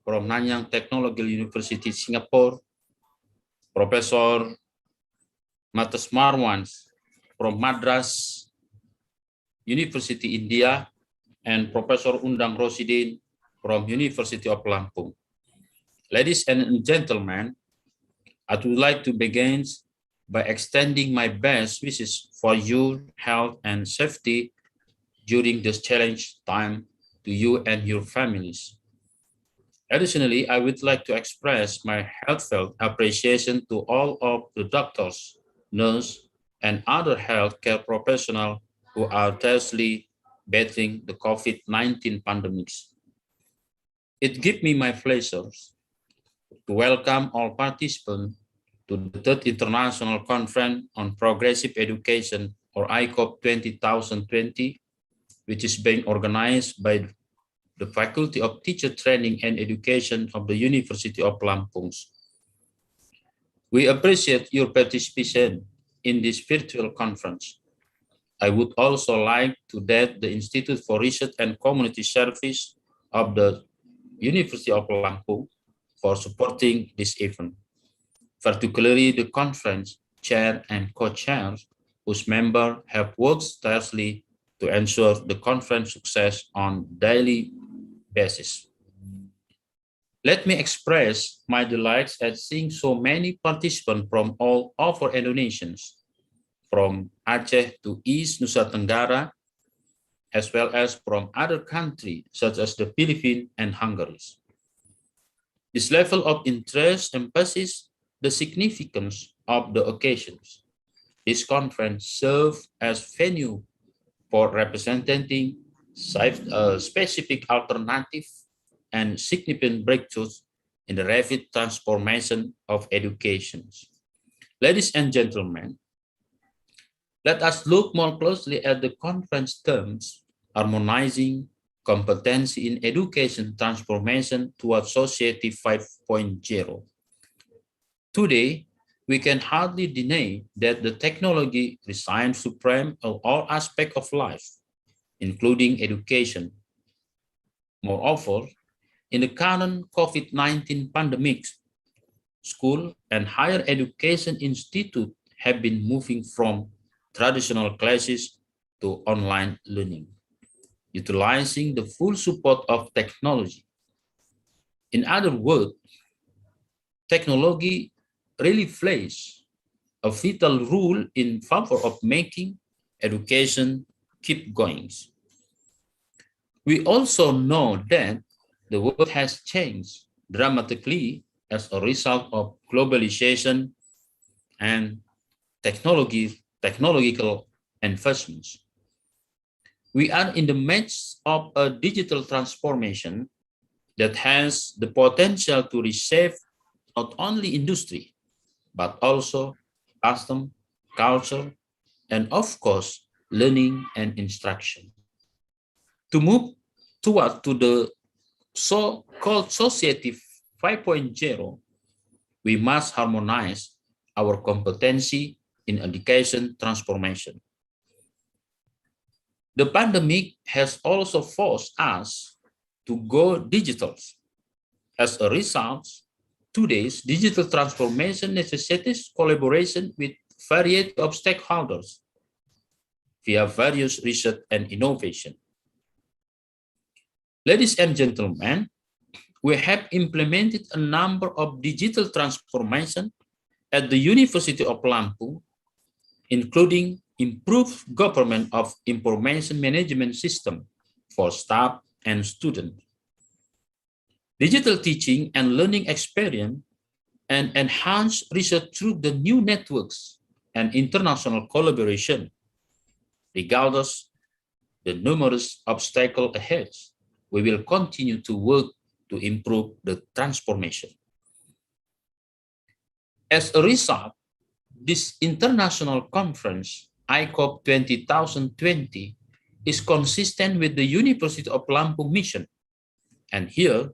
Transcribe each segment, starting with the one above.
from Nanyang Technological University, Singapore, Professor Matas Marwans from Madras University, India, and Professor Undang Rosidin from University of Lampung. Ladies and gentlemen, I would like to begin by extending my best wishes for your health and safety during this challenge time to you and your families. Additionally, I would like to express my heartfelt appreciation to all of the doctors, nurses, and other healthcare professionals who are tirelessly battling the COVID-19 pandemic. It gives me my pleasure to welcome all participants to the Third International Conference on Progressive Education, or ICOPE 2020, which is being organized by the Faculty of Teacher Training and Education of the University of Lampung. We appreciate your participation in this virtual conference. I would also like to thank the Institute for Research and Community Service of the University of Lampung for supporting this event, particularly the conference chair and co-chairs, whose members have worked tirelessly to ensure the conference success on daily basis. Let me express my delight at seeing so many participants from all over Indonesia, from Aceh to East Nusa Tenggara, as well as from other countries such as the Philippines and Hungary. This level of interest emphasizes the significance of the occasions. This conference serves as venue for representing specific alternative and significant breakthroughs in the rapid transformation of education. Ladies and gentlemen, let us look more closely at the conference terms: harmonizing competency in education transformation towards Society 5.0. Today, we can hardly deny that the technology resides supreme of all aspects of life, including education. Moreover, in the current COVID-19 pandemic, school and higher education institutes have been moving from traditional classes to online learning, utilizing the full support of technology. In other words, technology really plays a vital role in favor of making education keep going. We also know that the world has changed dramatically as a result of globalization and technological advancements. We are in the midst of a digital transformation that has the potential to reshape not only industry, but also custom, culture, and of course, learning and instruction. To move toward to the so-called Society 5.0, we must harmonize our competency in education transformation. The pandemic has also forced us to go digital. As a result, today's digital transformation necessitates collaboration with variety of stakeholders via various research and innovation. Ladies and gentlemen, we have implemented a number of digital transformation at the University of Lampung, including improved government of information management system for staff and students, digital teaching and learning experience, and enhanced research through the new networks and international collaboration. Regardless the numerous obstacles ahead, we will continue to work to improve the transformation. As a result, this international conference, ICOPE 2020, is consistent with the University of Lampung mission. And here,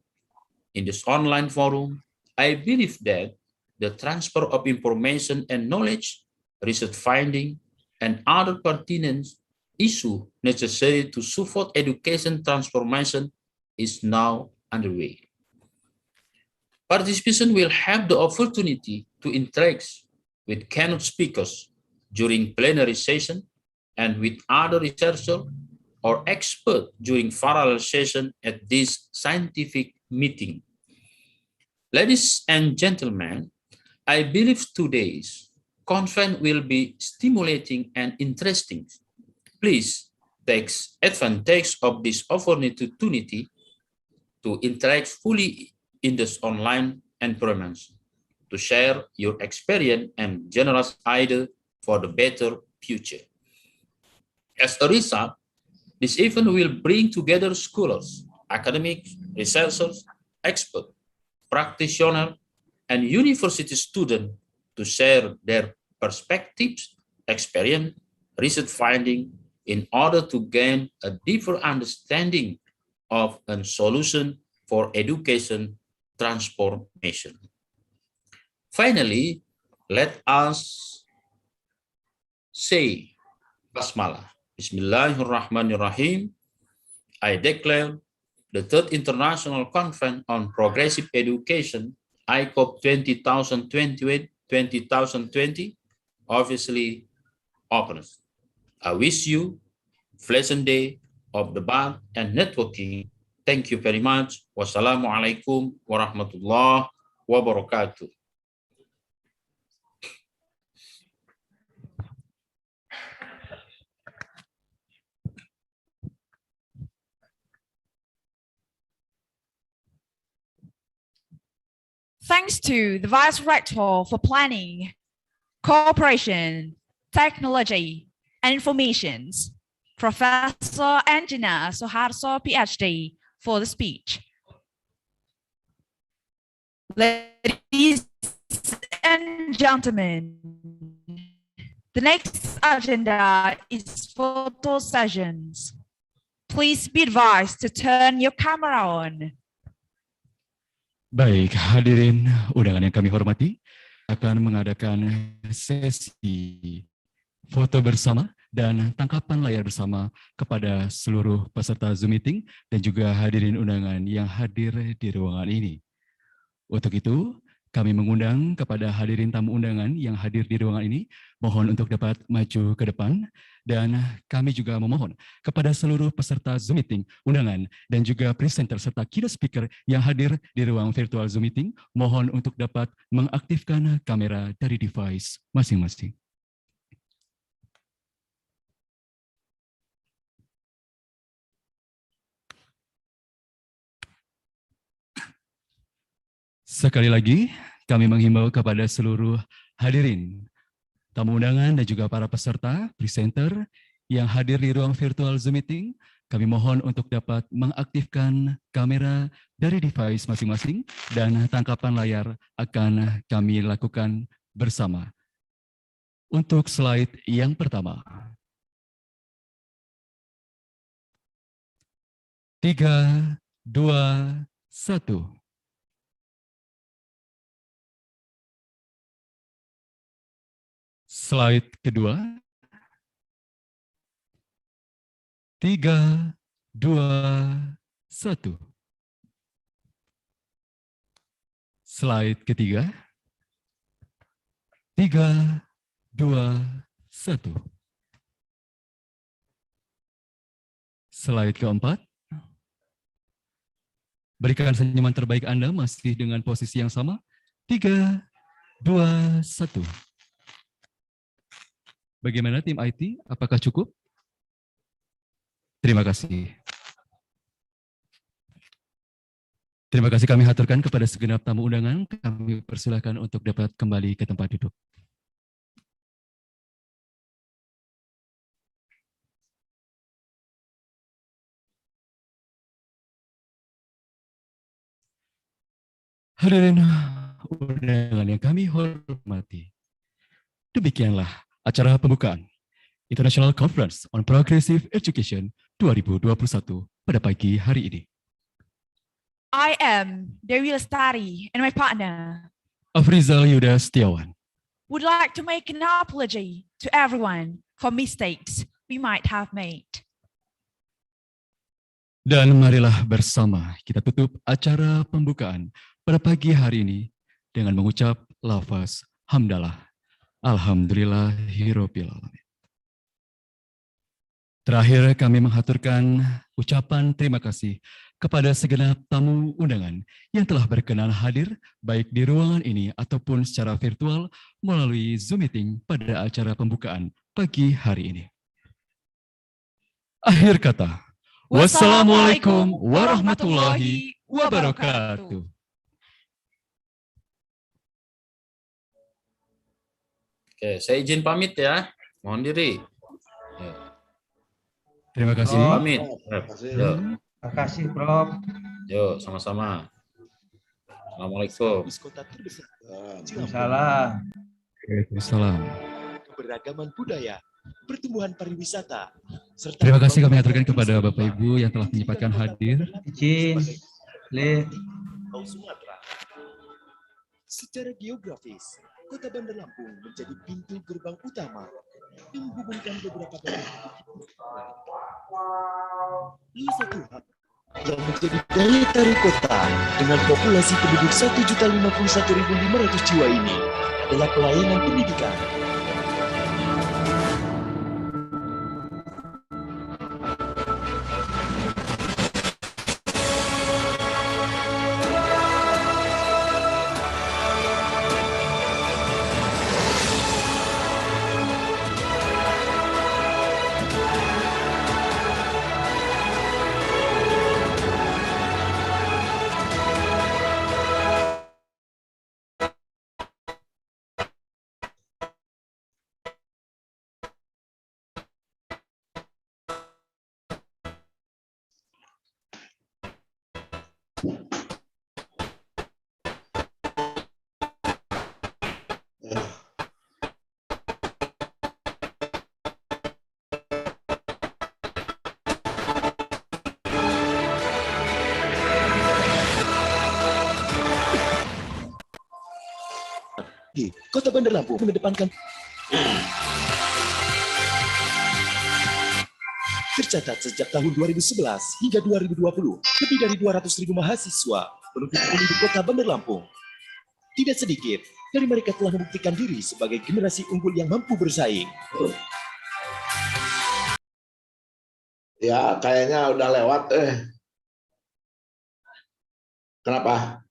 in this online forum, I believe that the transfer of information and knowledge, research finding, and other pertinent issues necessary to support education transformation is now underway. Participants will have the opportunity to interact with keynote speakers during plenary session and with other researchers or experts during parallel session at this scientific meeting. Ladies and gentlemen, I believe today's conference will be stimulating and interesting. Please take advantage of this opportunity to interact fully in this online environment, to share your experience and generous ideas for the better future. As a result, this event will bring together scholars, academics, researchers, experts, practitioners, and university students to share their perspectives, experience, research findings in order to gain a deeper understanding of a solution for education transformation. Finally, let us say Basmalah. Bismillahirrahmanirrahim. I declare the Third International Conference on Progressive Education, ICOPE 2020, obviously opens. I wish you a pleasant day of debat and networking. Thank you very much. Wassalamualaikum warahmatullahi wabarakatuh. Thanks to the Vice Rector for Planning, Cooperation, Technology, and Informations, Professor Engineer Soeharto, PhD, for the speech. Ladies and gentlemen, the next agenda is photo sessions. Please be advised to turn your camera on. Baik, hadirin undangan yang kami hormati, akan mengadakan sesi foto bersama dan tangkapan layar bersama kepada seluruh peserta Zoom meeting dan juga hadirin undangan yang hadir di ruangan ini. Untuk itu, kami mengundang kepada hadirin tamu undangan yang hadir di ruangan ini, mohon untuk dapat maju ke depan, dan kami juga memohon kepada seluruh peserta Zoom meeting, undangan, dan juga presenter serta keynote speaker yang hadir di ruang virtual Zoom meeting, mohon untuk dapat mengaktifkan kamera dari device masing-masing. Sekali lagi, kami menghimbau kepada seluruh hadirin, tamu undangan dan juga para peserta, presenter yang hadir di ruang virtual Zoom meeting, kami mohon untuk dapat mengaktifkan kamera dari device masing-masing dan tangkapan layar akan kami lakukan bersama. Untuk slide yang pertama. 3, 2, 1. Slide kedua. 3, 2, 1. Slide ketiga. 3, 2, 1. Slide keempat. Berikan senyuman terbaik Anda masih dengan posisi yang sama. 3, 2, 1. Bagaimana tim IT? Apakah cukup? Terima kasih. Terima kasih kami haturkan kepada segenap tamu undangan. Kami persilakan untuk dapat kembali ke tempat duduk. Hadirin undangan yang kami hormati, demikianlah acara pembukaan International Conference on Progressive Education 2021 pada pagi hari ini. I am Dewi Lestari and my partner Afrizal Yuda Setiawan would like to make an apology to everyone for mistakes we might have made. Dan marilah bersama kita tutup acara pembukaan pada pagi hari ini dengan mengucap lafaz hamdalah. Alhamdulillahirabbil alamin. Terakhir kami menghaturkan ucapan terima kasih kepada segenap tamu undangan yang telah berkenan hadir baik di ruangan ini ataupun secara virtual melalui Zoom meeting pada acara pembukaan pagi hari ini. Akhir kata, wassalamualaikum warahmatullahi wabarakatuh. Oke, saya izin pamit ya. Mohon diri. Terima kasih. Pamit. Yuk, Terima kasih, Prof. yuk sama-sama. Assalamualaikum. Kota terbesar. Salam. Waalaikumsalam. Keberagaman budaya, pertumbuhan pariwisata, serta Terima kasih kami pembangunan aturkan kepada turisme Bapak Ibu yang telah menyempatkan hadir. Izin, Le. Pulau Sumatera. Secara geografis, Kota Bandar Lampung menjadi pintu gerbang utama yang menghubungkan beberapa daerah. Salah satu hal yang menjadi daya tarik kota dengan populasi penduduk 1.051.500 jiwa ini adalah pelayanan pendidikan. Kota Bandar Lampung mengedepankan tercatat sejak tahun 2011 hingga 2020, lebih dari 200.000 mahasiswa menuntut penduduk Kota Bandar Lampung. Tidak sedikit dari mereka telah membuktikan diri sebagai generasi unggul yang mampu bersaing. Ya, kayaknya udah lewat. Kenapa?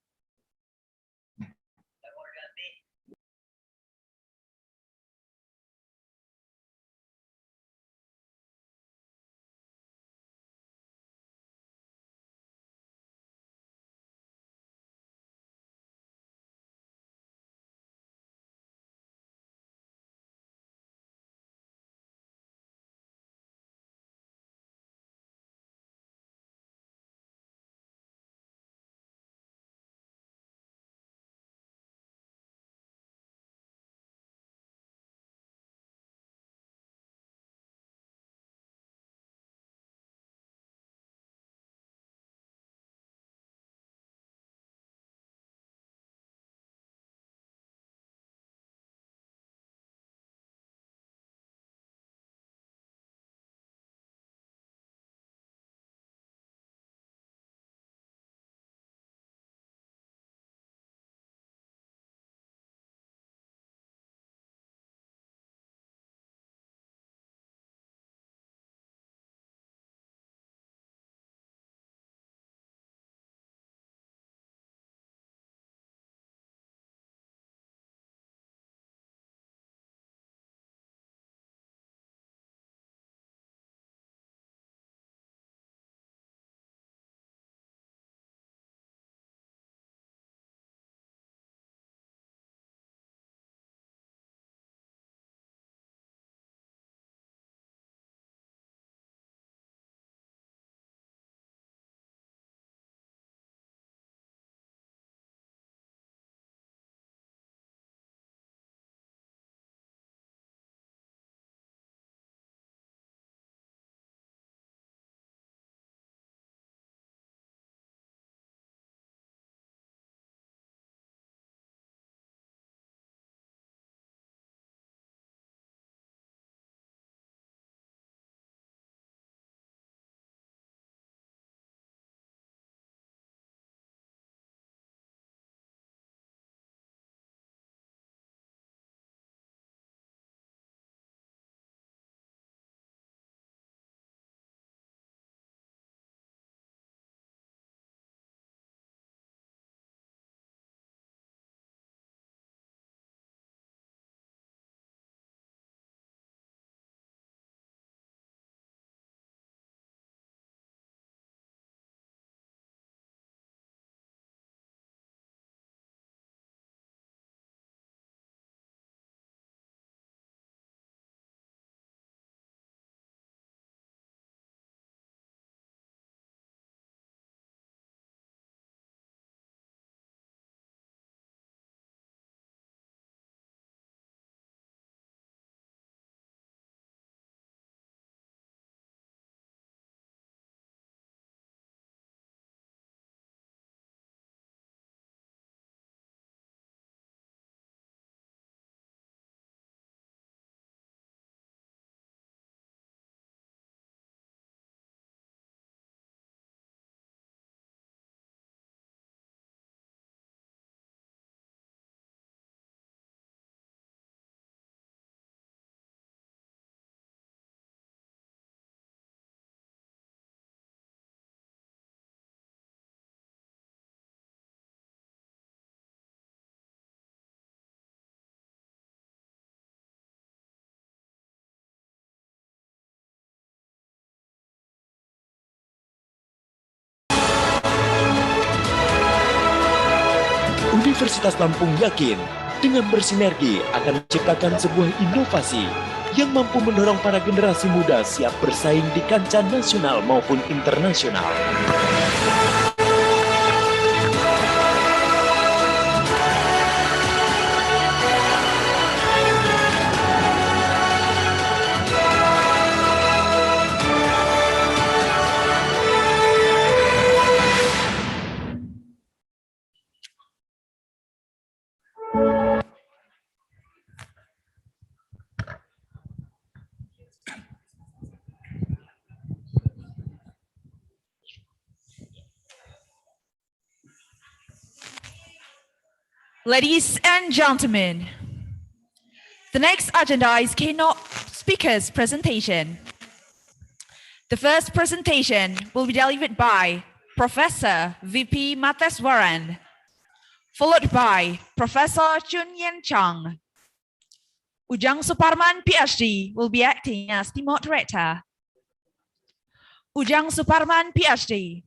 Universitas Lampung yakin dengan bersinergi akan menciptakan sebuah inovasi yang mampu mendorong para generasi muda siap bersaing di kancah nasional maupun internasional. Ladies and gentlemen, the next agenda is keynote speaker's presentation. The first presentation will be delivered by Professor VP Mateswaran, followed by Professor Chun Yen Chang. Ujang Suparman, PhD, will be acting as the moderator. Ujang Suparman, PhD,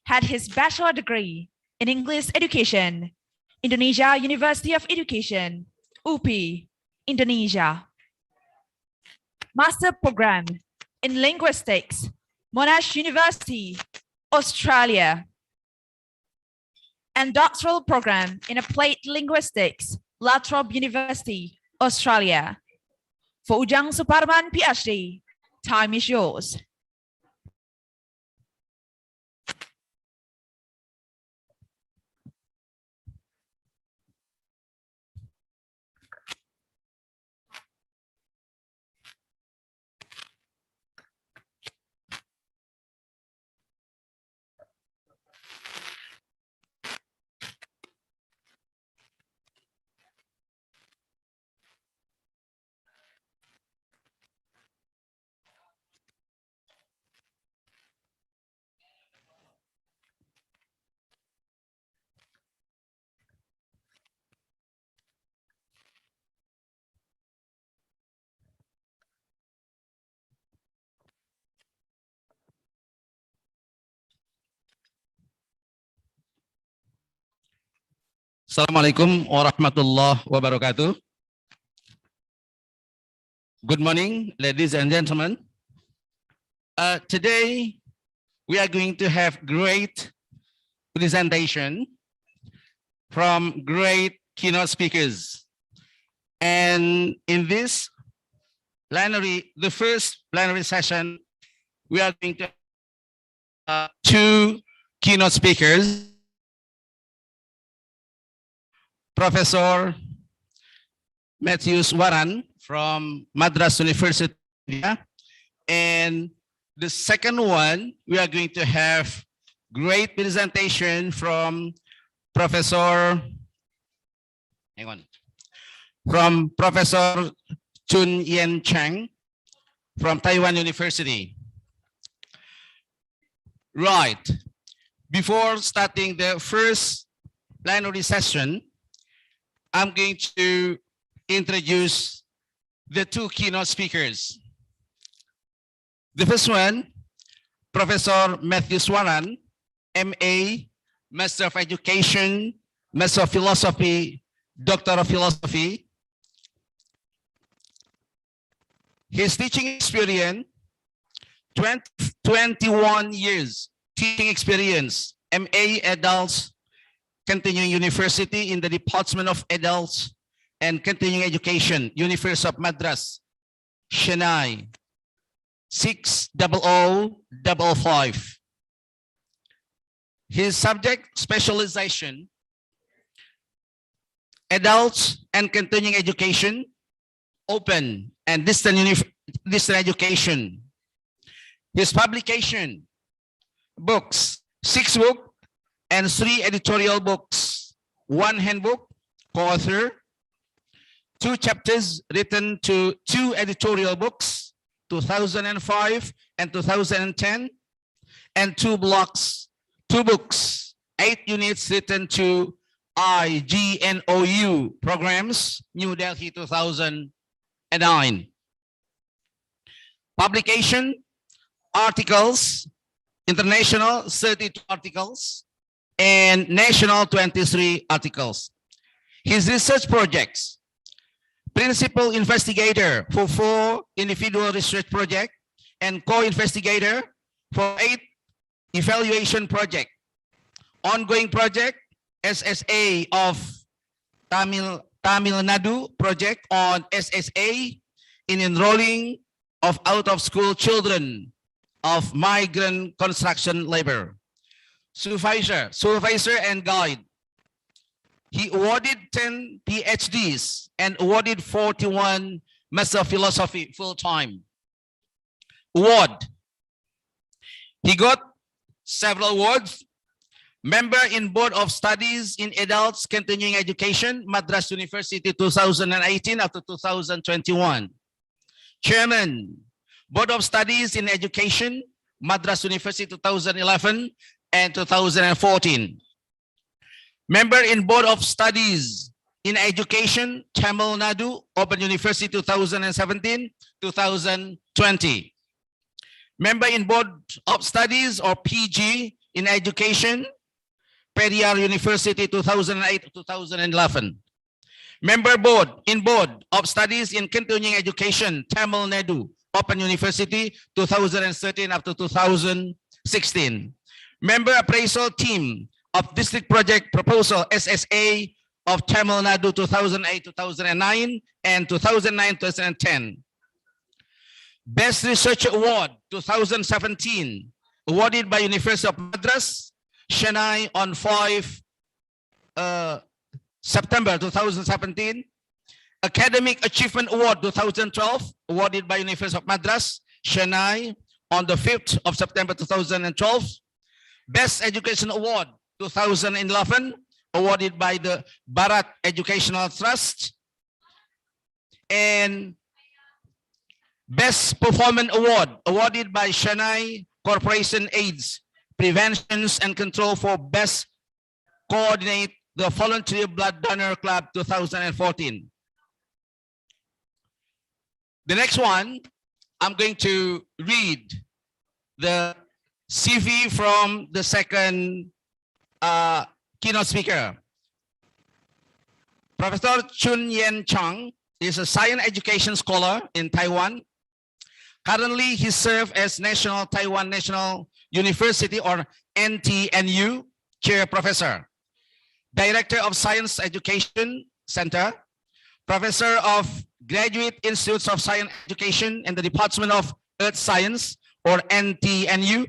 had his bachelor degree in English education, Indonesia University of Education, UPI, Indonesia. Master program in linguistics, Monash University, Australia. And doctoral program in applied linguistics, La Trobe University, Australia. For Ujang Suparman, PhD, time is yours. Assalamualaikum warahmatullahi wabarakatuh. Good morning, ladies and gentlemen. Today, we are going to have great presentation from great keynote speakers. And in this plenary, the first plenary session, we are going to have two keynote speakers. Professor Matthew Waran from Madras University, and the second one, we are going to have great presentation from Professor Chun Yen Chang from Taiwan University. Right, before starting the first plenary session, I'm going to introduce the two keynote speakers. The first one, Professor Matthew Waran, MA, Master of Education, Master of Philosophy, Doctor of Philosophy. His teaching experience, 21 years teaching experience, MA Adults, Continuing University in the Department of Adults and Continuing Education, University of Madras, Chennai, 60055. His subject specialization, Adults and Continuing Education, Open and Distant Education. His publication, books, 6 books, and 3 editorial books, 1 handbook, co-author, 2 chapters written to 2 editorial books, 2005 and 2010, and 2 blocks, 2 books, 8 units written to IGNOU programs, New Delhi 2009. Publication, articles, international 32 articles, and national 23 articles. His research projects: principal investigator for 4 individual research projects and co-investigator for 8 evaluation projects. Ongoing project, SSA of Tamil Nadu project on SSA in enrolling of out-of-school children of migrant construction labor. Supervisor and guide. He awarded 10 PhDs and awarded 41 Master of Philosophy full-time. Award. He got several awards. Member in Board of Studies in Adults Continuing Education, Madras University 2018 up to 2021. Chairman, Board of Studies in Education, Madras University 2011 and 2014. Member in Board of Studies in Education, Tamil Nadu Open University 2017, 2020. Member in Board of Studies or PG in Education, Periyar University 2008, 2011. Member Board of Studies in Continuing Education, Tamil Nadu Open University 2013 up to 2016. Member Appraisal Team of District Project Proposal SSA of Tamil Nadu 2008, 2009 and 2009-2010. Best Research Award 2017 awarded by University of Madras, Chennai on 5 September 2017. Academic Achievement Award 2012 awarded by University of Madras, Chennai on the 5th of September 2012. Best Education Award 2011 awarded by the Bharat Educational Trust. And Best Performance Award awarded by Chennai Corporation AIDS Preventions and Control for Best Coordinate the Voluntary Blood Donor Club 2014. The next one, I'm going to read the CV from the second keynote speaker. Professor Chun Yen Chang is a science education scholar in Taiwan. Currently, he serves as National Taiwan National University or NTNU Chair Professor, Director of Science Education Center, Professor of Graduate Institutes of Science Education in the Department of Earth Science or NTNU.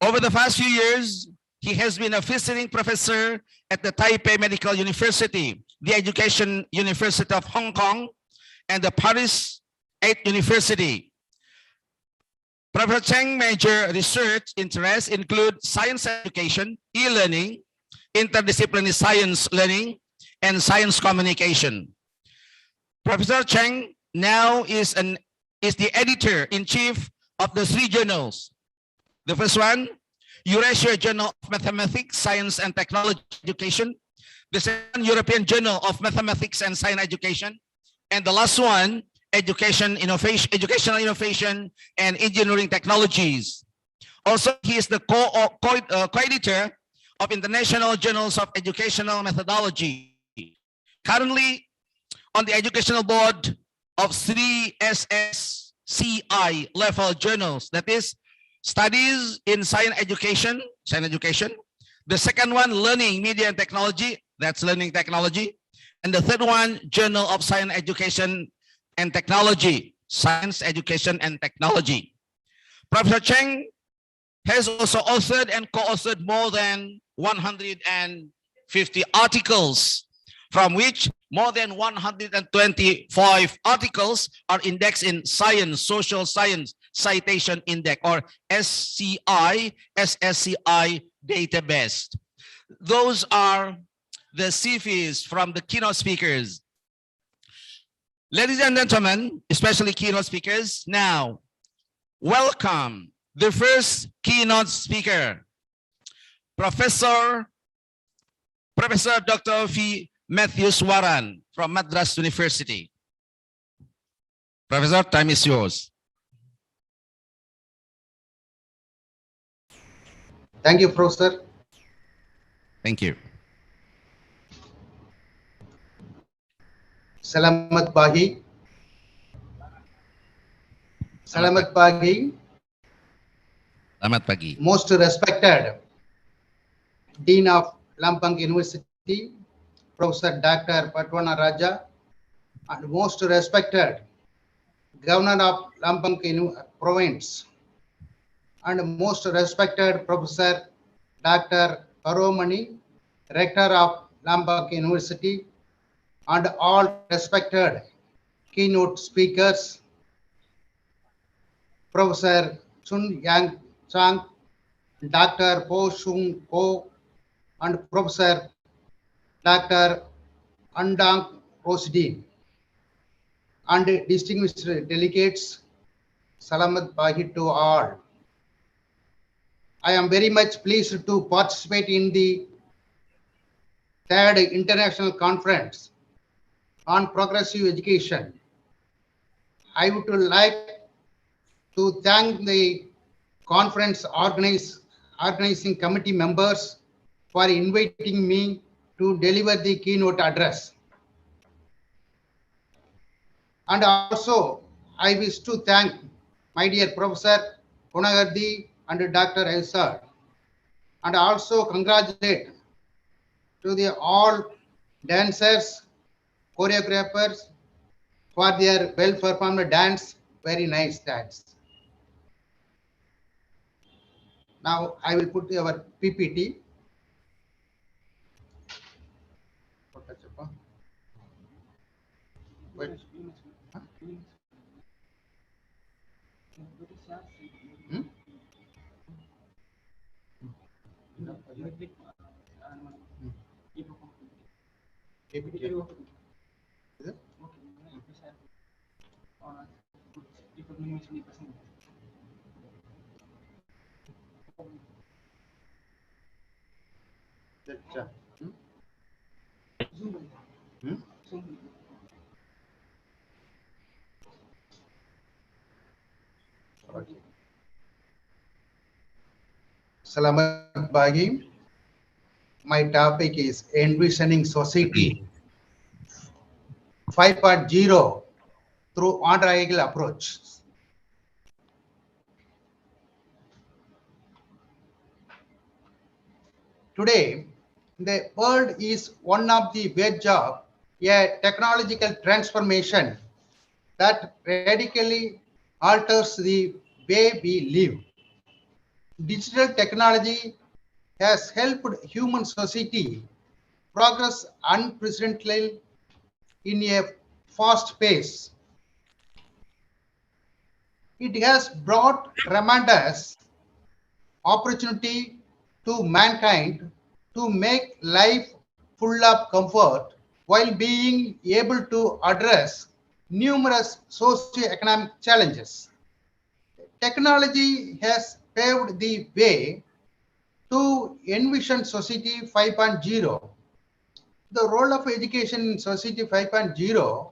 Over the past few years, he has been a visiting professor at the Taipei Medical University, the Education University of Hong Kong, and the Paris 8th University. Professor Cheng's major research interests include science education, e-learning, interdisciplinary science learning, and science communication. Professor Cheng now is the editor-in-chief of the 3 journals. The first one, Eurasia Journal of Mathematics, Science and Technology Education. The second, European Journal of Mathematics and Science Education. And the last one, Educational Innovation and Engineering Technologies. Also, he is the co-editor of International Journals of Educational Methodology. Currently on the educational board of 3 SSCI level journals, that is Studies in Science Education. The second one, Learning, Media and Technology, that's Learning Technology. And the third one, Journal of Science Education and Technology, Science Education and Technology. Professor Cheng has also authored and co-authored more than 150 articles, from which more than 125 articles are indexed in Science, Social Science Citation Index or SSCI database. Those are the CVs from the keynote speakers. Ladies and gentlemen, especially keynote speakers, now welcome the first keynote speaker, Professor Dr. V. Matthews Waran from Madras University. Professor, time is yours. Thank you, Professor. Thank you. Selamat pagi. Selamat pagi. Selamat pagi. Most respected Dean of Lampang University, Professor Dr. Patwana Raja, and most respected Governor of Lampang Province, and most respected Professor Dr. Karomani, Rector of Lampang University, and all respected keynote speakers, Professor Chun Yang Chang, Dr. Po Shung Ko, and Professor Dr. Andang Rosdi, and distinguished delegates, Salamat Pagi to all. I am very much pleased to participate in the third international conference on progressive education. I would like to thank the conference organizing committee members for inviting me to deliver the keynote address. And also, I wish to thank my dear Professor Punagardi and Dr. Elsar, and also congratulate to the all dancers, choreographers for their well-performed dance, very nice dance. Now I will put our PPT. Wait. Huh? Hmm? PPT. Is it? Hmm? Okay. Selamat pagi. My topic is envisioning society 5.0 through ontological approach. Today, the world is one of the verge of a technological transformation that radically alters the way we live. Digital technology has helped human society progress unprecedentedly in a fast pace. It has brought tremendous opportunity to mankind to make life full of comfort while being able to address numerous socio-economic challenges. Technology has paved the way to envision Society 5.0. The role of education in Society 5.0,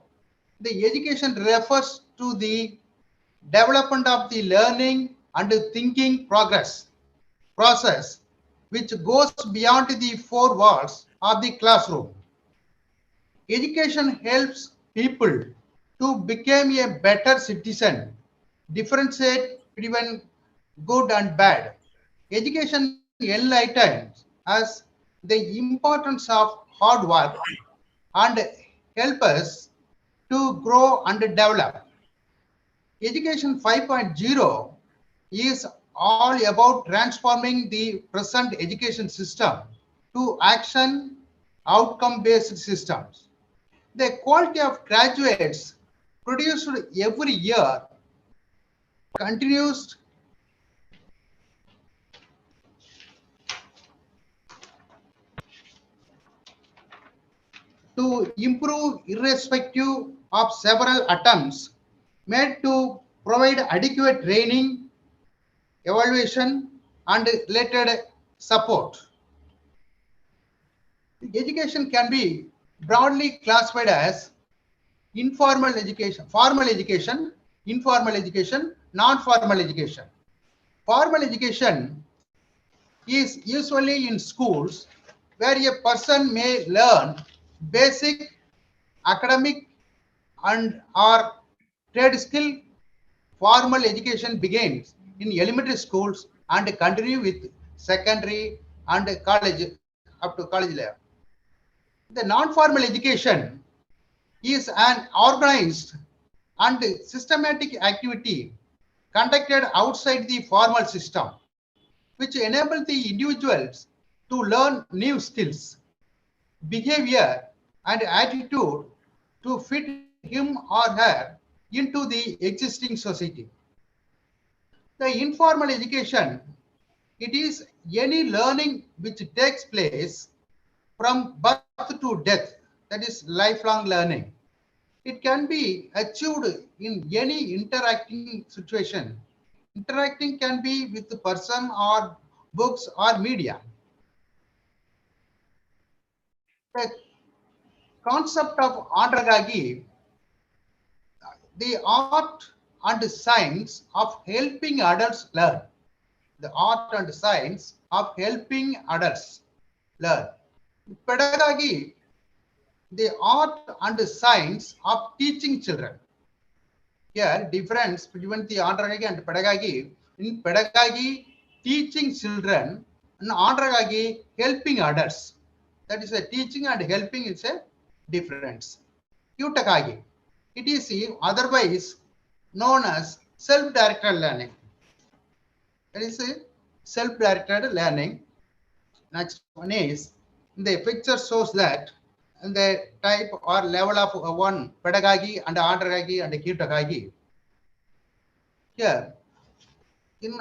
the education refers to the development of the learning and thinking process, which goes beyond the four walls of the classroom. Education helps people to become a better citizen, differentiate between good and bad. Education enlightens us the importance of hard work and help us to grow and develop. Education 5.0 is all about transforming the present education system to action outcome-based systems. The quality of graduates produced every year continues to improve irrespective of several attempts made to provide adequate training, evaluation, and related support. Education can be broadly classified as informal education, formal education, informal education, non-formal education. Formal education is usually in schools where a person may learn basic academic and or trade skill. Formal education begins in elementary schools and continue with secondary and college up to college level. The non-formal education is an organized and systematic activity conducted outside the formal system, which enable the individuals to learn new skills, behavior, and attitude to fit him or her into the existing society. The informal education, it is any learning which takes place from birth to death, that is lifelong learning. It can be achieved in any interacting situation. Interacting can be with the person or books or media. The concept of andragogy, the art and science of helping adults learn. The art and science of helping adults learn. Pedagogy, the art and science of teaching children. Here, difference between the andragogy and pedagogy. In pedagogy, teaching children, and andragogy, helping adults. That is a teaching and helping is a difference. Pedagogy, it is otherwise known as self-directed learning. That is a self-directed learning. Next one is, the picture shows that the type or level of one pedagogy and andragogy and pedagogy. Here, in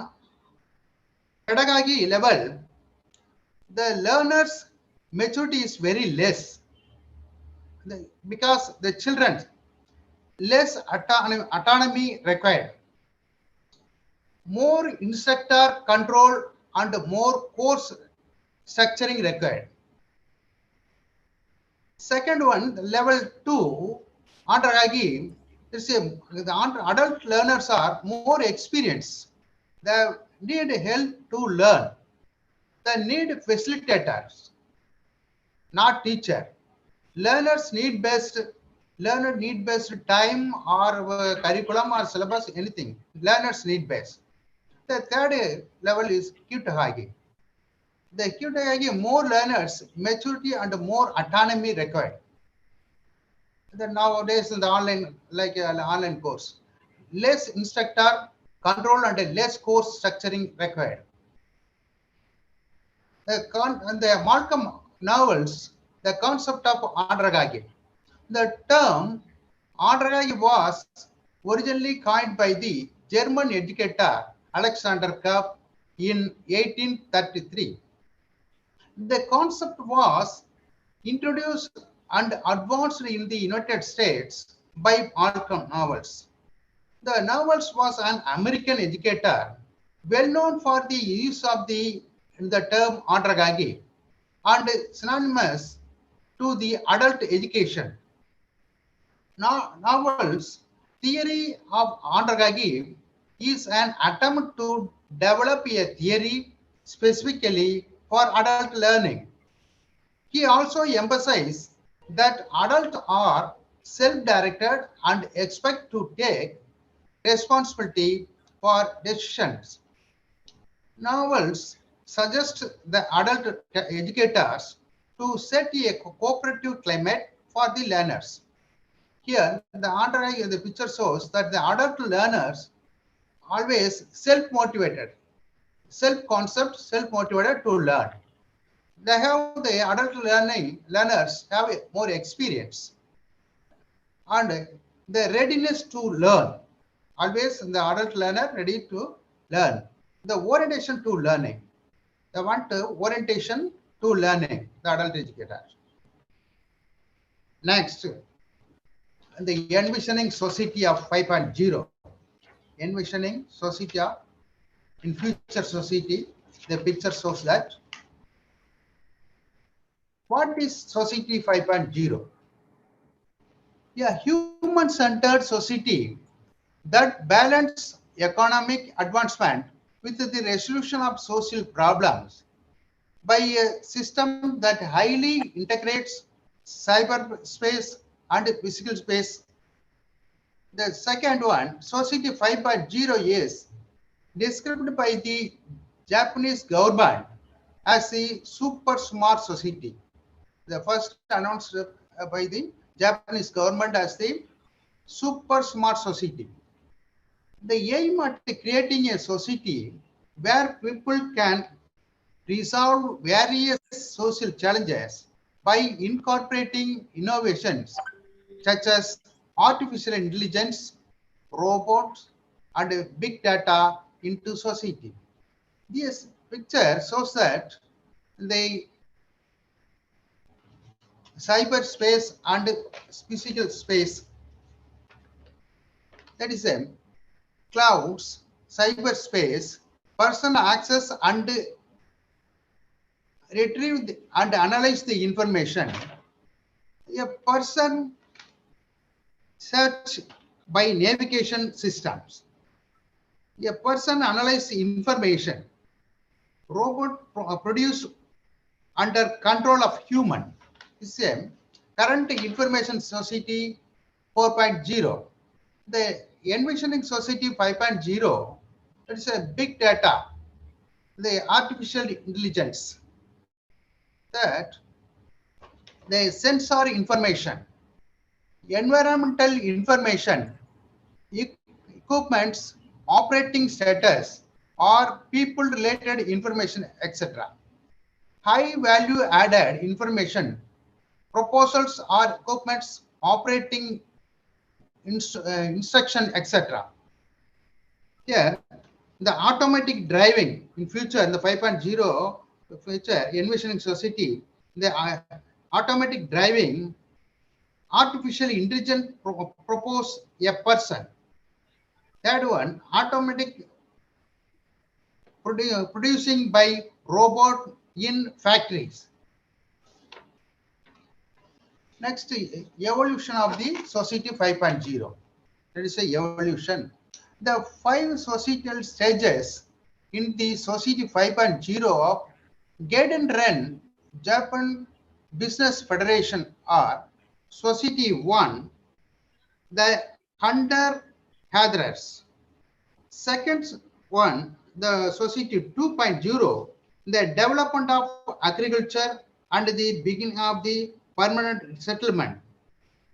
pedagogy level, the learner's maturity is very less because the children less autonomy required, more instructor control and more course structuring required. Second one, level 2, andragogy, the adult learners are more experienced. They need help to learn. They need facilitators, not teacher. Learners need best time or curriculum or syllabus, anything. Learners need best. The third level is pedagogy. The pedagogy, more learners, maturity and more autonomy required. Then nowadays in the online, like online course, less instructor control and less course structuring required. The Malcolm novels, the concept of andragogy. The term andragogy was originally coined by the German educator Alexander ICOPE in 1833. The concept was introduced and advanced in the United States by Malcolm novels. The novels was an American educator well known for the use of the term andragogy and synonymous to the adult education. Novels theory of andragogy is an attempt to develop a theory specifically for adult learning. He also emphasized that adults are self-directed and expect to take responsibility for decisions. Novels suggest the adult educators to set a cooperative climate for the learners. Here, the picture shows that the adult learners always self-motivated, self-concept, self-motivated to learn. They have the adult learners have more experience and the readiness to learn. Always the adult learner ready to learn. The orientation to learning. They want orientation to learning, the adult educator. Next, the envisioning society of 5.0. Envisioning society of in future society, the picture shows that. What is society 5.0? A human-centered society that balances economic advancement with the resolution of social problems. by a system that highly integrates cyberspace and physical space. The second one, Society 5.0, is described by the Japanese government as the super smart society. The first announced by the Japanese government as the super smart society. The aim at creating a society where people can resolve various social challenges by incorporating innovations such as artificial intelligence, robots, and big data into society. This picture shows that the cyberspace and physical space, that is a clouds, cyberspace, person access and retrieve and analyze the information. A person search by navigation systems. A person analyze information. Robot produce under control of human. This is current information society 4.0. The envisioning society 5.0, that is a big data, the artificial intelligence, that the sensor information, environmental information, equipments, operating status, or people related information, etc. High value added information, proposals or equipments, operating instruction, etc. Here, the automatic driving in future, in the 5.0 future envisioning society, the automatic driving, artificial intelligence propose a person. Third one, automatic producing by robot in factories. Next, evolution of the society 5.0. That is a evolution. The 5 societal stages in the society 5.0 guide and run Japan Business Federation are society 1, the hunter-gatherers. Second one, the society 2.0, the development of agriculture and the beginning of the permanent settlement.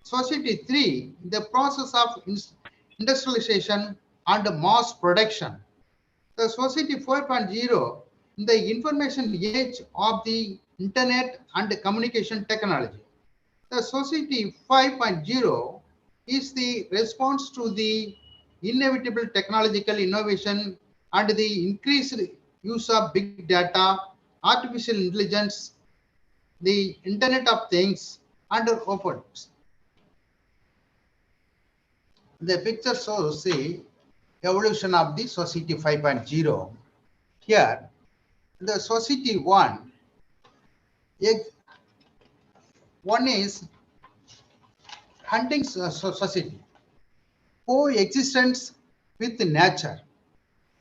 Society 3, the process of industrialization and mass production. The society 4.0, the information age of the internet and communication technology. The society 5.0 is the response to the inevitable technological innovation and the increased use of big data, artificial intelligence, the Internet of Things, and robots. The picture shows the evolution of the society 5.0. Here, the society 1, one is hunting society, coexistence with nature.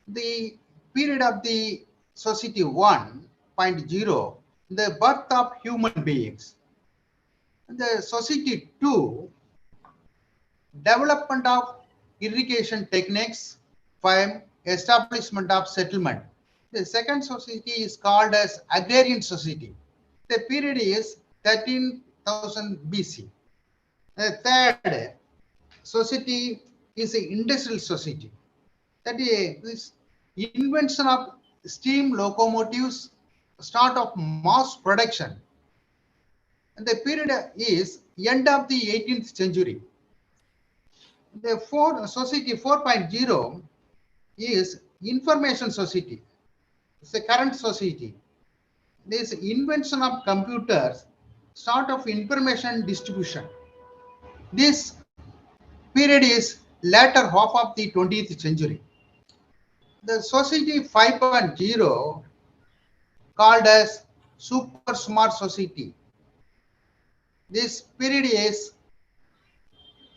The period of the society 1.0, the birth of human beings. The society 2, development of irrigation techniques, 5, establishment of settlement. The second society is called as agrarian society. The period is 13,000 BC. The third society is an industrial society. That is invention of steam locomotives, start of mass production. And the period is end of the 18th century. The society 4.0 is information society. It's the current society. This invention of computers, start of information distribution. This period is latter half of the 20th century. The society 5.0, called as super smart society. This period is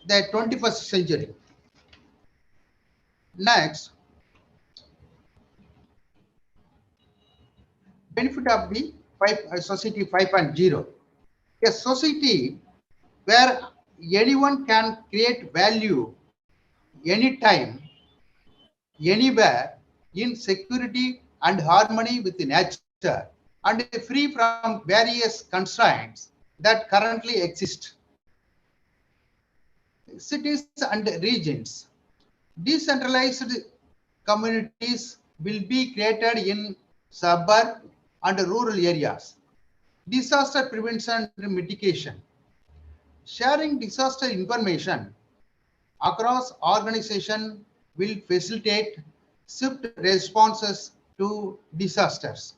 the 21st century. Next, benefit of the society 5.0. A society where anyone can create value anytime, anywhere, in security and harmony with nature, and free from various constraints that currently exist. Cities and regions. Decentralized communities will be created in suburban and rural areas. Disaster prevention and mitigation. Sharing disaster information across organization will facilitate swift responses to disasters.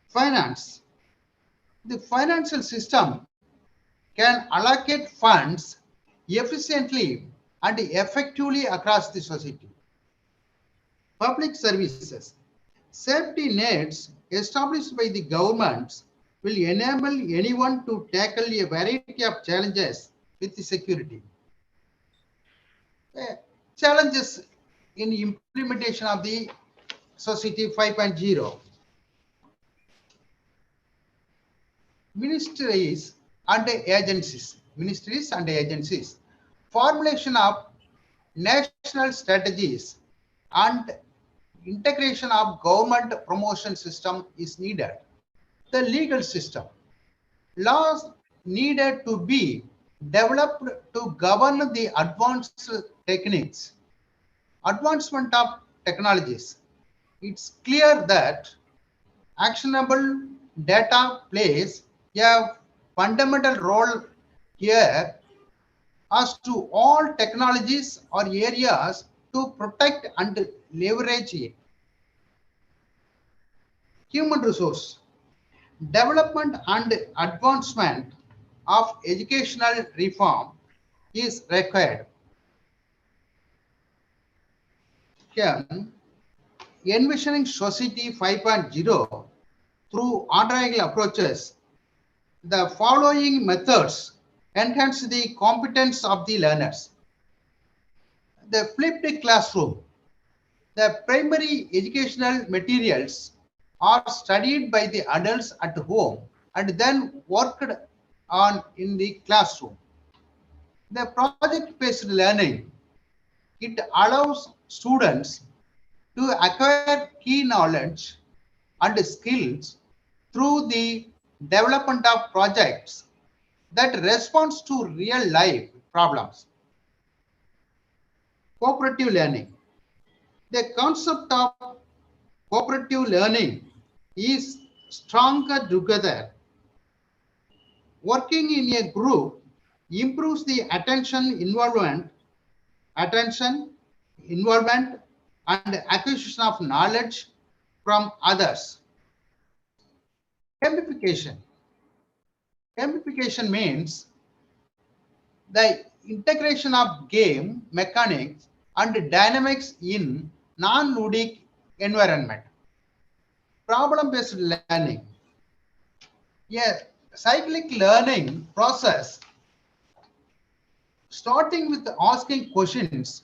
Finance. The financial system can allocate funds efficiently and effectively across the society. Public services. Safety nets established by the governments will enable anyone to tackle a variety of challenges with the security. Challenges in implementation of the Society 5.0. Ministries and agencies. Formulation of national strategies and integration of government promotion system is needed. The legal system. Laws needed to be developed to govern the advanced techniques. Advancement of technologies. It's clear that actionable data plays a fundamental role here, as to all technologies or areas to protect and leverage it. Human resource. Development and advancement of educational reform is required. Here, envisioning Society 5.0 through entrepreneurial approaches, the following methods enhance the competence of the learners. The flipped classroom. The primary educational materials are studied by the adults at home and then worked on in the classroom. The project-based learning, it allows students to acquire key knowledge and skills through the development of projects that responds to real life problems. Cooperative learning. The concept of cooperative learning is stronger together. Working in a group improves the attention, involvement, and acquisition of knowledge from others. Gamification. Gamification means the integration of game mechanics and dynamics in non-ludic environment. Problem-based learning. A cyclic learning process starting with asking questions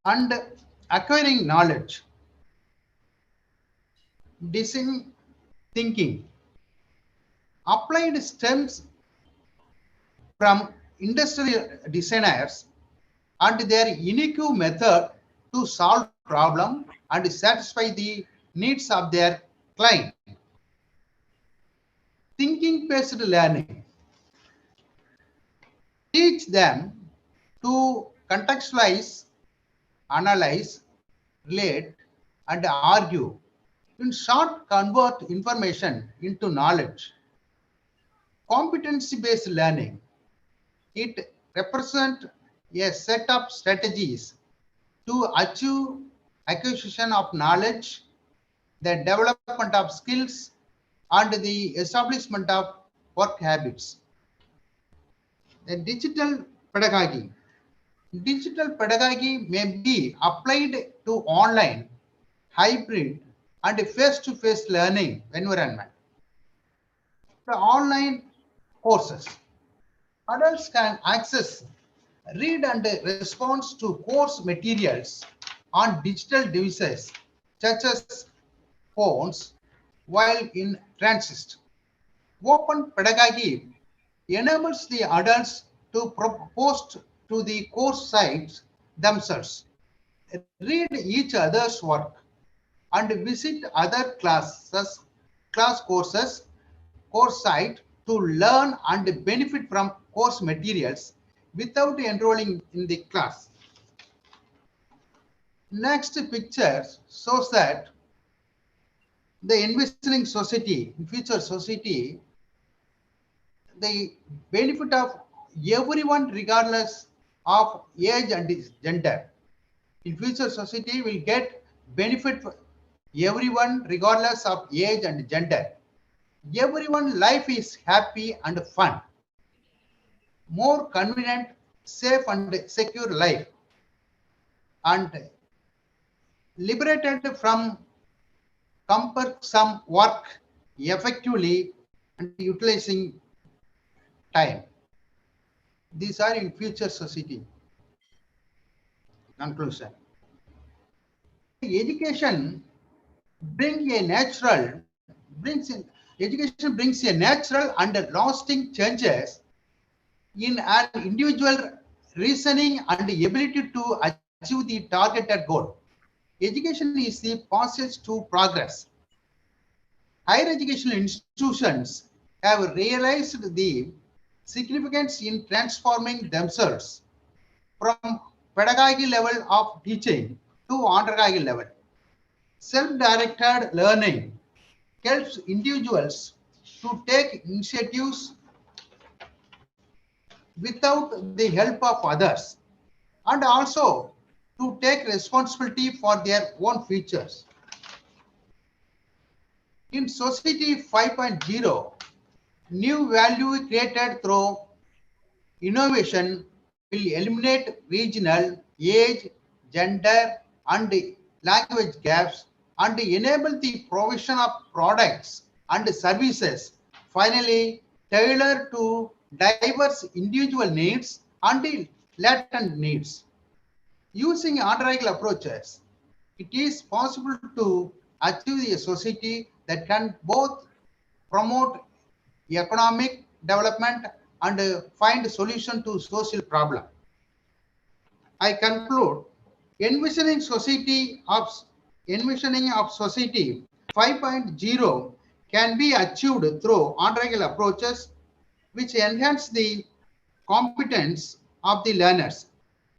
and acquiring knowledge. Design thinking. Applied stems from industrial designers and their unique method to solve problem and satisfy the needs of their client. Thinking-based learning. Teach them to contextualize, analyze, relate, and argue. In short, convert information into knowledge. Competency-based learning. It represents a set of strategies to achieve acquisition of knowledge, the development of skills, and the establishment of work habits. The digital pedagogy. Digital pedagogy may be applied to online, hybrid, and face-to-face learning environment. The online courses. Adults can access, read, and respond to course materials on digital devices such as phones, while in transit. Open pedagogy enables the adults to post to the course sites themselves, read each other's work, and visit other class courses, course site to learn and benefit from course materials without enrolling in the class. Next picture shows that the envisioning society, in future society, the benefit of everyone regardless of age and gender. In future society will get benefit for everyone regardless of age and gender. Everyone life is happy and fun. More convenient, safe and secure life. And liberated from cumbersome work effectively and utilizing time. These are in future society. Conclusion. Education brings a natural, brings in, education brings a natural and lasting changes in an individual reasoning and ability to achieve the targeted goal. Education is the passage to progress. Higher educational institutions have realized the significance in transforming themselves from pedagogy level of teaching to undergraduate level. Self-directed learning helps individuals to take initiatives without the help of others and also to take responsibility for their own futures. In Society 5.0, new value created through innovation will eliminate regional, age, gender, and language gaps and enable the provision of products and services, finally, tailored to diverse individual needs and latent needs. Using analytical approaches, it is possible to achieve a society that can both promote economic development and find a solution to social problem. I conclude, envisioning envisioning of society 5.0 can be achieved through analytical approaches which enhance the competence of the learners.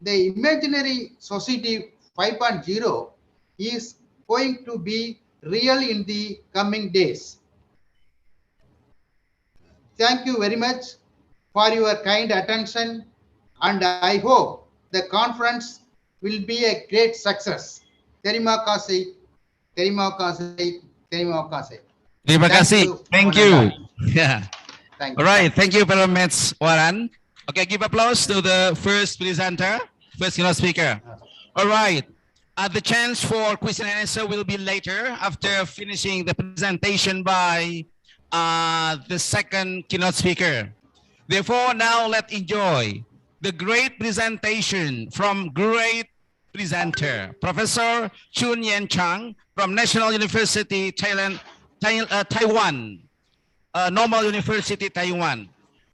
The imaginary society 5.0 is going to be real in the coming days. Thank you very much for your kind attention, and I hope the conference will be a great success. Terima kasih, terima kasih, terima kasih. Terima Thank kasih. you, Thank one and you. all. Yeah. Thank All you. right. Thank you, Parliament Waran. Okay, give applause to the first presenter, first keynote speaker. All right. The chance for question and answer will be later after finishing the presentation by the second keynote speaker. Therefore, now let's enjoy the great presentation from great presenter, Professor Chun Yen Chang from National University, Taiwan, Normal University, Taiwan,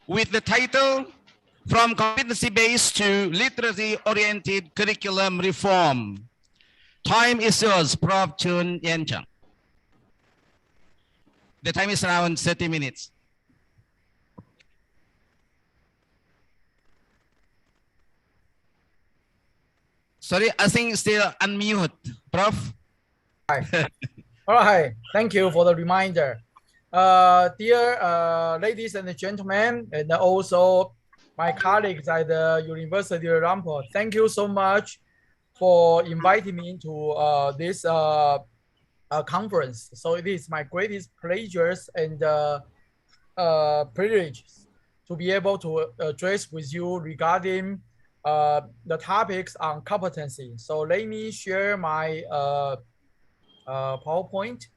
with the title From Competency-Based to Literacy-Oriented Curriculum Reform. Time is yours, Prof. Chun Yen Chang. The time is around 30 minutes. Sorry, I think still unmute, Prof. All right, thank you for the reminder. Dear ladies and gentlemen, and also my colleagues at the University of Rampur, thank you so much for inviting me to this conference. So it is my greatest pleasures and privilege to be able to address with you regarding the topics on competency. So let me share my PowerPoint.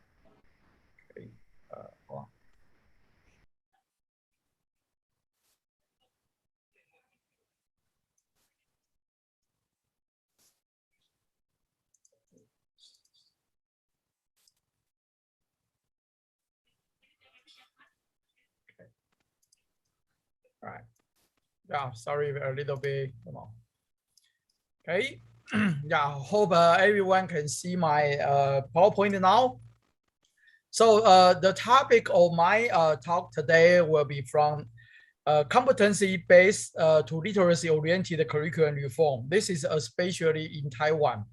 All right. Yeah, sorry, a little bit. Come on. Okay. Yeah, hope everyone can see my PowerPoint now. So the topic of my talk today will be from competency-based to literacy-oriented curriculum reform. This is especially in Taiwan.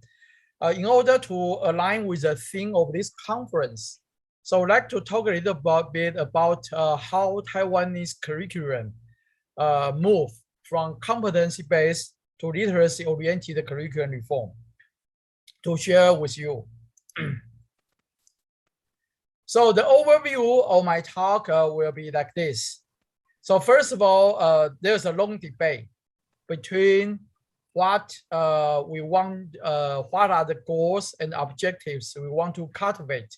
In order to align with the theme of this conference, so I'd like to talk a little bit about how Taiwanese curriculum move from competency-based to literacy-oriented curriculum reform to share with you. So the overview of my talk will be like this. So first of all, there's a long debate between what we want, what are the goals and objectives we want to cultivate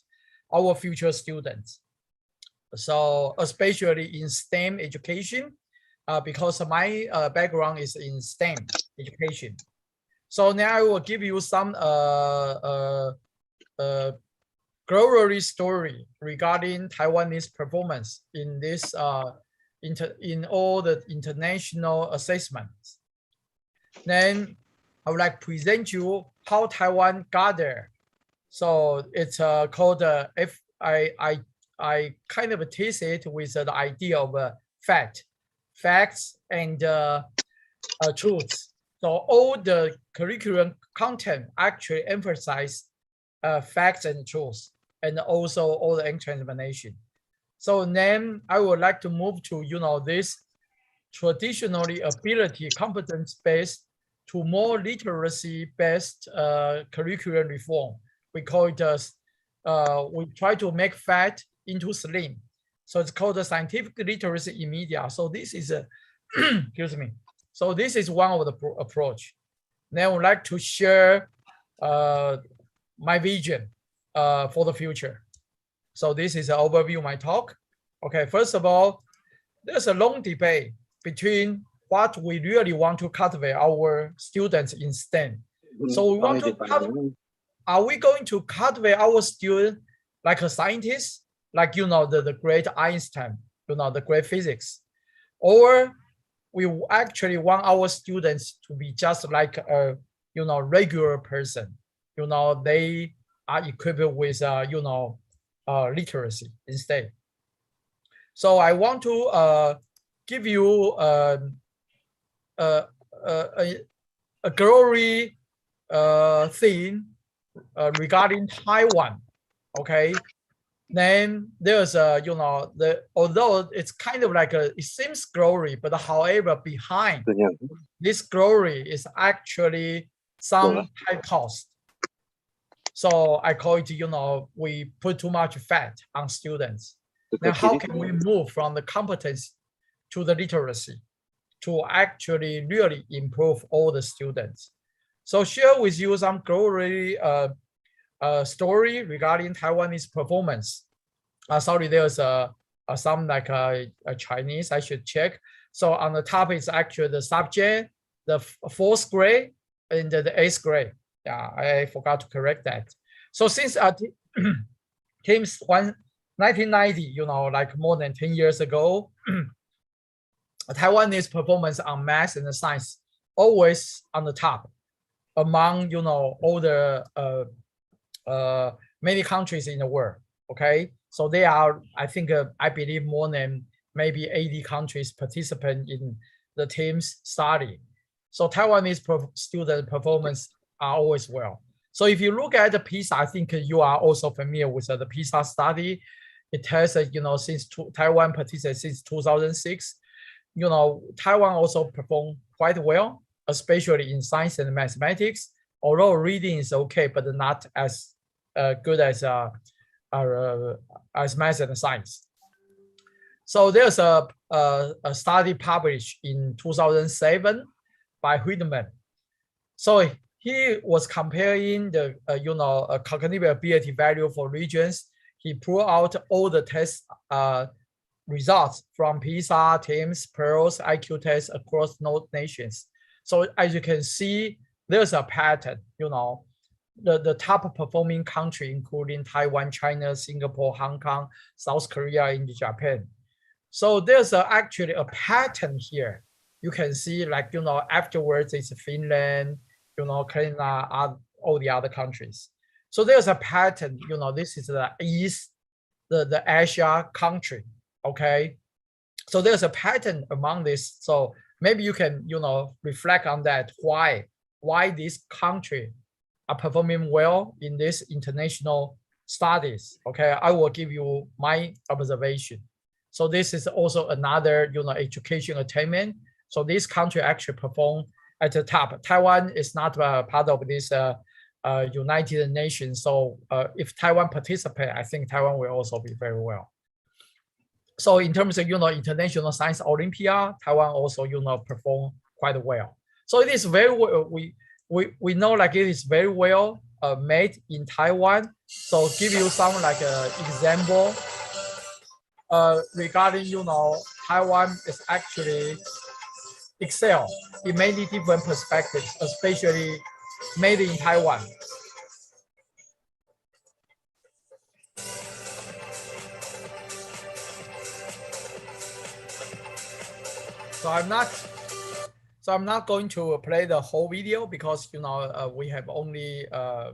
our future students. So especially in STEM education, because my background is in STEM education. So now I will give you some glory story regarding Taiwanese performance in this in all the international assessments. Then I would like to present you how Taiwan got there. So it's called I kind of tease it with the idea of facts and truths. So all the curriculum content actually emphasize facts and truths, and also all the explanation. So then I would like to move to this traditionally ability competence based to more literacy based curriculum reform. We call it we try to make fact into slim. So it's called the scientific literacy in media. So this is a excuse me. So this is one of the approach. Then I would like to share my vision for the future. So this is an overview of my talk. Okay, first of all, there's a long debate between what we really want to cultivate our students in STEM. So we want to are we going to cultivate our student like a scientist, like the great Einstein, the great physics, or we actually want our students to be just like a regular person. They are equipped with literacy instead. So I want to give you a glory theme regarding Taiwan. Okay, then there's although it's kind of like it seems glory, but however behind this glory is actually some high cost. So I call it we put too much fat on students. Now how can we move from the competence to the literacy to actually really improve all the students? So share with you some glory story regarding Taiwanese performance. Sorry, there's some like a Chinese, I should check. So on the top is actually the subject, the 4th grade and the 8th grade. Yeah, I forgot to correct that. So since Tim's 1990, like more than 10 years ago, Taiwanese performance on math and science always on the top among all the many countries in the world. Okay, so they are, I think, I believe more than maybe 80 countries participant in the team's study. So Taiwanese student performance are always well. So if you look at the PISA, I think you are also familiar with the PISA study. It has, since Taiwan participated since 2006, Taiwan also performed quite well, especially in science and mathematics. Although reading is okay, but not as good as math and science. So there's a study published in 2007 by Whitman. So he was comparing the cognitive ability value for regions. He pulled out all the test results from PISA, TIMSS, PEARLS, IQ tests across nations. So as you can see, there's a pattern. The top performing country, including Taiwan, China, Singapore, Hong Kong, South Korea, and Japan. So there's actually a pattern here. You can see, like, you know, afterwards it's Finland, you know, Canada, all the other countries. So there's a pattern, you know, this is the East, the Asia country, okay? So there's a pattern among this. So maybe you can, you know, reflect on that, why this country are performing well in this international studies, okay? I will give you my observation. So this is also another, you know, education attainment. So this country actually perform at the top. Taiwan is not part of this United Nations. So if Taiwan participate, I think Taiwan will also be very well. So in terms of, you know, International Science Olympiad, Taiwan also, you know, perform quite well. So it is very well, we know like it is very well made in Taiwan. So give you some like example regarding, you know, Taiwan is actually excel in many different perspectives, especially made in Taiwan. So I'm not going to play the whole video because, you know, we have only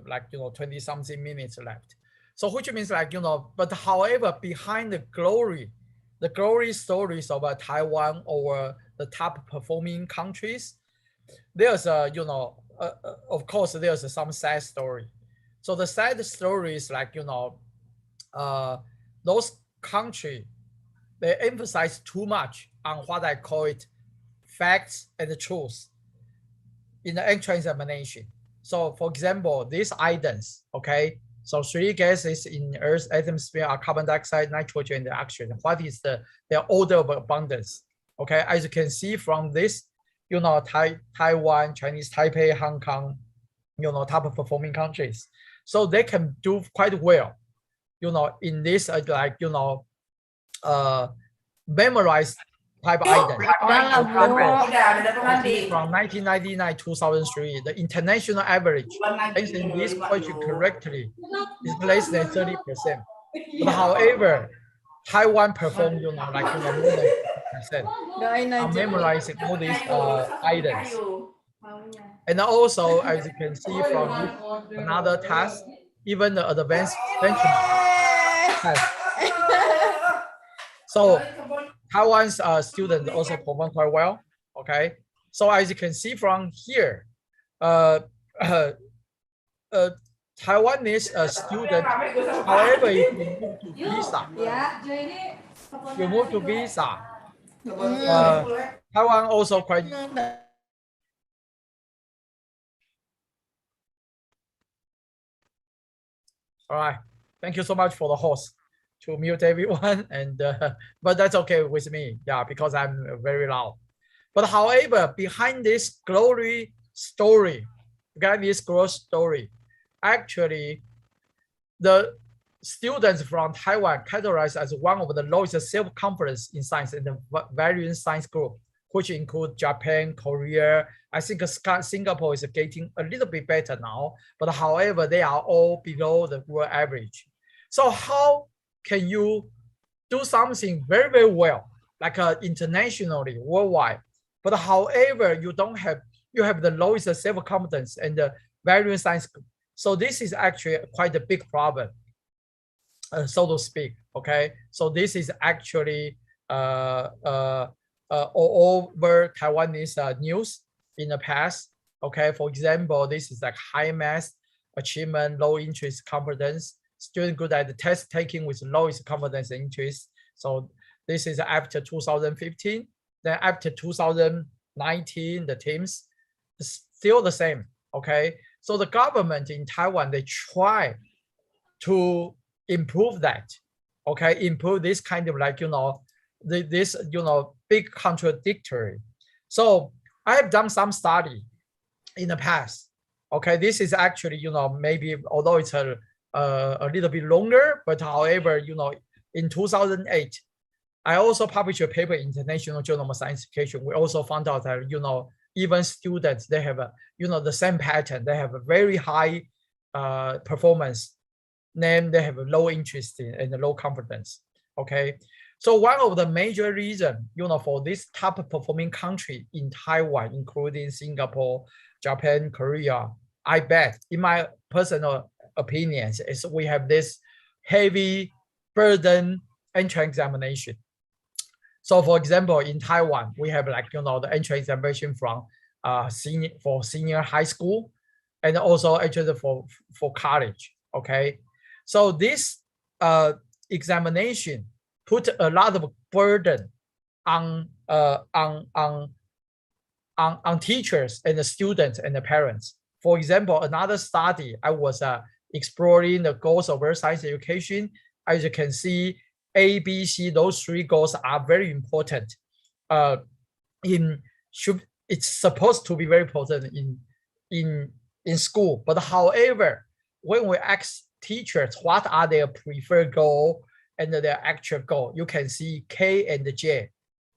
like, you know, 20 something minutes left. So which means like, you know, but however, behind the glory stories of Taiwan or the top performing countries, there's you know, of course, there's some sad story. So the sad story is like, you know, those countries, they emphasize too much on what I call it facts and the truth in the entrance examination. So for example, these items, okay, so three gases in Earth's atmosphere are carbon dioxide, nitrogen, and oxygen. What is their order of abundance? Okay, as you can see from this, you know, Taiwan, Chinese Taipei, Hong Kong, you know, top performing countries. So they can do quite well, you know, in this like, you know, memorize type items. From 1999 2003, the international average, answering this question correctly, is less than 30%. But however, Taiwan performed, you know, like, you know, more than 50% on memorizing all these items. And also, as you can see from this, another task, even the advanced benchmark test. So Taiwan's students also perform quite well. Okay, so as you can see from here, Taiwanese student, however, if you move to visa, Taiwan also quite. All right, thank you so much for the host to mute everyone, and but that's okay with me, yeah, because I'm very loud. But however, behind this glory story, behind this growth story, actually, the students from Taiwan categorized as one of the lowest self-confidence in science in the various science group, which include Japan, Korea. I think Singapore is getting a little bit better now, but however, they are all below the world average. So how can you do something very, very well, like internationally, worldwide, but however, you have the lowest self-confidence and the various science group. So this is actually quite a big problem, so to speak. Okay, so this is actually all over Taiwanese news in the past. Okay, for example, this is like high math achievement, low interest confidence, student good at the test taking with lowest confidence and interest. So this is after 2015. Then after 2019, the teams is still the same. Okay, so the government in Taiwan, they try to improve that. Okay, improve this kind of like, you know, this, you know, big contradictory. So I have done some study in the past. Okay, this is actually, you know, maybe although it's a little bit longer, but however, you know, in 2008, I also published a paper in International Journal of Science Education. We also found out that, you know, even students, they have a, you know, the same pattern. They have a very high performance, then they have a low interest and a low confidence. Okay, So one of the major reasons, for this top performing country in Taiwan, including Singapore, Japan, Korea, I bet, in my personal opinions, is we have this heavy burden entrance examination. So for example, in Taiwan, we have like, the entrance examination from senior high school and also entrance for college, okay? So this examination put a lot of burden on teachers and the students and the parents. For example, another study, I was exploring the goals of earth science education. As you can see, A, B, C, those three goals are very important. It's supposed to be very important in school. But however, when we ask teachers what are their preferred goal and their actual goal, you can see K and J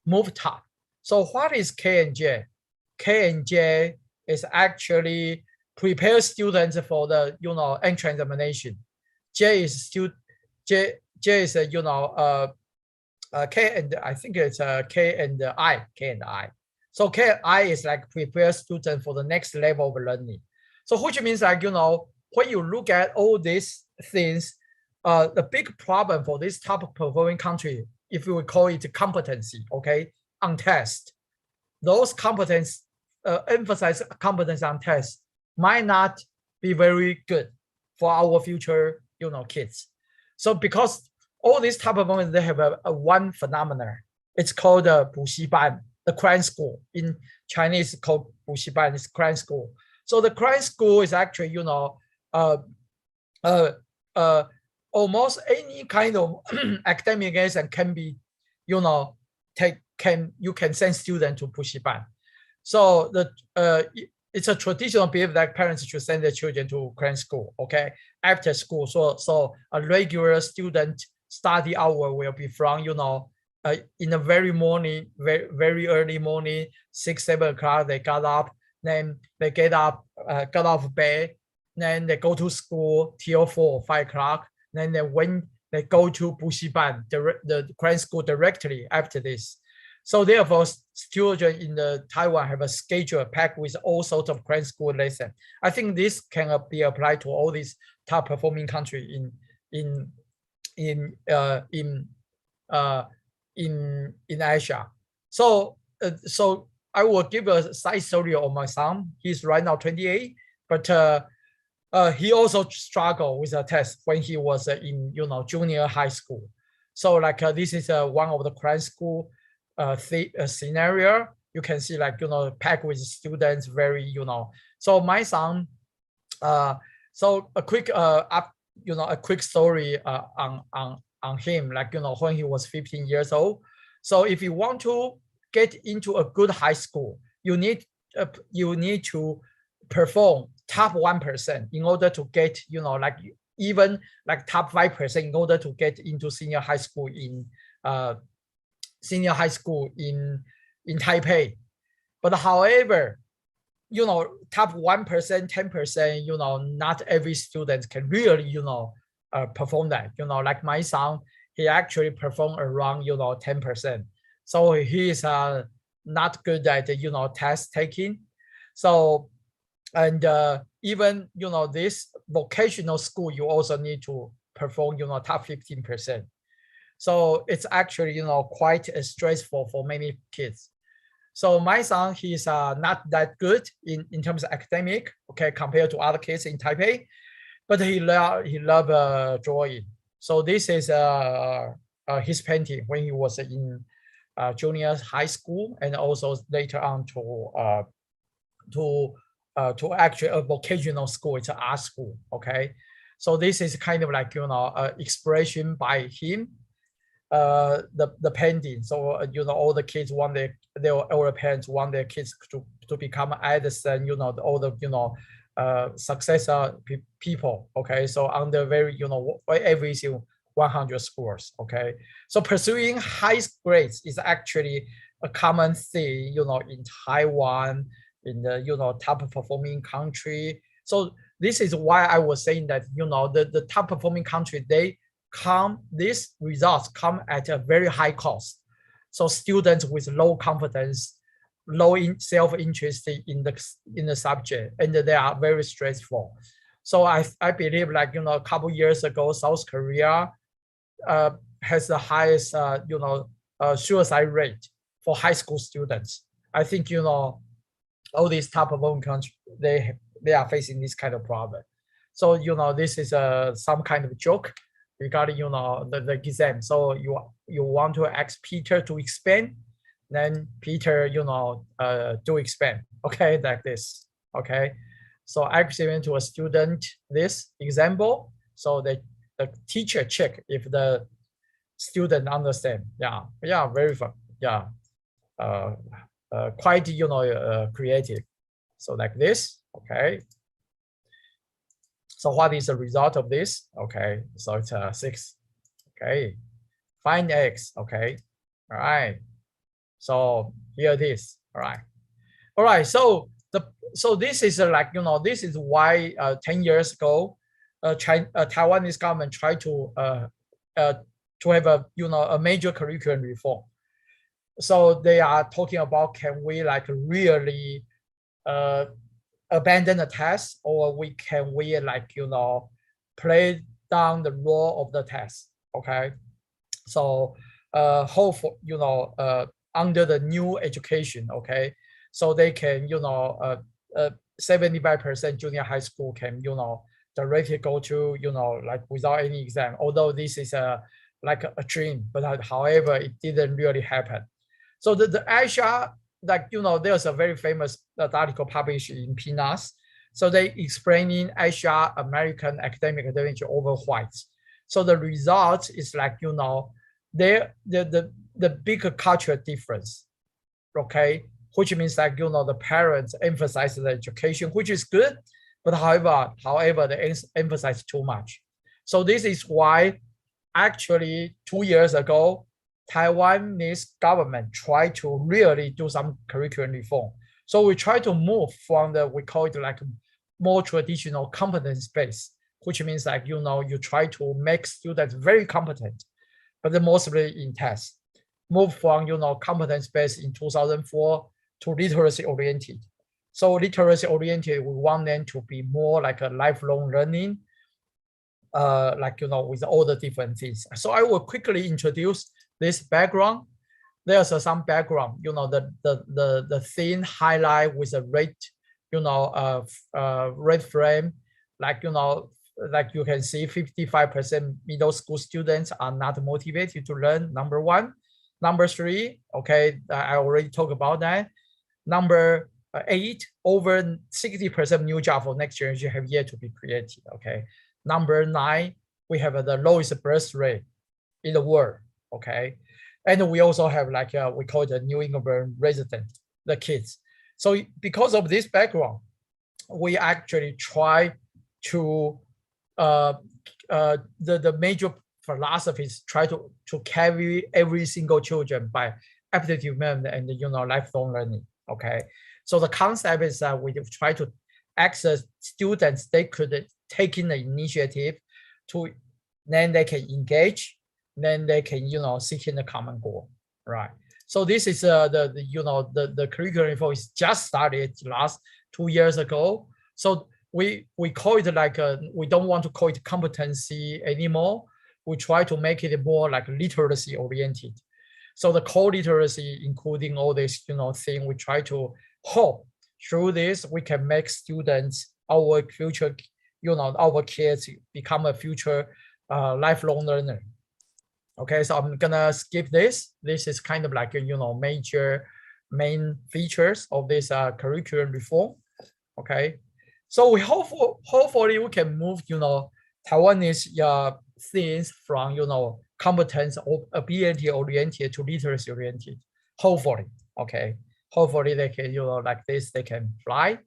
move top. So what is K and J? K and J is actually prepare students for the entrance examination. J is J is K and I think it's K and I. So K and I is like prepare students for the next level of learning. So which means like when you look at all these things, the big problem for this top performing country, if we call it competency, okay, on test, those competence emphasize competence on test might not be very good for our future, kids. So because all these top performers, they have a one phenomenon. It's called 补习班, the cram school. In Chinese, it's called 补习班, it's cram school. So the cram school is actually, almost any kind of academic exam can be, you can send students to 补习班. So it's a traditional belief that parents should send their children to cram school, okay, after school. So a regular student study hour will be from, in the very early morning, 6, 7 o'clock, they got up, then they get off bed, then they go to school till 4 or 5 o'clock. Then when they go to 补习班, the cram school directly after this. So therefore, children in the Taiwan have a schedule packed with all sorts of cram school lessons. I think this can be applied to all these top performing countries in Asia. So I will give a side story of my son. He's right now 28, but he also struggled with a test when he was in junior high school. So like this is one of the cram school scenario. You can see like packed with students, very So my son, so a quick a quick story on him, like when he was 15 years old. So if you want to get into a good high school, you need to perform top 1% in order to get like even like top 5% in order to get into senior high school in Taipei. But however, top 1%, 10%, not every student can really perform that. Like my son, he actually performed around 10%. So he is not good at test taking. So and even this vocational school, you also need to perform top 15%. So it's actually quite stressful for many kids. So my son, he's not that good in terms of academic, okay, compared to other kids in Taipei, but he love drawing. So this is his painting when he was in junior high school, and also later on to actually a vocational school. It's an art school, okay. So this is kind of like expression by him, the painting. So all the kids want their older parents want their kids to become Edison, all the successor people, okay. So under very everything 100 scores, okay. So pursuing high grades is actually a common thing, in Taiwan, in the top performing country. So this is why I was saying that the top performing country, they these results come at a very high cost. So students with low confidence, low self-interest in the subject, and they are very stressful. So I believe, like, a couple years ago, South Korea has the highest suicide rate for high school students. I think all these top of countries, they are facing this kind of problem. So this is some kind of joke regarding the exam. So you want to ask Peter to expand, then Peter do expand. Okay, like this. Okay, so I explain to a student this example, so the teacher check if the student understand. Yeah, very fun. Yeah, quite creative. So like this. Okay. So what is the result of this? Okay, so it's 6. Okay, find x. Okay, all right. So here it is. All right. So this is this is why 10 years ago, Taiwanese government tried to have a major curriculum reform. So they are talking about, can we really abandon the test, or can we play down the role of the test? Okay, so hopefully under the new education, okay, so they can 75% junior high school can directly go to without any exam. Although this is like a dream, but however it didn't really happen. So the Asia, there's a very famous article published in PNAS. So they explaining Asia American academic advantage over whites. So the result is the bigger cultural difference, okay, which means the parents emphasize the education, which is good, but however they emphasize too much. So this is why actually 2 years ago, Taiwanese government tried to really do some curriculum reform. So we try to move from we call it more traditional competence based, which means you try to make students very competent, but then mostly in tests. Move from competence based in 2004 to literacy oriented. So literacy oriented, we want them to be more like a lifelong learning, with all the different things. So I will quickly introduce this background. There's some background, the thin highlight with a red, red frame, like you can see 55% middle school students are not motivated to learn, number 1. Number 3, okay, I already talked about that. Number 8, over 60% new job for next generation have yet to be created, okay. Number 9, we have the lowest birth rate in the world, okay. And we also have we call it the New England resident, the kids. So because of this background, we actually try to, the major philosophies try to carry every single children by aptitude development and lifelong learning, okay. So the concept is that we try to access students, they could take in the initiative to, then they can engage, then they can seek in the common goal, right? So this is the curriculum reform is just started last 2 years ago. So we call it we don't want to call it competency anymore. We try to make it more literacy oriented. So the core literacy, including all this thing, we try to hope through this we can make students, our future, our kids become a future lifelong learner. Okay, so I'm gonna skip this. This is kind of major main features of this curriculum reform. Okay, so we hopefully we can move Taiwanese things from competence or ability oriented to literacy oriented. Hopefully, okay. Hopefully they can like this they can fly.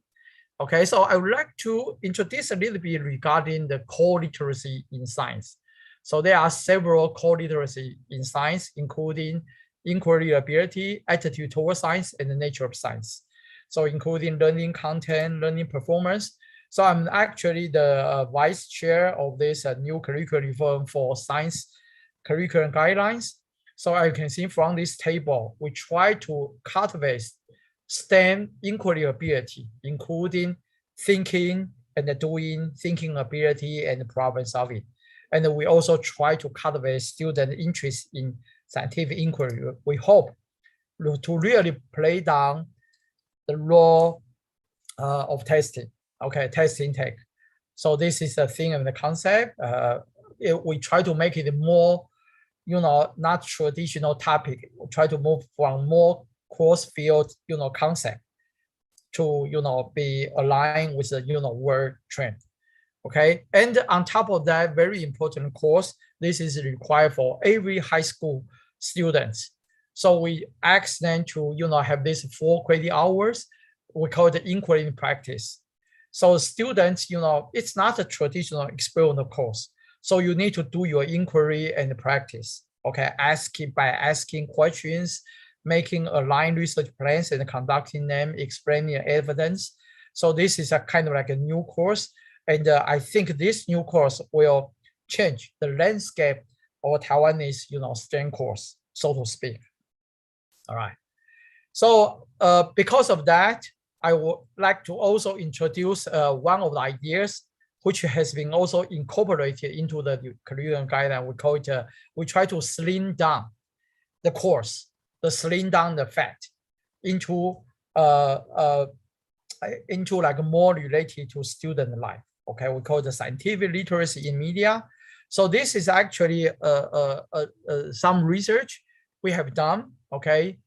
Okay, so I would like to introduce a little bit regarding the core literacy in science. So there are several core literacy in science, including inquiry ability, attitude toward science, and the nature of science. So including learning content, learning performance. So I'm actually the vice chair of this new curriculum reform for science curriculum guidelines. So as you can see from this table, we try to cultivate STEM inquiry ability, including thinking and doing, thinking ability and problem solving. And we also try to cultivate student interest in scientific inquiry. We hope to really play down the role of testing, okay, test intake. So this is the thing and the concept. We try to make it more, not traditional topic. We try to move from more cross-field, concept to, be aligned with the, world trend. Okay, and on top of that, very important course, this is required for every high school students. So we ask them to, have this 4 credit hours. We call it inquiry in practice. So students, it's not a traditional experimental course. So you need to do your inquiry and practice. Okay, by asking questions, making aligned research plans and conducting them, explaining evidence. So this is a kind of like a new course. And I think this new course will change the landscape of Taiwanese, STEM course, so to speak. All right. So because of that, I would like to also introduce one of the ideas which has been also incorporated into the curriculum guideline. We call it, we try to slim down the course, slim down the fact into like more related to student life. Okay, we call it the scientific literacy in media. So this is actually some research we have done. Okay,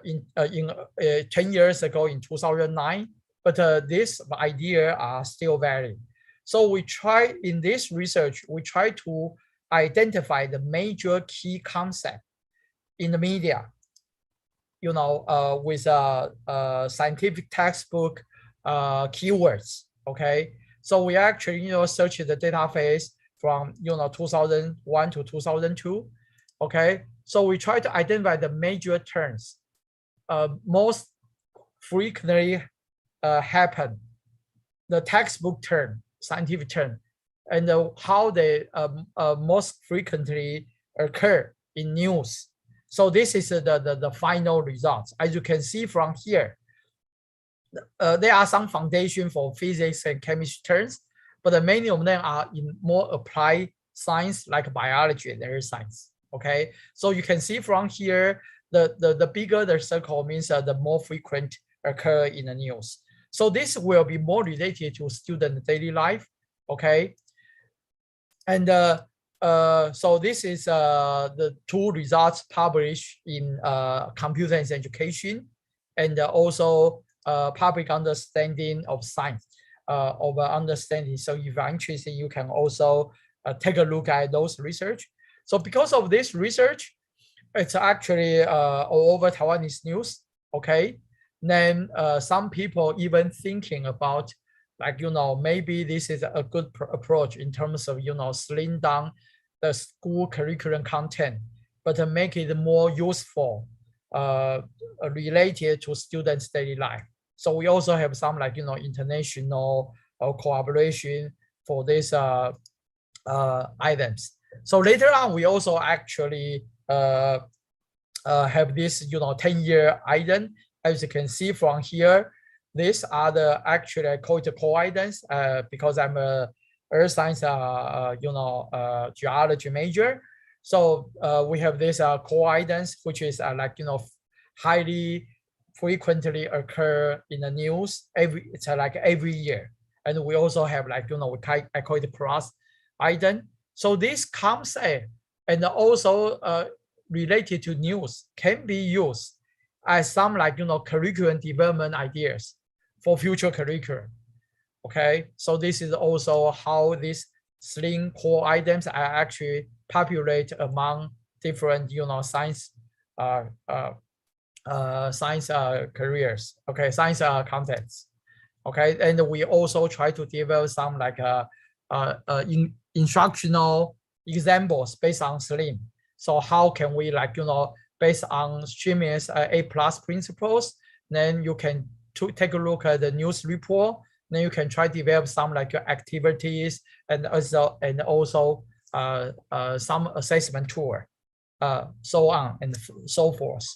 in 10 years ago in 2009, but this idea are still valid. So we try in this research, we try to identify the major key concept in the media, with scientific textbook keywords. Okay, so we actually search the database from 2001 to 2002. Okay, so we try to identify the major terms most frequently happen, the textbook term, scientific term, and how they most frequently occur in news. So this is the final results. As you can see from here, there are some foundation for physics and chemistry terms, but many of them are in more applied science like biology and earth science. Okay, so you can see from here, the bigger the circle means the more frequent occur in the news. So this will be more related to student daily life. Okay, and so this is the 2 results published in Computer and Education, and also public understanding of science, of understanding. So if you're interested, you can also take a look at those research. So because of this research, it's actually all over Taiwanese news. Okay, then some people even thinking about, like, maybe this is a good approach in terms of, slim down the school curriculum content, but make it more useful, related to students' daily life. So we also have some, like, international collaboration for these items. So later on, we also actually have this, 10-year item. As you can see from here, these are the actually, I call it core items because I'm a earth science, geology major. So we have this core items, which is like, highly frequently occur in the news. It's like every year. And we also have, like, I call it plus item. So this concept and also related to news can be used as some, like, curriculum development ideas for future curriculum. Okay, so this is also how these slim core items are actually populate among different, science science careers. Okay, science contents. Okay, and we also try to develop some, like instructional examples based on SLIM. So how can we, like, based on streamers A+ principles, then you can take a look at the news report Then you can try to develop some like activities and also some assessment tool, so on and so forth.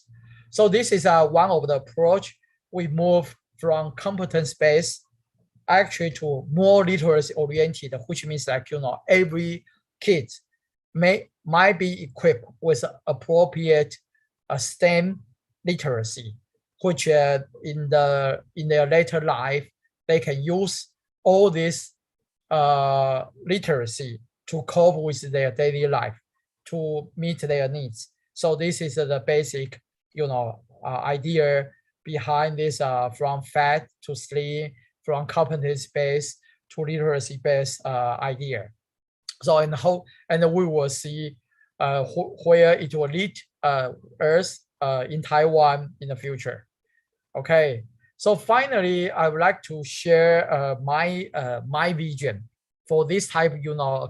So this is one of the approach. We move from competence-based actually to more literacy oriented, which means like, every kid might be equipped with appropriate STEM literacy, which in their later life, they can use all this literacy to cope with their daily life, to meet their needs. So this is the basic, idea behind this from fat to slim, from competence-based to literacy-based idea. So and we will see where it will lead us in Taiwan in the future. Okay. So finally, I would like to share my vision for this type,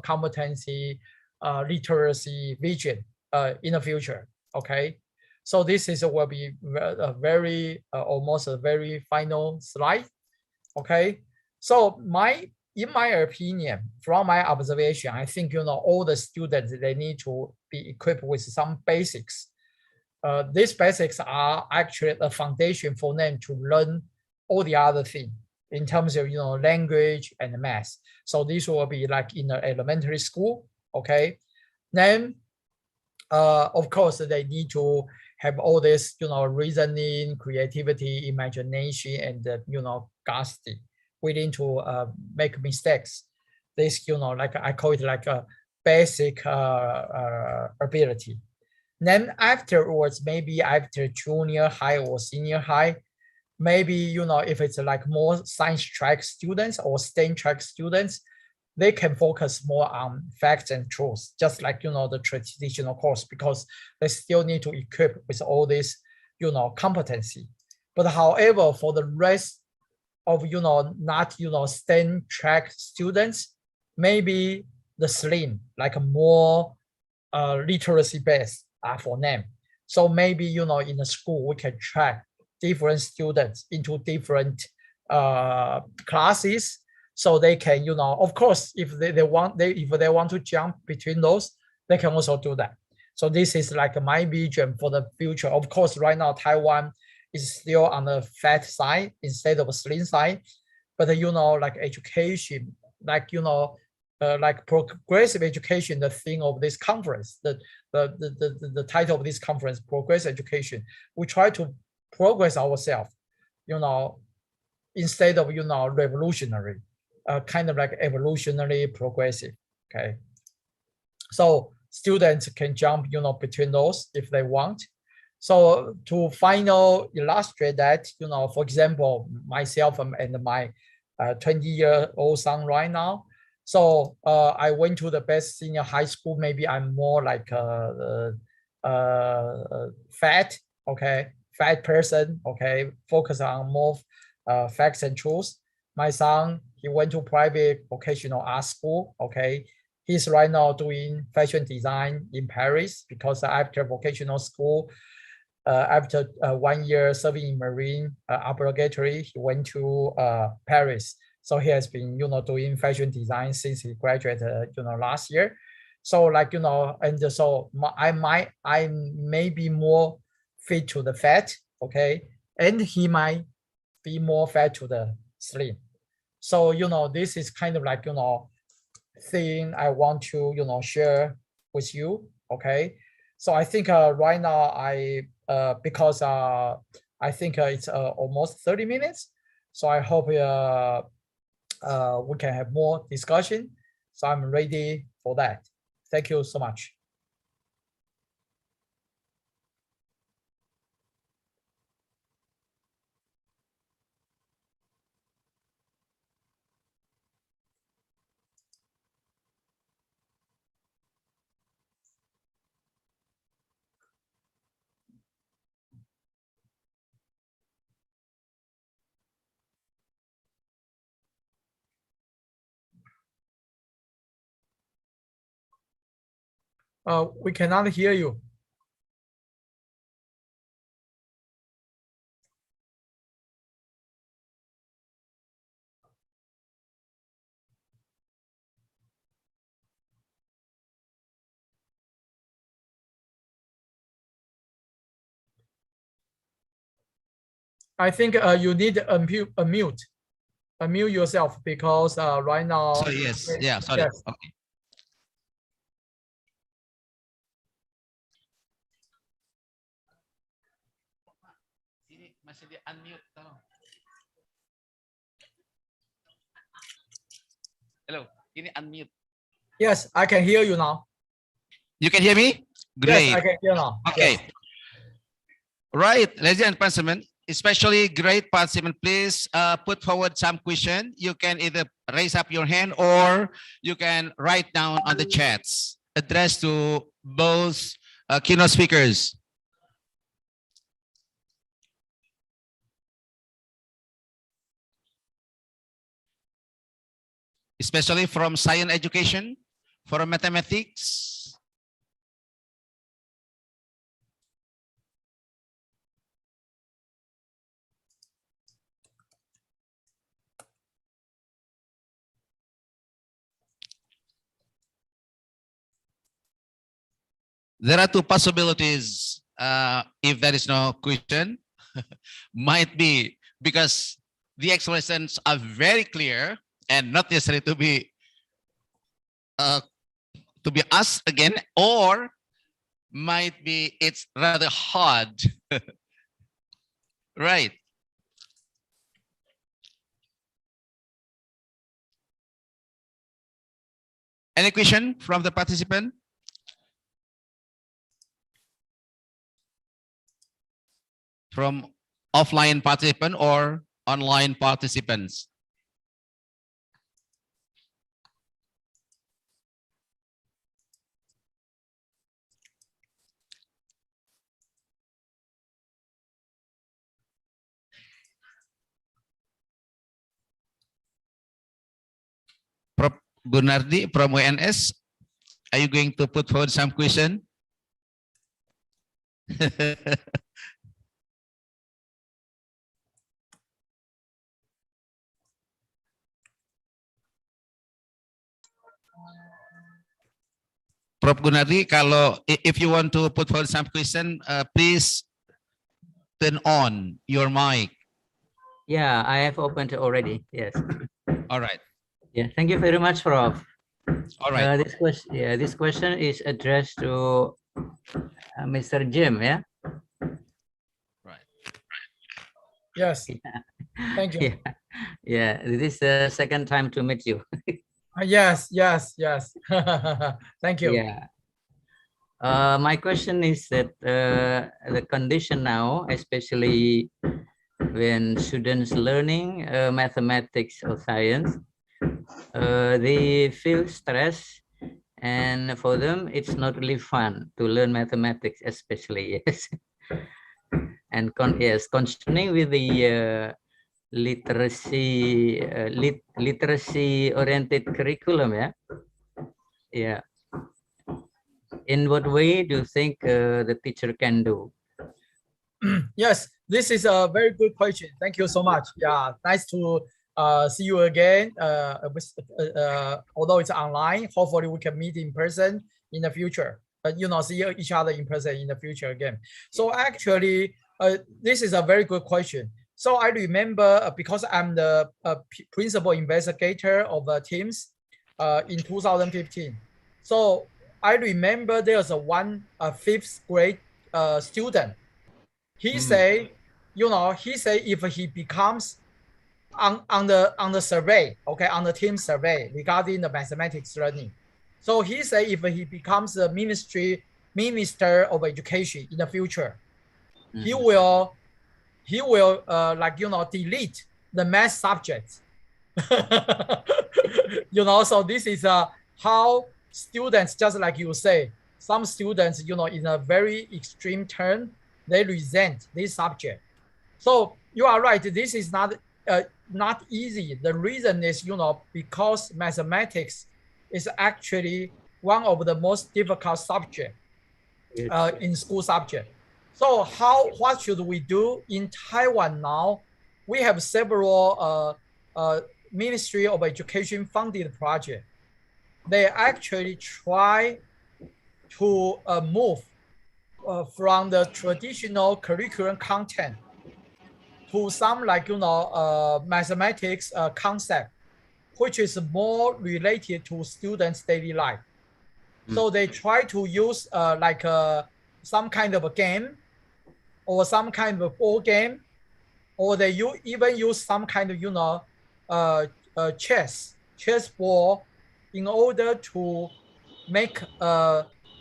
competency, literacy vision in the future. Okay. So this will be a very almost a very final slide. Okay. So in my opinion, from my observation, I think all the students, they need to be equipped with some basics. These basics are actually the foundation for them to learn all the other things in terms of language and math. So this will be like in the elementary school. Okay. Then of course they need to have all this reasoning, creativity, imagination, and capacity, willing to make mistakes. This like I call it like a basic ability. Then afterwards, maybe after junior high or senior high, maybe if it's like more science track students or STEM track students, they can focus more on facts and truths, just like the traditional course, because they still need to equip with all this competency. But however, for the rest of not STEM track students, maybe the SLIM, like more literacy based for them. So maybe in the school we can track different students into different classes, so they can of course if they want to jump between those, they can also do that. So this is like my vision for the future. Of course, right now Taiwan is still on the fat side instead of slim side, but like education, like like progressive education, the theme of this conference, the title of this conference, progressive education. We try to progress ourselves, instead of revolutionary, kind of like evolutionary progressive. Okay, so students can jump between those if they want. So to final illustrate that, for example, myself and my 20-year-old son right now. So I went to the best senior high school. Maybe I'm more like fat, okay, fat person, okay, focus on more facts and truths. My son, he went to private vocational art school, okay. He's right now doing fashion design in Paris, because after vocational school, after 1 year serving in Marine obligatory, he went to Paris. So he has been, doing fashion design since he graduated, last year. So like, and so I may be more fit to the fat, okay, and he might be more fat to the slim. So this is kind of like thing I want to share with you, okay. So I think right now because I think it's almost 30 minutes. So I hope we can have more discussion. So I'm ready for that. Thank you so much. We cannot hear you. I think you need to unmute yourself because right now. So yes, yeah, sorry. Yes. Okay. Masih di unmute. Hello, ini unmute. Yes, I can hear you now. You can hear me? Great. Yes, I can hear now. Okay. Yes. Right, ladies and gentlemen, especially great participant, please put forward some question. You can either raise up your hand or you can write down on the chats addressed to both keynote speakers. Especially from science education, from mathematics. There are two possibilities. If there is no question, might be because the explanations are very clear and not necessary to be asked again, or might be it's rather hard. Right. Any question from the participant? From offline participant or online participants? Prof. Gunardi from WNS, are you going to put forward some question? Prof. Gunardi, kalau if you want to put forward some question, please turn on your mic. Yeah, I have opened already. Yes. All right. Yeah, thank you very much, Prof. All right. This question is addressed to Mr. Jim. Yeah. Right. Yes. Thank you. Yeah. This is the second time to meet you. Yes. Thank you. Yeah. My question is that the condition now, especially when students learning mathematics or science, they feel stress, and for them it's not really fun to learn mathematics, especially. Yes. And concerning with the literacy oriented curriculum, yeah. In what way do you think the teacher can do? Yes, this is a very good question. Thank you so much. Yeah, nice to see you again. Although it's online, hopefully we can meet in person in the future. See each other in person in the future again. So actually, this is a very good question. So I remember because I'm the principal investigator of the teams in 2015. So I remember there's one fifth grade student. He say, if he becomes on the survey, okay, on the team survey regarding the mathematics learning. So he say if he becomes the minister of education in the future, he will delete the math subjects. So this is how students, just like you say, some students, in a very extreme term, they resent this subject. So you are right. This is not easy. The reason is, because mathematics is actually one of the most difficult subjects in school subject. So what should we do in Taiwan now? We have several Ministry of Education funded projects. They actually try to move from the traditional curriculum content to some mathematics concept, which is more related to students' daily life. So they try to use some kind of a game or some kind of a board game, or they even use some kind of chess board in order to make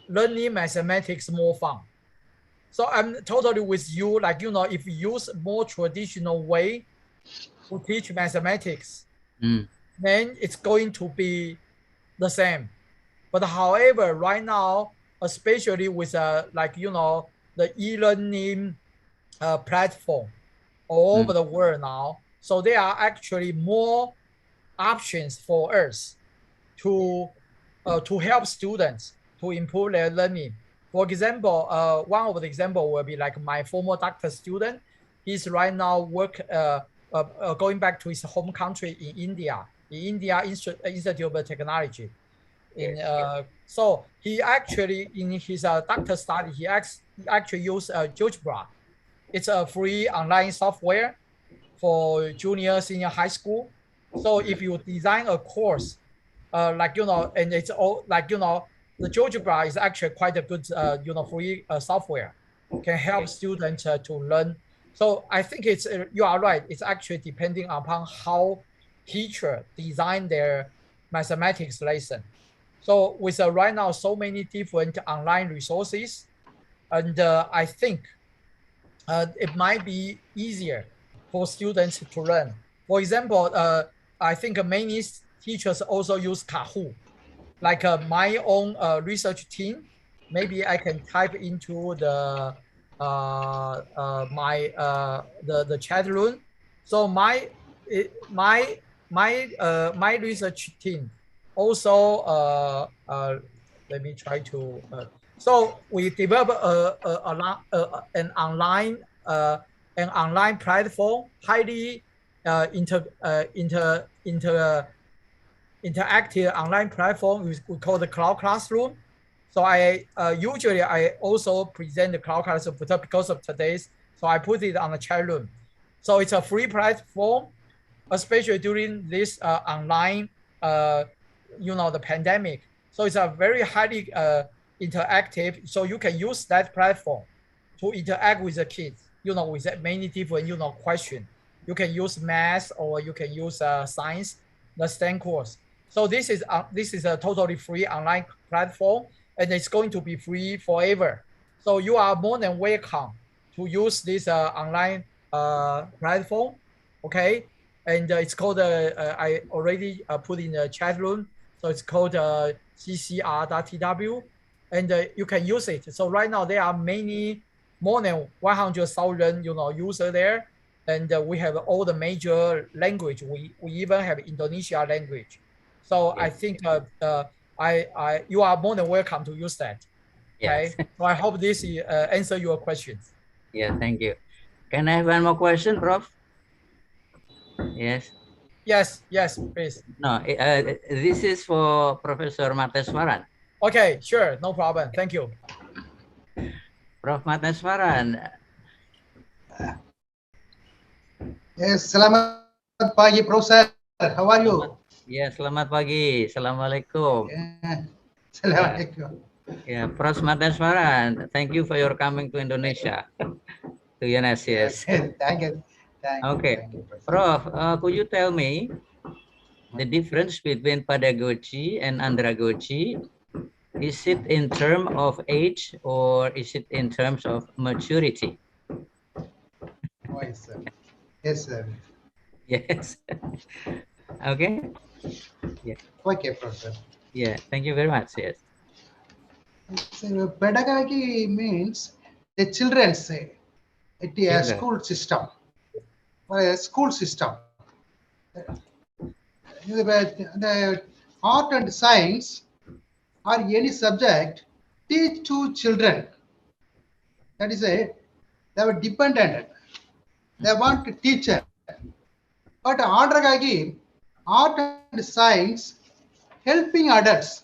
learning mathematics more fun. So I'm totally with you. If you use more traditional way to teach mathematics, then it's going to be the same. But however, right now, especially with the e-learning platform all over the world now, so there are actually more options for us to help students to improve their learning. For example, one of the example will be like my former doctor student. He's right now going back to his home country in India Institute of Technology. So he actually in his doctor study he actually used GeoGebra. It's a free online software for junior, senior high school. So if you design a course, and it's all the GeoGebra is actually quite a good, free software, can help students to learn. So I think it's you are right. It's actually depending upon how teacher design their mathematics lesson. So with right now so many different online resources, and I think it might be easier for students to learn. For example, I think many teachers also use Kahoot. Like my own research team, maybe I can type into the the chat room. So my research team also let me try to so we develop an online platform, highly interactive online platform we call the Cloud Classroom. So I usually also present the Cloud Classroom, but because of today's, so I put it on the chat room. So it's a free platform, especially during this online, the pandemic. So it's a very highly interactive. So you can use that platform to interact with the kids, with many different, questions. You can use math or you can use science, the STEM course. So this is a totally free online platform, and it's going to be free forever. So you are more than welcome to use this online platform, okay? And it's called I already put in the chat room. So it's called ccr.tw, and you can use it. So right now there are more than 100,000 users there, and we have all the major language. We even have Indonesia language. So I think you are more than welcome to use that. Okay. Yes. So I hope this answer your questions. Yeah, thank you. Can I have one more question, Prof? Yes. Yes, please. No, this is for Professor Mateswaran. Okay, sure, no problem. Thank you. Prof. Mateswaran. Yes, selamat pagi, Profesor. How are you? Ya, selamat pagi. Assalamualaikum. Assalamualaikum. Yeah, Prof. Mateswaran, thank you for your coming to Indonesia, to UNS. Yes. Thank you. Okay, Prof, could you tell me the difference between pedagogy and andragogy? Is it in terms of age or is it in terms of maturity? Oh, yes, sir. Yes, sir. Yes. Okay. Yeah. Okay, Professor. Yeah. Thank you very much. Yes. So, pedagogy means the children's school system. A school system. The art and science or any subject teach to children. That is it. They are dependent. They want a teacher. But andragogy, art and science, helping adults.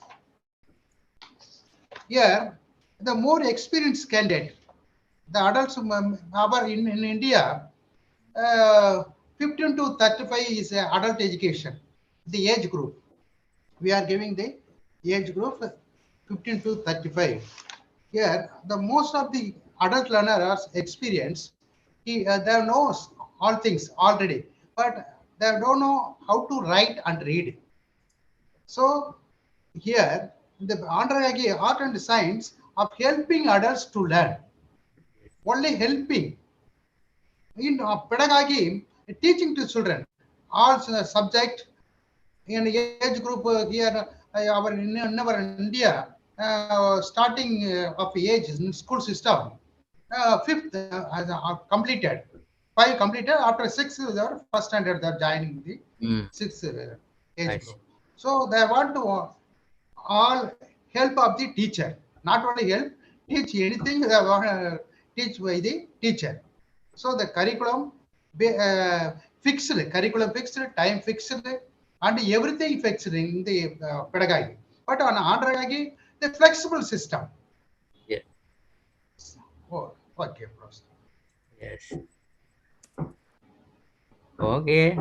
Here, the more experienced candidate, the adults in India, 15 to 35 is adult education, the age group. We are giving the age group 15 to 35. Here, the most of the adult learners experience, they knows all things already, but they don't know how to write and read. So here, the undergraduate art and science of helping adults to learn, only helping. In pedagogy, teaching to children, all subject in age group here, in our India, starting of age in school system, fifth has completed, five completed. After six, their first standard they're joining the sixth age group. So they want to all help of the teacher, not only help, teach anything they want to teach by the teacher. So the curriculum fixed, curriculum fixed, time fixed, and everything fixed in the pedagogy. But on andragogy, the flexible system. Yes. Oh, okay, Professor. Yes. Okay.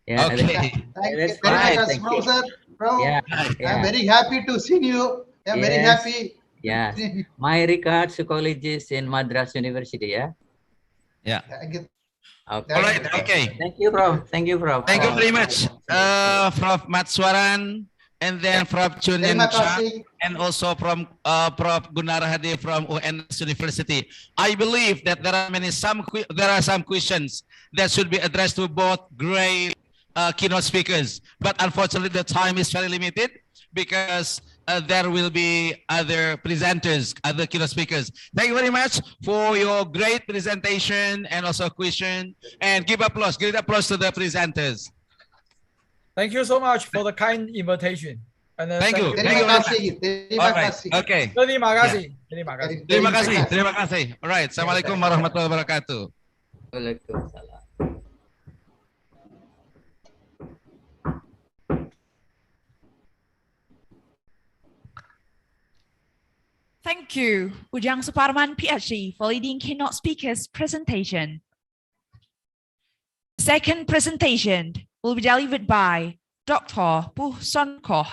Yeah. Okay. That's very fine. much, Thank you. Professor. Yeah. I'm very happy to see you. I'm very happy. Yeah. My regards to colleges in Madras University. Yeah. Yeah. Okay. All right. Okay. Thank you, Prof. Thank you, Prof. Thank you very much, Prof. Matswaran, and then Prof. Chunian Chan, and also from Prof. Gunarahadi from UNS University. I believe that there are some questions that should be addressed to both great keynote speakers, but unfortunately the time is very limited because there will be other presenters, other keynote speakers. Thank you very much for your great presentation and also question. And give applause to the presenters. Thank you so much for the kind invitation. And thank you. Terima Alright. kasih. Okay. Terima kasih. Terima kasih. Alright. Assalamualaikum warahmatullahi wabarakatuh. Waalaikumsalam. Thank you, Ujang Suparman, PhD, for leading keynote speaker's presentation. Second presentation will be delivered by Dr. Puh Son Koh,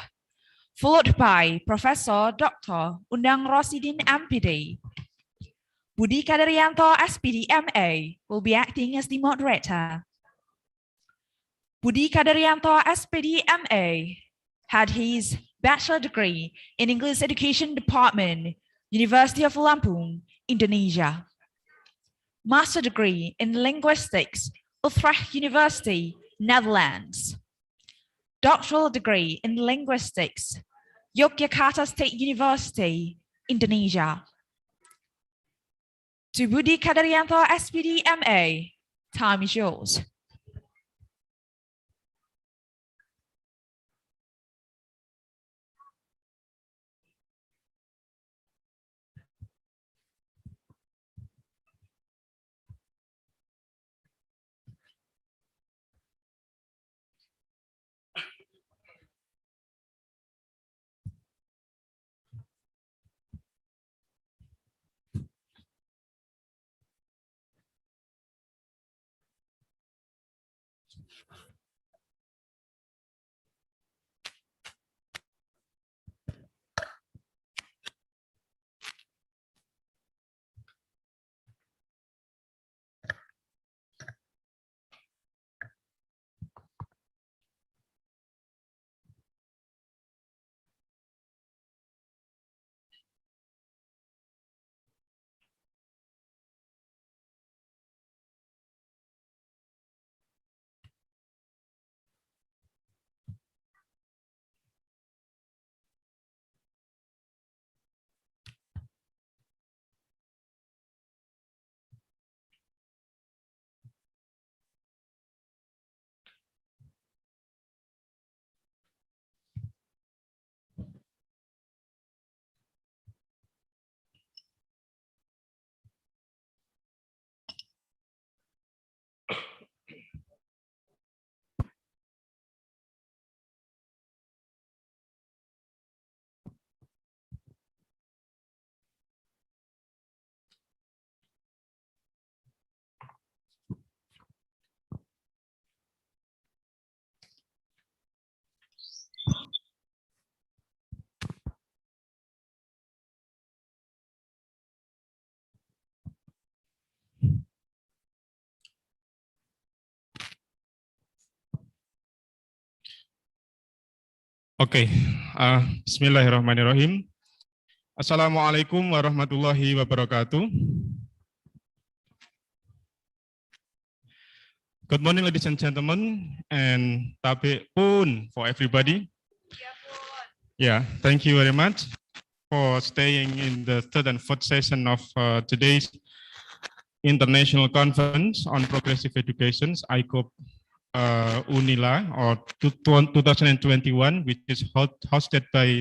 followed by Professor Dr. Undang Rosidin MPD. Budi Kadarianto, SPD MA, will be acting as the moderator. Budi Kadarianto, SPD MA, had his bachelor degree in English Education Department, University of Lampung, Indonesia. Master degree in Linguistics, Utrecht University, Netherlands. Doctoral degree in Linguistics, Yogyakarta State University, Indonesia. To Budi Kadarianto, SPD MA, time is yours. Oke, Bismillahirrahmanirrahim. Assalamualaikum warahmatullahi wabarakatuh. Good morning, ladies and gentlemen, and tabe pun for everybody. Yeah, thank you very much for staying in the third and fourth session of today's International Conference on Progressive Education, ICOPE UNILA, or 2021, which is hosted by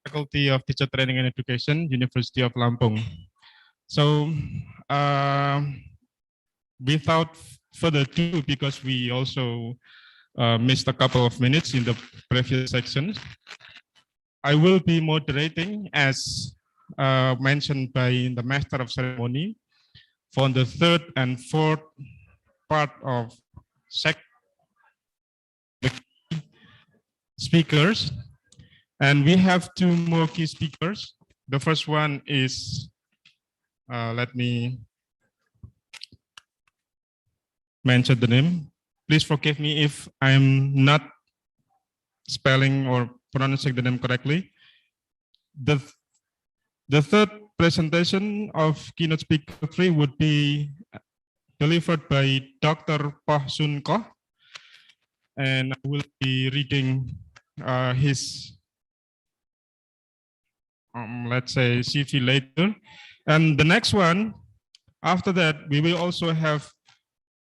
Faculty of Teacher Training and Education, University of Lampung. So, without further ado, because we also missed a couple of minutes in the previous sections, I will be moderating as mentioned by the Master of Ceremony for the third and fourth part of the speakers. And we have two more key speakers. The first one is, let me mention the name. Please forgive me if I'm not spelling or pronouncing the name correctly. The third presentation of keynote speaker 3 would be delivered by Dr. Poh Sun Koh, and I will be reading his let's say CV later. And the next one, after that, we will also have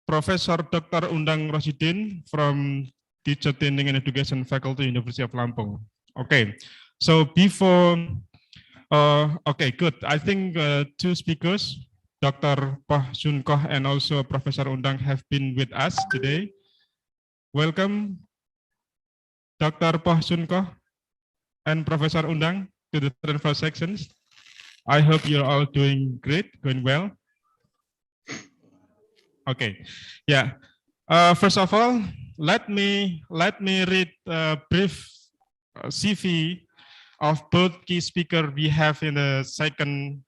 Professor Dr. Undang Rosidin from Teacher Training and Education Faculty, University of Lampung. Okay, so before, okay, good. I think two speakers, Dr. Poh Sun Koh and also Professor Undang, have been with us today. Welcome, Dr. Poh Sun Koh and Professor Undang to the third and fourth sections. I hope you're all doing great, going well. Okay, yeah. First of all, let me read a brief CV of both key speakers we have in the second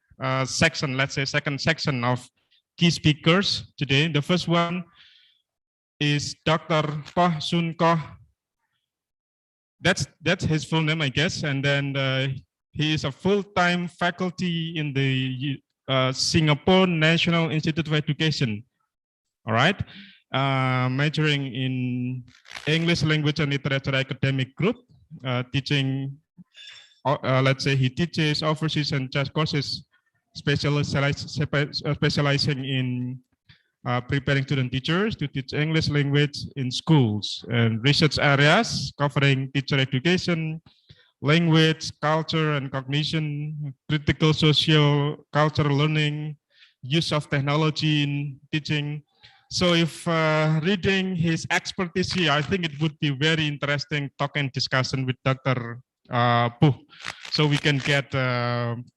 section, let's say second section of key speakers today. The first one is Dr. Poh Sun Koh. That's his full name, I guess, and then he is a full-time faculty in the Singapore National Institute of Education. All right, majoring in English Language and Literature academic group, teaching. Let's say he teaches, oversees, and just courses specializing in preparing student teachers to teach English language in schools, and research areas covering teacher education, language, culture and cognition, critical social cultural learning, use of technology in teaching. So if reading his expertise here, I think it would be very interesting talk and discussion with Dr. Poh, so we can get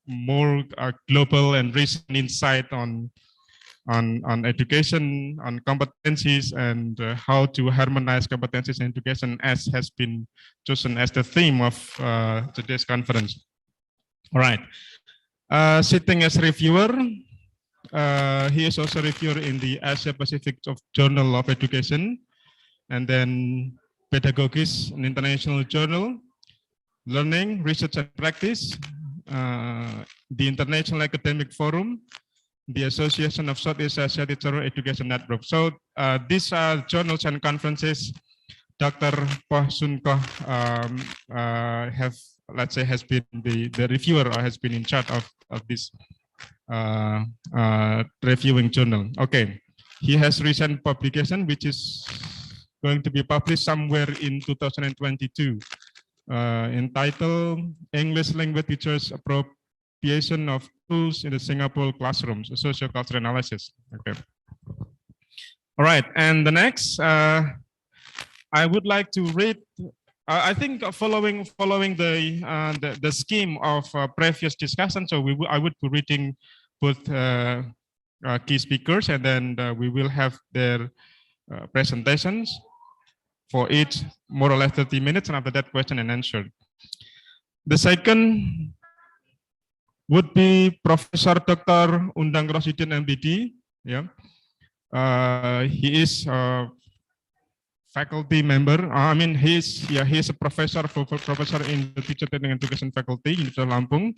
more global and recent insight on education, on competencies, and how to harmonize competencies in education, as has been chosen as the theme of today's conference. All right. Sitting as reviewer, he is also a reviewer in the Asia Pacific Journal of Education, and then Pedagogis, an international journal, Learning, Research and Practice, the International Academic Forum, the Association of Southeast Asia Teacher Education Network. So these are journals and conferences Dr. Poh Sun Koh has been the reviewer, or has been in charge of this reviewing journal. Okay, he has recent publication which is going to be published somewhere in 2022, entitled English Language Teachers Appropriation of Tools in the Singapore Classrooms, a Socio-Cultural Analysis. Okay. All right, and the next, I would like to read. I think following the scheme of previous discussion, so I would be reading both key speakers, and then we will have their presentations for each more or less 30 minutes, and after that, question and answer. The second would be Professor Dr. Undang Rosidin, MBD. Yeah, he is faculty member. I mean, he's a professor in the teacher training and education faculty in Lampung,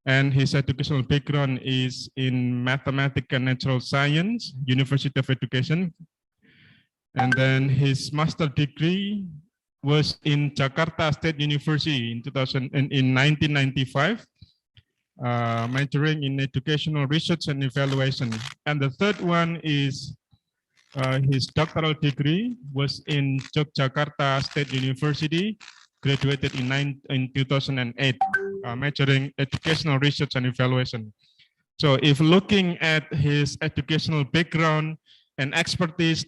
and his educational background is in mathematics and natural science, University of Education, and then his master degree was in Jakarta State University in 1995. Majoring in educational research and evaluation. And the third one is his doctoral degree was in Yogyakarta State University, graduated in 2008, majoring educational research and evaluation. So if looking at his educational background and expertise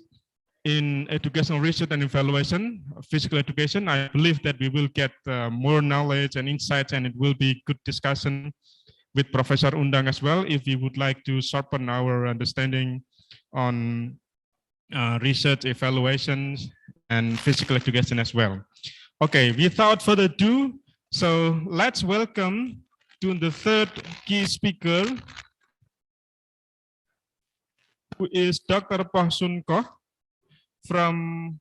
in educational research and evaluation, physical education, I believe that we will get more knowledge and insights, and it will be good discussion with Professor Undang as well, if we would like to sharpen our understanding on research, evaluations, and physical education as well. Okay, without further ado, so let's welcome to the third key speaker, who is Dr. Poh Sun Koh from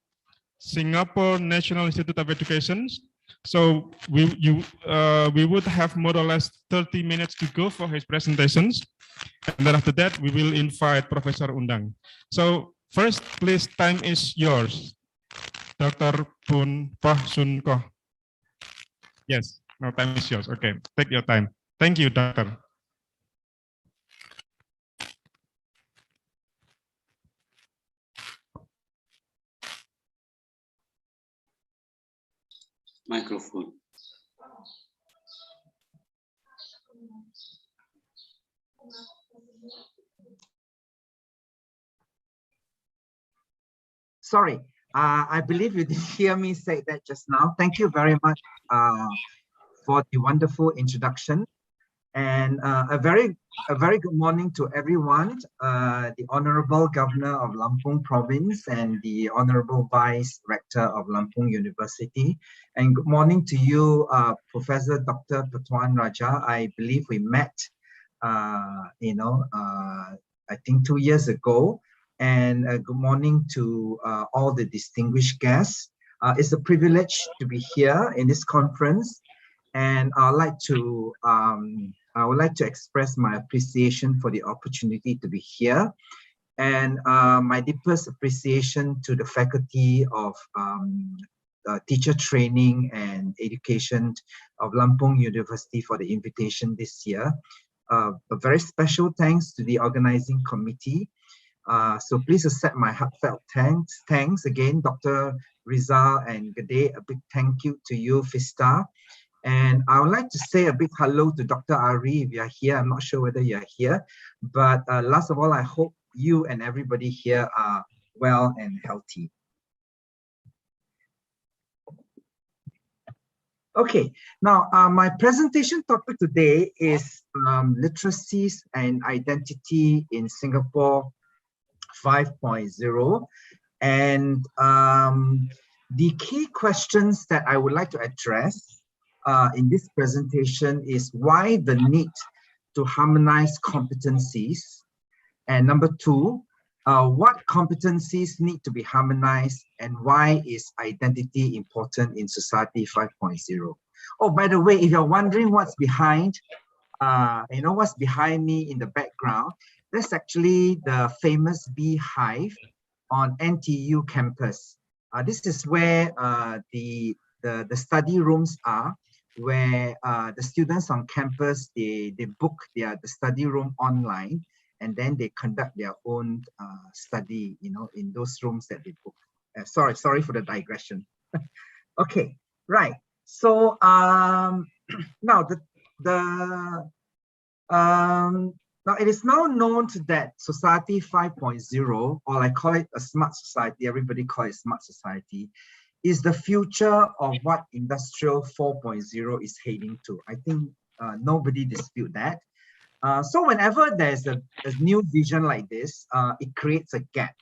Singapore National Institute of Education. So we would have more or less 30 minutes to go for his presentations, and then after that we will invite Professor Undang. So first, please, time is yours, Dr. Poh Sun Koh. Yes, no, time is yours. Okay, take your time. Thank you, Doctor. Microphone. Sorry, I believe you didn't hear me say that just now. Thank you very much for the wonderful introduction, and a very good morning to everyone, the Honorable Governor of Lampung Province and the Honorable Vice Rector of Lampung University. And good morning to you, Professor Dr. Patuan Raja. I believe we met, I think 2 years ago. And good morning to all the distinguished guests. It's a privilege to be here in this conference, and I would like to express my appreciation for the opportunity to be here, and my deepest appreciation to the faculty of teacher training and education of Lampung University for the invitation this year. A very special thanks to the organizing committee. So please accept my heartfelt thanks. Thanks again, Dr. Rizal and Gede. A big thank you to you, Fista. And I would like to say a big hello to Dr. Ari if you're here. I'm not sure whether you're here. But last of all, I hope you and everybody here are well and healthy. Okay, now my presentation topic today is literacies and identity in Singapore 5.0, and the key questions that I would like to address in this presentation is why the need to harmonize competencies, and number two, what competencies need to be harmonized, and why is identity important in Society 5.0. Oh, by the way, if you're wondering what's behind, what's behind me in the background, that's actually the famous beehive on NTU campus. This is where the study rooms are, where the students on campus, they book the study room online, and then they conduct their own study, in those rooms that they book. Sorry for the digression. Okay, right. So now now it is now known that Society 5.0, or I call it a smart society, everybody call it smart society, is the future of what Industrial 4.0 is heading to. I think nobody dispute that. So whenever there's a new vision like this, it creates a gap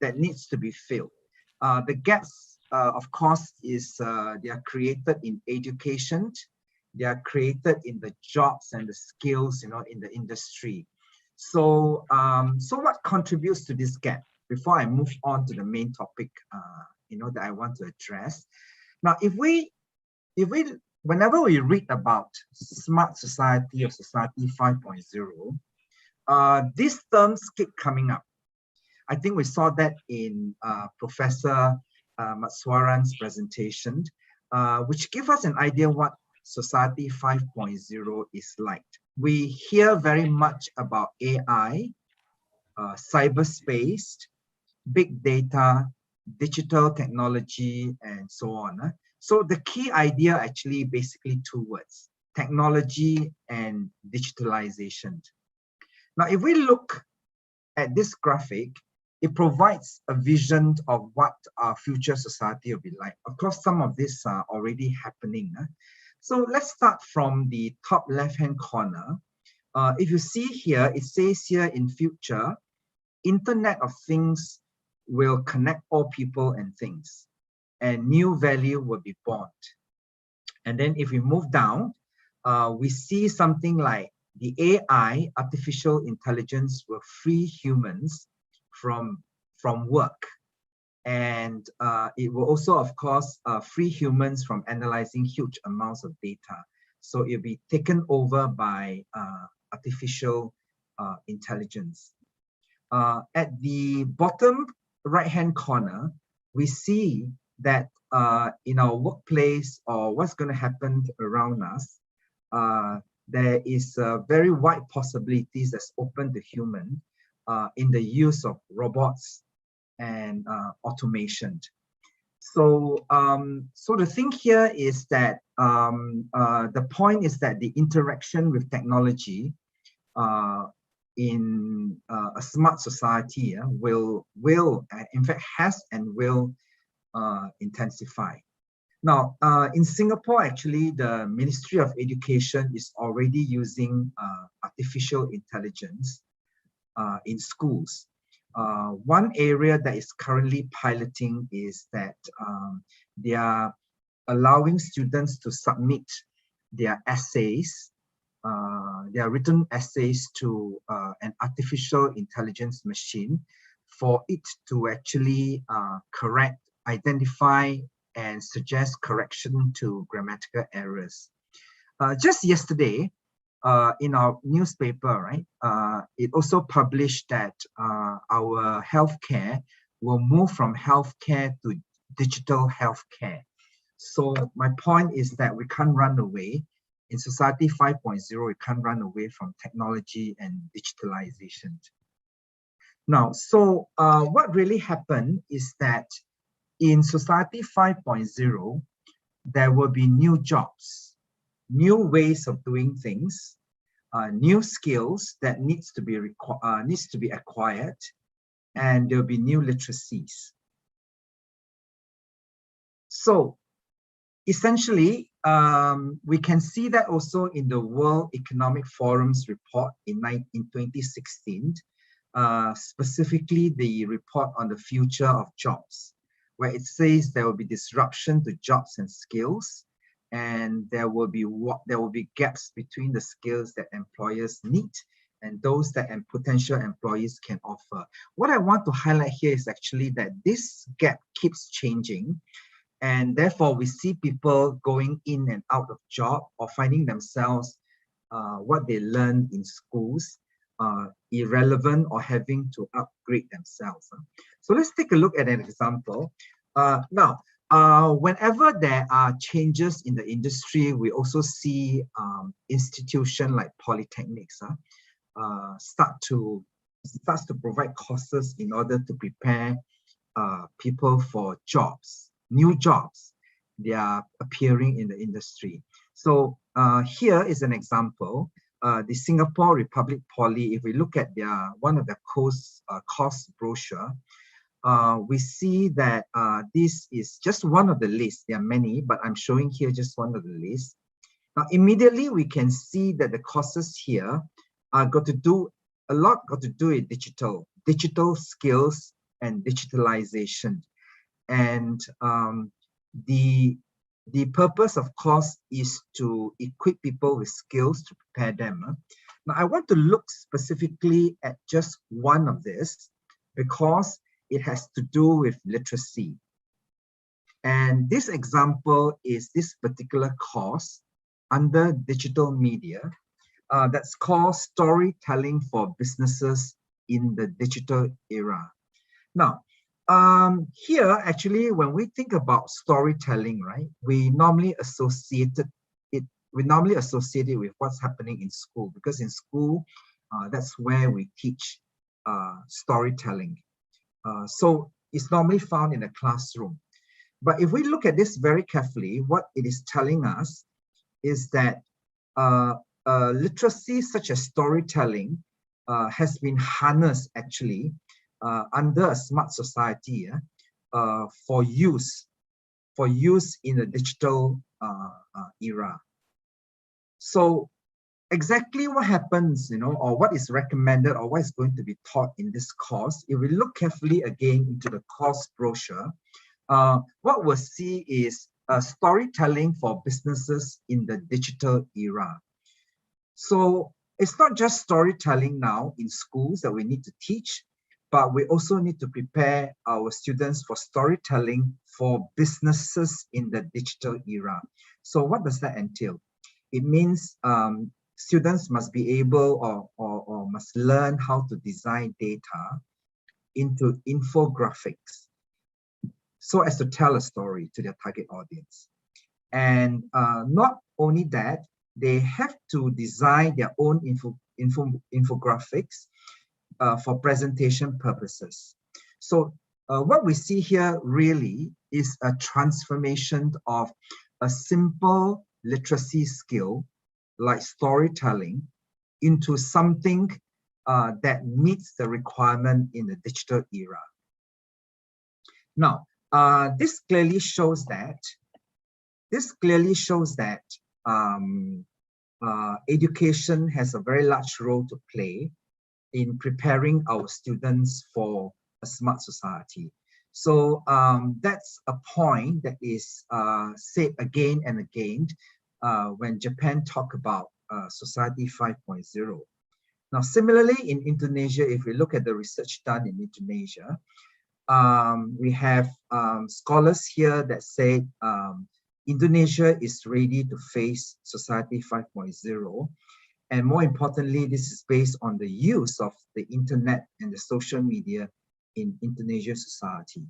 that needs to be filled. The gaps, of course, they are created in education. They are created in the jobs and the skills, in the industry. So, so what contributes to this gap? Before I move on to the main topic that I want to address. Now, whenever we read about smart society or society 5.0, these terms keep coming up. I think we saw that in Professor Matswaran's presentation, which give us an idea what society 5.0 is like. We hear very much about AI, cyberspace, big data, digital technology, and so on. So the key idea actually basically two words: technology and digitalization. Now, if we look at this graphic, it provides a vision of what our future society will be like. Of course, some of these are already happening. So let's start from the top left-hand corner. If you see here, it says here in future, Internet of Things will connect all people and things, and new value will be born. And then if we move down, we see something like the AI, artificial intelligence, will free humans from work. And it will also, of course, free humans from analyzing huge amounts of data. So it'll be taken over by artificial intelligence. At the bottom right-hand corner, we see that in our workplace or what's going to happen around us, there is very wide possibilities that's open to human in the use of robots and automation. So, so the thing here is that the point is that the interaction with technology in a smart society will in fact has and will intensify. Now, in Singapore, actually, the Ministry of Education is already using artificial intelligence in schools. One area that is currently piloting is that they are allowing students to submit their essays, their written essays to an artificial intelligence machine for it to actually correct, identify, and suggest correction to grammatical errors. Just yesterday, in our newspaper, right, it also published that our healthcare will move from healthcare to digital healthcare. So my point is that we can't run away. In Society 5.0, we can't run away from technology and digitalization. Now, so what really happened is that in Society 5.0, there will be new jobs, new ways of doing things, new skills that needs to be acquired, and there'll be new literacies. So essentially, we can see that also in the World Economic Forum's report in 2016, specifically the report on the future of jobs, where it says there will be disruption to jobs and skills, and there will be gaps between the skills that employers need and those that potential employees can offer. What I want to highlight here is actually that this gap keeps changing, and therefore we see people going in and out of job or finding themselves what they learned in schools irrelevant or having to upgrade themselves. So let's take a look at an example. Now, whenever there are changes in the industry, we also see institutions like polytechnics starts to provide courses in order to prepare people for jobs, new jobs. They are appearing in the industry. So here is an example. The Singapore Republic Poly, if we look at one of the course brochure, we see that this is just one of the lists. There are many, but I'm showing here just one of the lists. Now, immediately we can see that the courses here got to do with digital skills and digitalization. And the purpose, of course, is to equip people with skills to prepare them. Now, I want to look specifically at just one of this because it has to do with literacy. And this example is this particular course under digital media that's called Storytelling for Businesses in the Digital Era. Now, here actually, when we think about storytelling, right, we normally associate it with what's happening in school, because in school, that's where we teach storytelling. So it's normally found in the classroom. But if we look at this very carefully, what it is telling us is that literacy such as storytelling has been harnessed actually under a smart society for use in the digital era. So exactly what happens, or what is recommended or what is going to be taught in this course, if we look carefully again into the course brochure, what we'll see is storytelling for businesses in the digital era. So it's not just storytelling now in schools that we need to teach, but we also need to prepare our students for storytelling for businesses in the digital era. So what does that entail? It means students must be able or must learn how to design data into infographics so as to tell a story to their target audience. And not only that, they have to design their own infographics for presentation purposes. So what we see here really is a transformation of a simple literacy skill like storytelling into something that meets the requirement in the digital era. Now, this clearly shows that education has a very large role to play in preparing our students for a smart society. So that's a point that is said again and again when Japan talk about Society 5.0. Now, similarly in Indonesia, if we look at the research done in Indonesia, we have scholars here that say Indonesia is ready to face Society 5.0. And more importantly, this is based on the use of the internet and the social media in Indonesian society.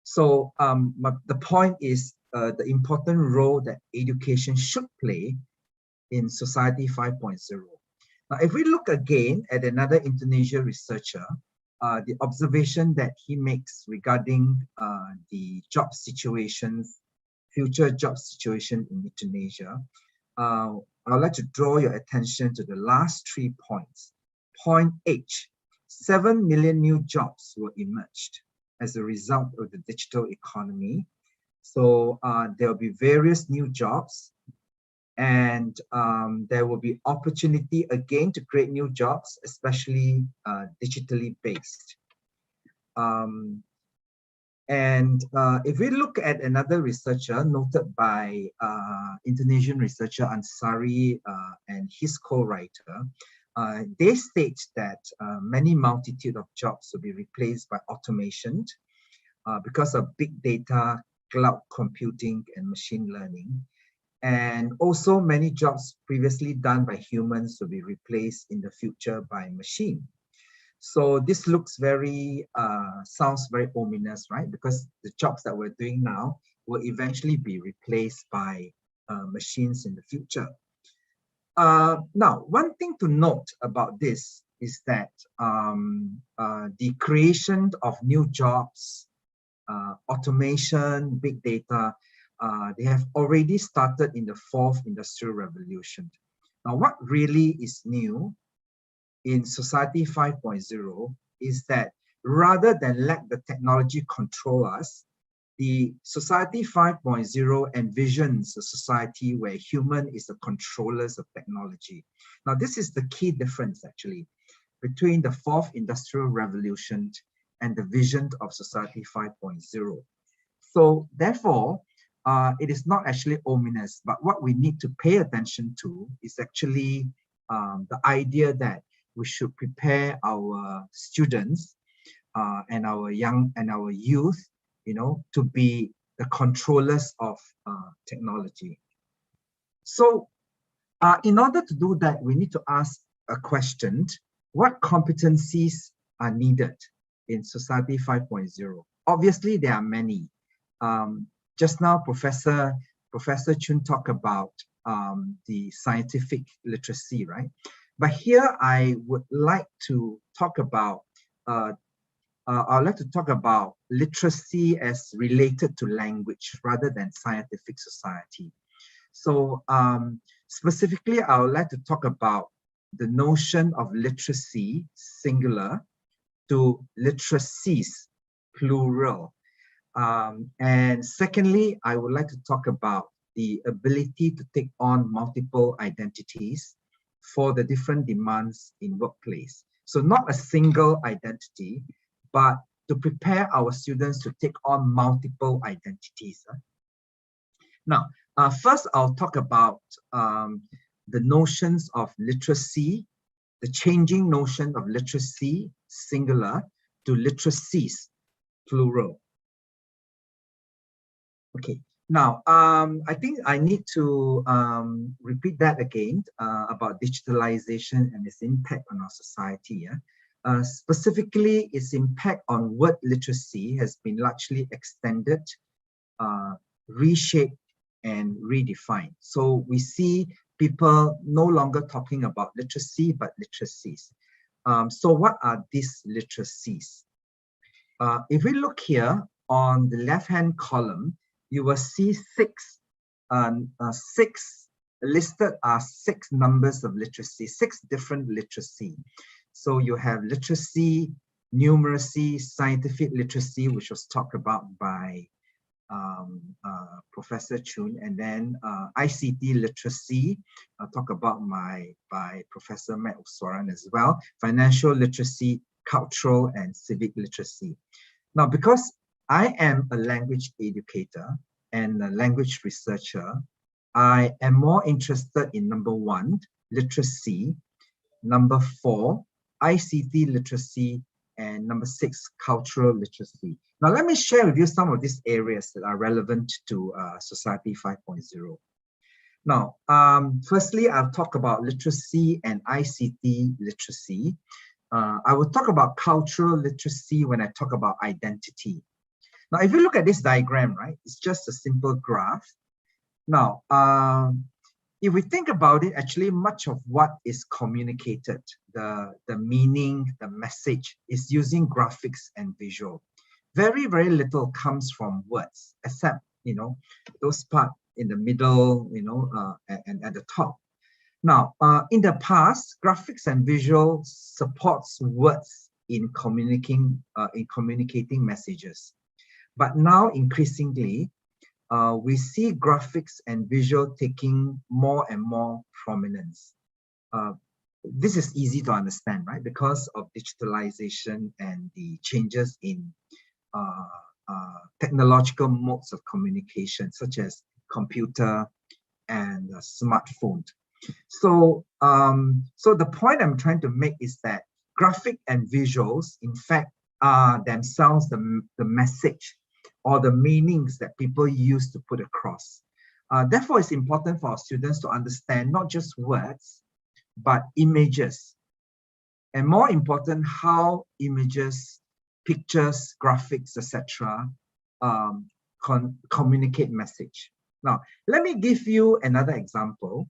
So the point is the important role that education should play in Society 5.0. Now, if we look again at another Indonesian researcher, the observation that he makes regarding the job situations, future job situation in Indonesia, I'd like to draw your attention to the last 3 points. Point H, 7 million new jobs will emerge as a result of the digital economy. So there will be various new jobs, and there will be opportunity again to create new jobs, especially digitally based. If we look at another researcher noted by Indonesian researcher Ansari and his co-writer, they state that many multitude of jobs will be replaced by automation because of big data, cloud computing, and machine learning. And also many jobs previously done by humans will be replaced in the future by machine. So this looks very, sounds very ominous, right? Because the jobs that we're doing now will eventually be replaced by machines in the future. Now, one thing to note about this is that the creation of new jobs, automation, big data, they have already started in the 4th Industrial Revolution. Now, what really is new in Society 5.0 is that rather than let the technology control us, the Society 5.0 envisions a society where human is the controllers of technology. Now, this is the key difference actually between the 4th Industrial Revolution and the vision of Society 5.0. So therefore, it is not actually ominous, but what we need to pay attention to is actually the idea that we should prepare our students and our youth, to be the controllers of technology. So in order to do that, we need to ask a question: what competencies are needed in Society 5.0? Obviously, there are many. Just now, Professor Chun talked about the scientific literacy, right? But here I would like to talk about literacy as related to language rather than scientific society. So specifically, I would like to talk about the notion of literacy, singular, to literacies, plural. And secondly, I would like to talk about the ability to take on multiple identities for the different demands in workplace. So not a single identity, but to prepare our students to take on multiple identities. Now, first I'll talk about the notions of literacy, the changing notion of literacy, singular, to literacies, plural. Okay, now I think I need to repeat that again about digitalization and its impact on our society. Specifically, its impact on word literacy has been largely extended, reshaped, and redefined. So we see people no longer talking about literacy, but literacies. So what are these literacies? If we look here on the left-hand column, you will see six listed are six numbers of literacy, six different literacy. So you have literacy, numeracy, scientific literacy, which was talked about by Professor Chun, and then ICT literacy, talked about by Professor Matt Uswaran as well, financial literacy, cultural and civic literacy. Now, because I am a language educator and a language researcher, I am more interested in number 1, literacy, number 4, ICT literacy, and number 6, cultural literacy. Now, let me share with you some of these areas that are relevant to Society 5.0. Now, firstly, I'll talk about literacy and ICT literacy. I will talk about cultural literacy when I talk about identity. Now, if you look at this diagram, right, it's just a simple graph. Now, if we think about it, actually, much of what is communicated, the meaning, the message, is using graphics and visual. Very, very little comes from words, except, those part in the middle, and at the top. Now, in the past, graphics and visual supports words in communicating messages. But now, increasingly, we see graphics and visual taking more and more prominence. This is easy to understand, right? Because of digitalization and the changes in technological modes of communication, such as computer and smartphone. So, so the point I'm trying to make is that graphic and visuals, in fact, are themselves the message or the meanings that people use to put across. Therefore, it's important for our students to understand not just words, but images. And more important, how images, pictures, graphics, etc. Communicate message. Now, let me give you another example.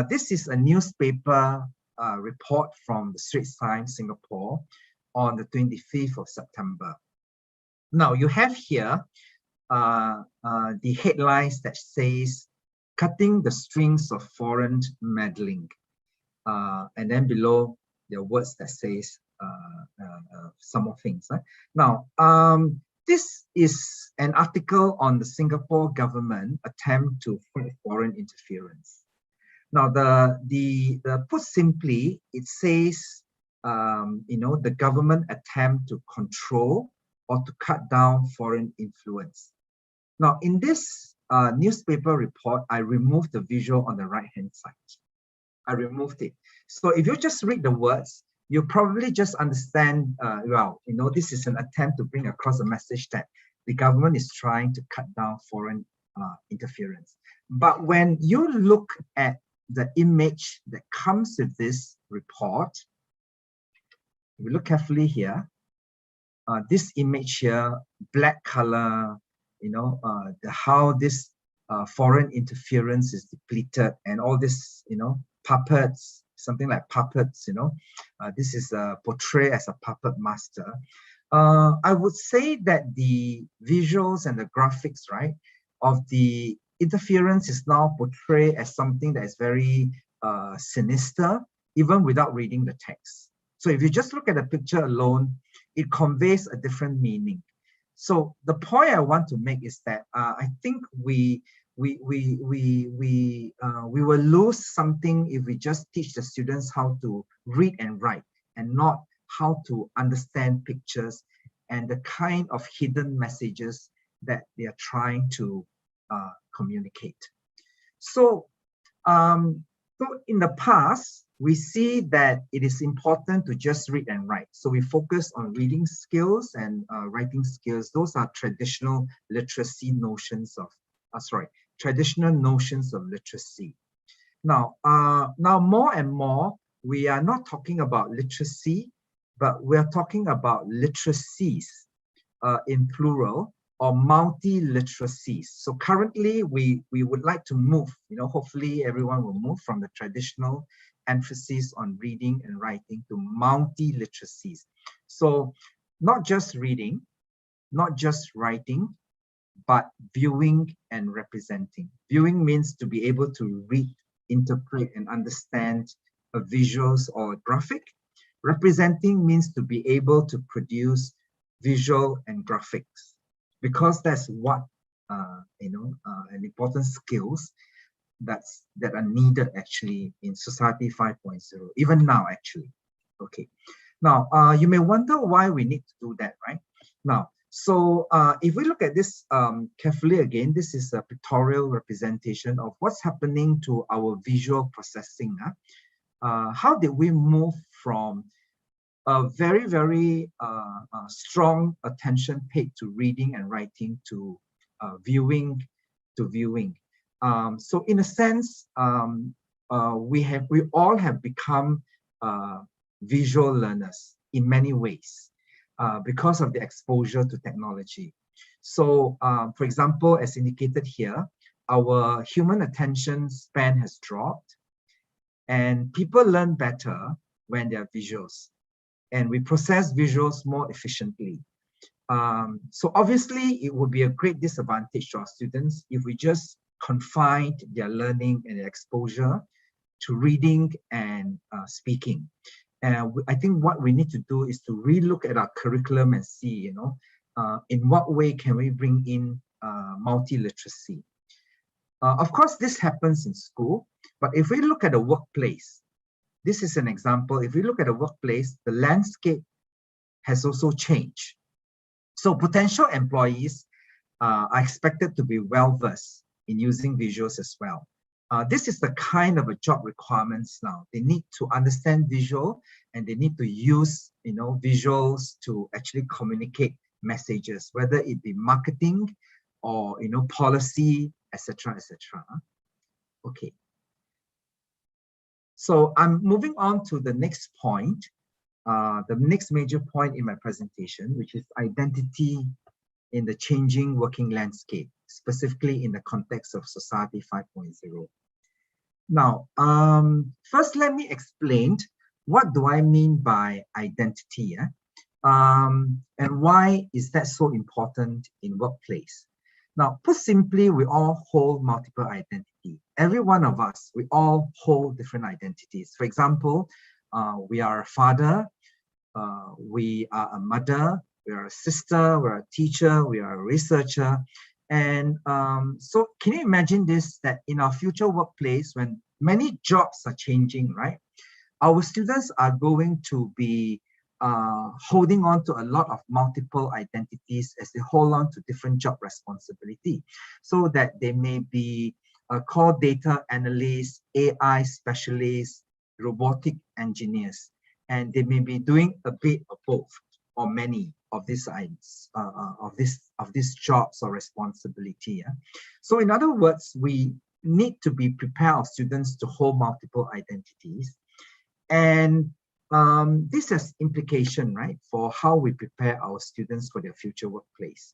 This is a newspaper report from the Straits Times, Singapore, on the 25th of September. Now, you have here the headlines that says, "Cutting the strings of foreign meddling." And then below, there are words that says some more things. Right? Now, this is an article on the Singapore government attempt to fight foreign interference. Now, the put simply, it says, the government attempt to control or to cut down foreign influence. Now, in this newspaper report, I removed the visual on the right-hand side. I removed it. So if you just read the words, you probably just understand, this is an attempt to bring across a message that the government is trying to cut down foreign interference. But when you look at the image that comes with this report, if you look carefully here, this image here, black color, how this foreign interference is depleted, and all this, puppets, something like puppets, this is portrayed as a puppet master. I would say that the visuals and the graphics, right, of the interference is now portrayed as something that is very sinister, even without reading the text. So if you just look at the picture alone, it conveys a different meaning. So the point I want to make is that I think we will lose something if we just teach the students how to read and write and not how to understand pictures and the kind of hidden messages that they are trying to communicate. So, so in the past, we see that it is important to just read and write. So we focus on reading skills and writing skills. Those are traditional literacy notions of, traditional notions of literacy. Now, now more and more, we are not talking about literacy, but we are talking about literacies in plural, or multi-literacies. So currently, we would like to move, hopefully everyone will move from the traditional emphasis on reading and writing to multi-literacies. So not just reading, not just writing, but viewing and representing. Viewing means to be able to read, interpret, and understand a visuals or a graphic. Representing means to be able to produce visual and graphics, because that's what an important skills that are needed actually in Society 5.0, even now actually. Okay, now you may wonder why we need to do that, right? Now, so if we look at this carefully again, this is a pictorial representation of what's happening to our visual processing. How did we move from a very, very strong attention paid to reading and writing to viewing to viewing? So in a sense, we all have become visual learners in many ways because of the exposure to technology. So for example, as indicated here, our human attention span has dropped, and people learn better when they are visuals, and we process visuals more efficiently. So obviously, it would be a great disadvantage to our students if we just confined their learning and their exposure to reading and speaking. And I think what we need to do is to relook at our curriculum and see, in what way can we bring in multi-literacy. Of course, this happens in school, but if we look at the workplace, this is an example. If we look at the workplace, the landscape has also changed. So potential employees are expected to be well-versed in using visuals as well. This is the kind of a job requirements now. They need to understand visual, and they need to use visuals to actually communicate messages, whether it be marketing or policy, etc., etc. Okay. So I'm moving on to the next point, the next major point in my presentation, which is identity in the changing working landscape, specifically in the context of Society 5.0. Now, first, let me explain what do I mean by identity, and why is that so important in workplace. Now, put simply, we all hold multiple identities. Every one of us, we all hold different identities. For example, we are a father, we are a mother, we are a sister, we're a teacher, we are a researcher. And so can you imagine this, that in our future workplace, when many jobs are changing, right? Our students are going to be holding on to a lot of multiple identities as they hold on to different job responsibility, so that they may be called data analysts, AI specialists, robotic engineers, and they may be doing a bit of both. or many of these of these jobs or responsibility. Yeah? So in other words, we need to be prepared of students to hold multiple identities, and this has implication, right, for how we prepare our students for their future workplace.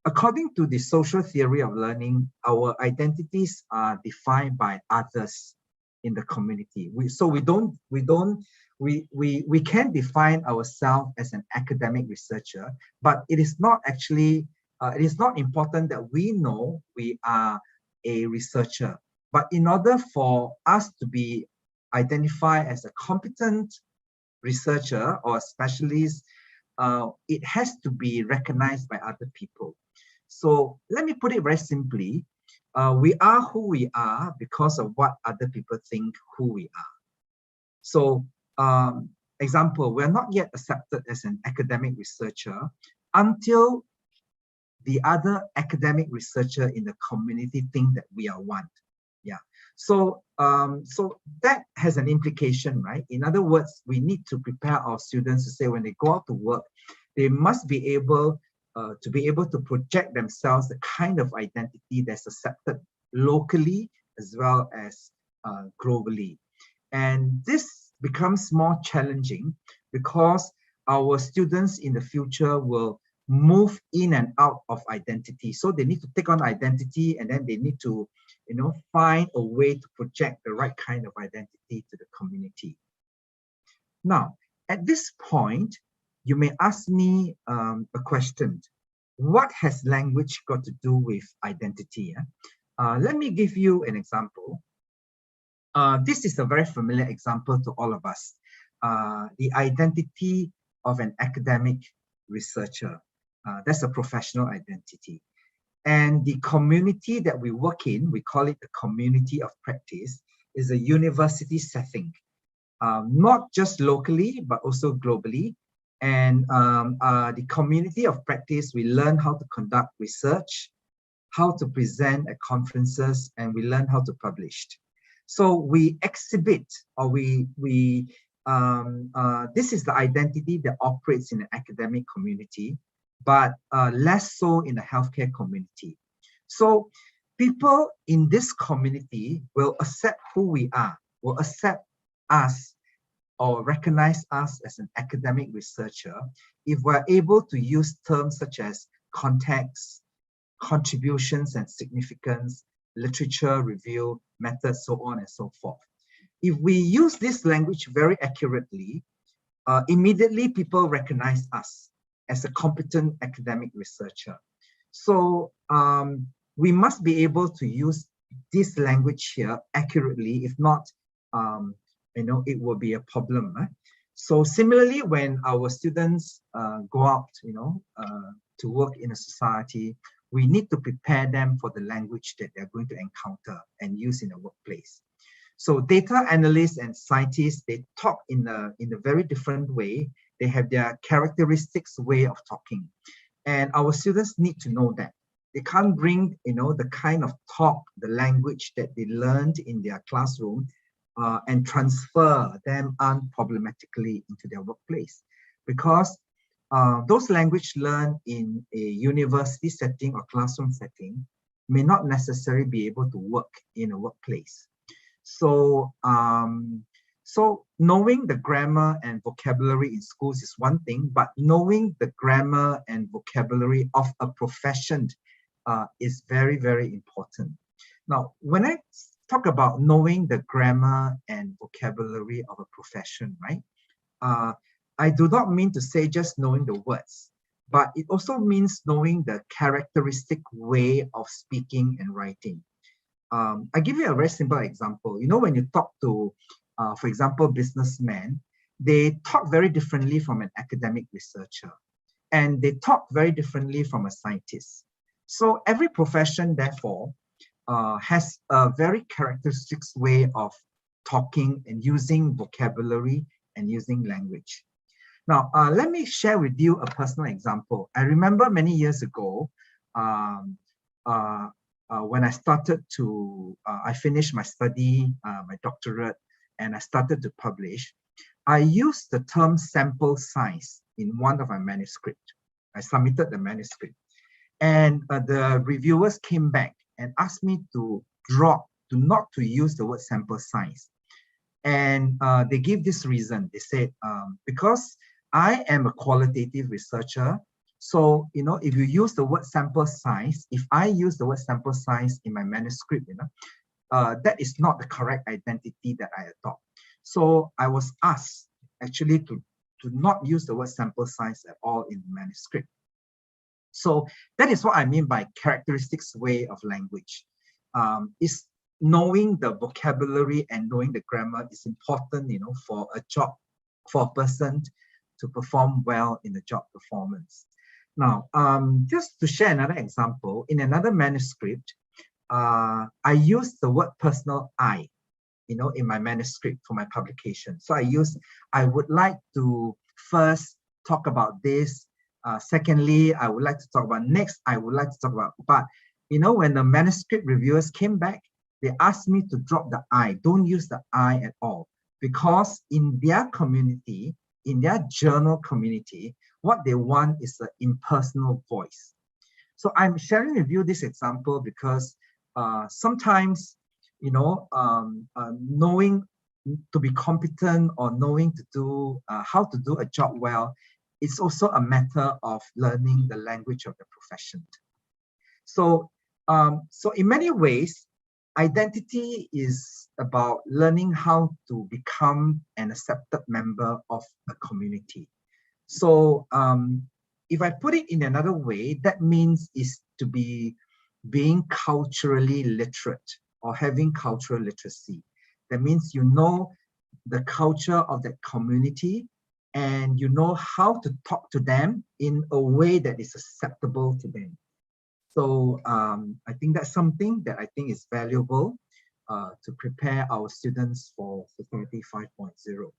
According to the social theory of learning, our identities are defined by others in the community. We can define ourselves as an academic researcher, but it is not actually, it is not important that we know we are a researcher. But in order for us to be identified as a competent researcher or a specialist, it has to be recognized by other people. So let me put it very simply. We are who we are because of what other people think who we are. So, example, we're not yet accepted as an academic researcher until the other academic researcher in the community think that we are one. Yeah. So, so that has an implication, right? In other words, we need to prepare our students to say when they go out to work, they must be able to project themselves the kind of identity that's accepted locally as well as globally. And this becomes more challenging because our students in the future will move in and out of identity. So they need to take on identity, and then they need to, find a way to project the right kind of identity to the community. Now, at this point, you may ask me a question. What has language got to do with identity? Let me give you an example. This is a very familiar example to all of us. The identity of an academic researcher. That's a professional identity. And the community that we work in, we call it the community of practice, is a university setting. Not just locally, but also globally. And the community of practice, we learn how to conduct research, how to present at conferences, and we learn how to publish. So we exhibit, or this is the identity that operates in the academic community, but less so in the healthcare community. So people in this community will accept who we are, will accept us or recognize us as an academic researcher if we're able to use terms such as context, contributions and significance, literature review, methods, so on and so forth. If we use this language very accurately, immediately people recognize us as a competent academic researcher. So we must be able to use this language here accurately. If not, it will be a problem. Right? So similarly, when our students go out, to work in a society, we need to prepare them for the language that they're going to encounter and use in the workplace. So data analysts and scientists, they talk in a very different way. They have their characteristics way of talking. And our students need to know that. They can't bring, the kind of talk, the language that they learned in their classroom and transfer them unproblematically into their workplace. Because those language learned in a university setting or classroom setting may not necessarily be able to work in a workplace. So, so knowing the grammar and vocabulary in schools is one thing, but knowing the grammar and vocabulary of a profession is very, very important. Now, when I talk about knowing the grammar and vocabulary of a profession, right? I do not mean to say just knowing the words, but it also means knowing the characteristic way of speaking and writing. I give you a very simple example. When you talk to, for example, businessmen, they talk very differently from an academic researcher, and they talk very differently from a scientist. So every profession, therefore, has a very characteristic way of talking and using vocabulary and using language. Now, let me share with you a personal example. I remember many years ago, when I started to, I finished my study, my doctorate, and I started to publish. I used the term sample size in one of my manuscripts. I submitted the manuscript, and the reviewers came back and asked me to not to use the word sample size. And they gave this reason. They said, because I am a qualitative researcher, so, you know, if you use the word sample size, if I use the word sample size in my manuscript, you know, that is not the correct identity that I adopt. So I was asked actually to not use the word sample size at all in the manuscript. So that is what I mean by characteristics way of language. Is knowing the vocabulary and knowing the grammar is important, you know, for a job, for a person to perform well in the job performance. Now, just to share another example, in another manuscript, I used the word personal I, you know, in my manuscript for my publication. So I would like to first talk about this. Secondly, I would like to talk about next. I would like to talk about, but, you know, when the manuscript reviewers came back, they asked me to drop the I, don't use the I at all, because in their community, in their journal community, what they want is an impersonal voice. So I'm sharing with you this example because sometimes, you know, knowing to be competent or knowing to do how to do a job well, it's also a matter of learning the language of the profession. So, so in many ways, identity is about learning how to become an accepted member of a community. So if I put it in another way, that means is to be being culturally literate or having cultural literacy. That means you know the culture of that community and you know how to talk to them in a way that is acceptable to them. So I think that's something that I think is valuable to prepare our students for Society 5.0.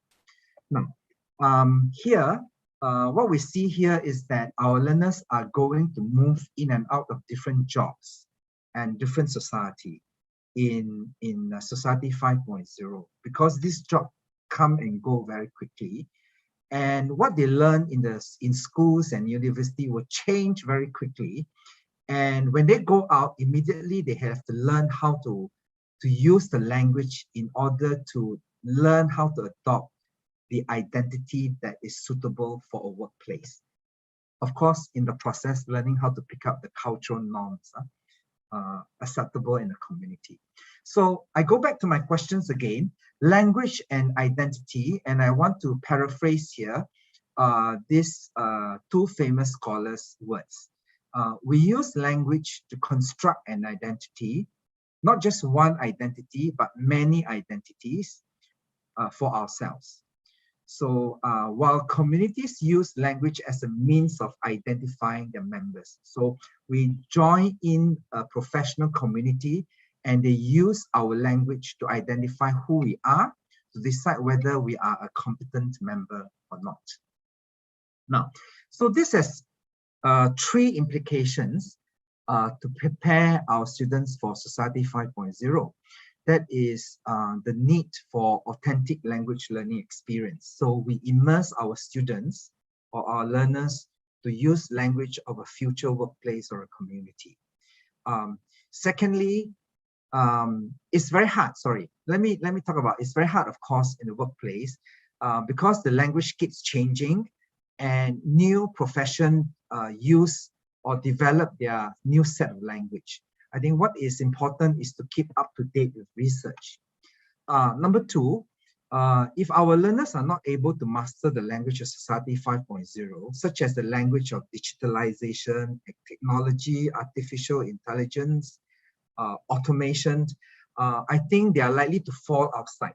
Now, here, what we see here is that our learners are going to move in and out of different jobs and different society in Society 5.0, because this job come and go very quickly. And what they learn in schools and university will change very quickly. And when they go out, immediately they have to learn how to use the language in order to learn how to adopt the identity that is suitable for a workplace. Of course, in the process, learning how to pick up the cultural norms acceptable in the community. So I go back to my questions again, language and identity, and I want to paraphrase here these two famous scholars' words. We use language to construct an identity, not just one identity, but many identities for ourselves. So while communities use language as a means of identifying their members, so we join in a professional community and they use our language to identify who we are, to decide whether we are a competent member or not. Now, so this has three implications to prepare our students for Society 5.0. That is the need for authentic language learning experience. So we immerse our students or our learners to use language of a future workplace or a community. Secondly, it's very hard, sorry, let me talk about, it's very hard, of course, in the workplace because the language keeps changing and new profession use or develop their new set of language. I think what is important is to keep up to date with research. Number two, if our learners are not able to master the language of Society 5.0, such as the language of digitalization, technology, artificial intelligence, automation, I think they are likely to fall outside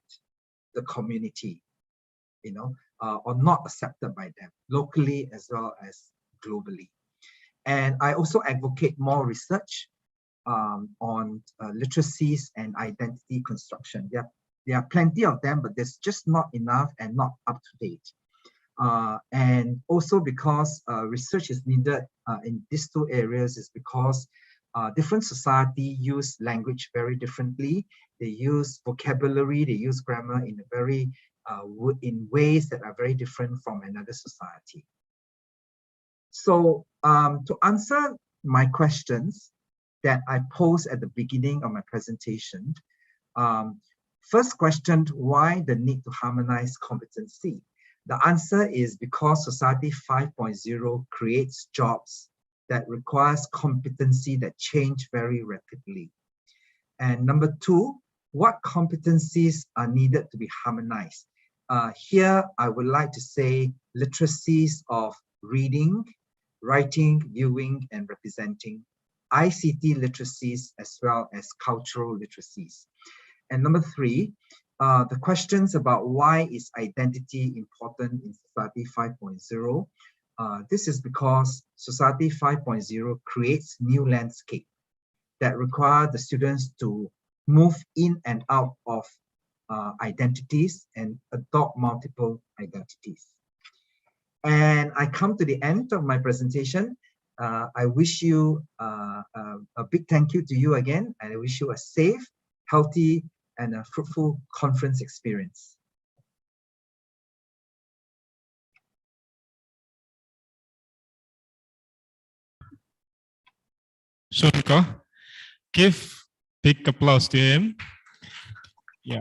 the community, you know, or not accepted by them, locally as well as globally. And I also advocate more research on literacies and identity construction. There are plenty of them, but there's just not enough and not up to date. And also because research is needed in these two areas is because different society use language very differently. They use vocabulary, they use grammar in a very in ways that are very different from another society. So to answer my questions that I posed at the beginning of my presentation, first question, why the need to harmonize competency? The answer is because Society 5.0 creates jobs that requires competency that change very rapidly. And number two, what competencies are needed to be harmonized? Here, I would like to say literacies of reading, writing, viewing, and representing, ICT literacies, as well as cultural literacies. And number three, the questions about why is identity important in Society 5.0? This is because Society 5.0 creates new landscape that require the students to move in and out of identities and adopt multiple identities. And I come to the end of my presentation. I wish you a big thank you to you again, and I wish you a safe, healthy, and a fruitful conference experience. Sunko, give big applause to him. Yeah.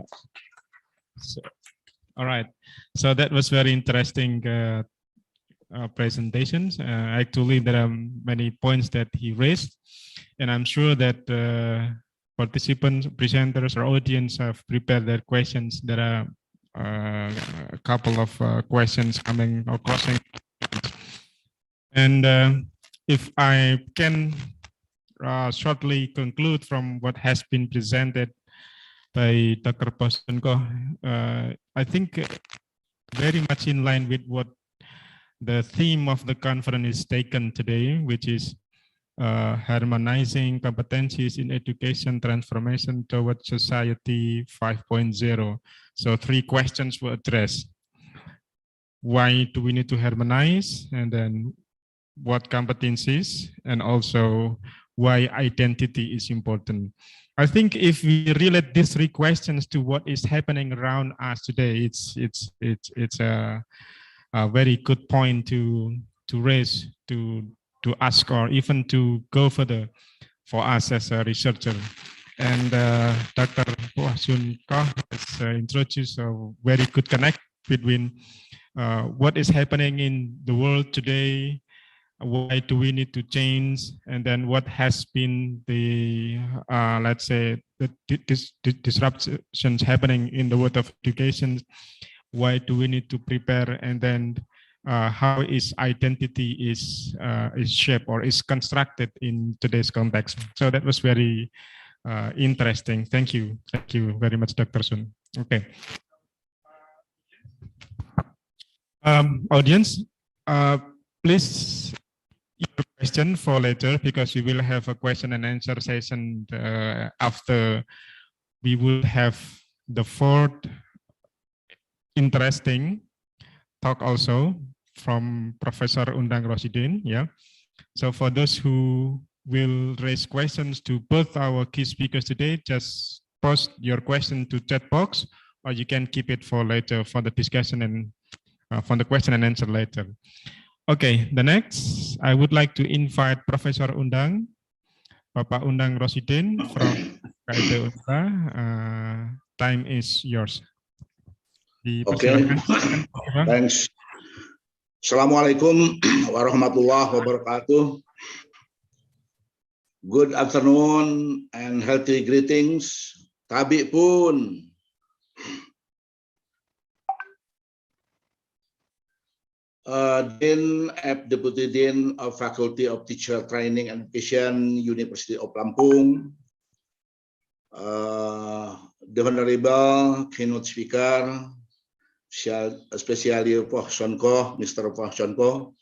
So, all right. So that was very interesting presentations. Actually, there are many points that he raised, and I'm sure that participants, presenters, or audience have prepared their questions. There are a couple of questions coming or crossing. And if I can shortly conclude from what has been presented by Dr. Posunko, I think very much in line with what the theme of the conference is taken today, which is harmonizing competencies in education transformation towards society 5.0. So 3 questions were addressed. Why do we need to harmonize? And then what competencies, and also why identity is important. I think if we relate these 3 questions to what is happening around us today, it's a very good point to raise, to ask, or even to go further for us as a researcher. And Dr. Posunko has introduced a very good connect between what is happening in the world today, why do we need to change, and then what has been the, let's say, the disruptions happening in the world of education, why do we need to prepare, and then how is identity is shaped or is constructed in today's context. So that was very interesting. Thank you very much, Dr. Sun. Okay. Audience, please your question for later, because we will have a question and answer session after we will have the 4th interesting talk also from Professor Undang Rosidin. Yeah. So for those who will raise questions to both our key speakers today, just post your question to chat box, or you can keep it for later for the discussion and for the question and answer later. Okay, the next, I would like to invite Professor Undang, Bapak Undang Rosidin from KIP Unpra. Time is yours. Okay, thanks. Assalamualaikum warahmatullahi wabarakatuh. Good afternoon and healthy greetings. Tabi pun. Dean Deputy Dean of Faculty of Teacher Training and Education, University of Lampung, the Honorable Keynote Speaker, especially Prof. Sonko, Mr. Prof. Sonko,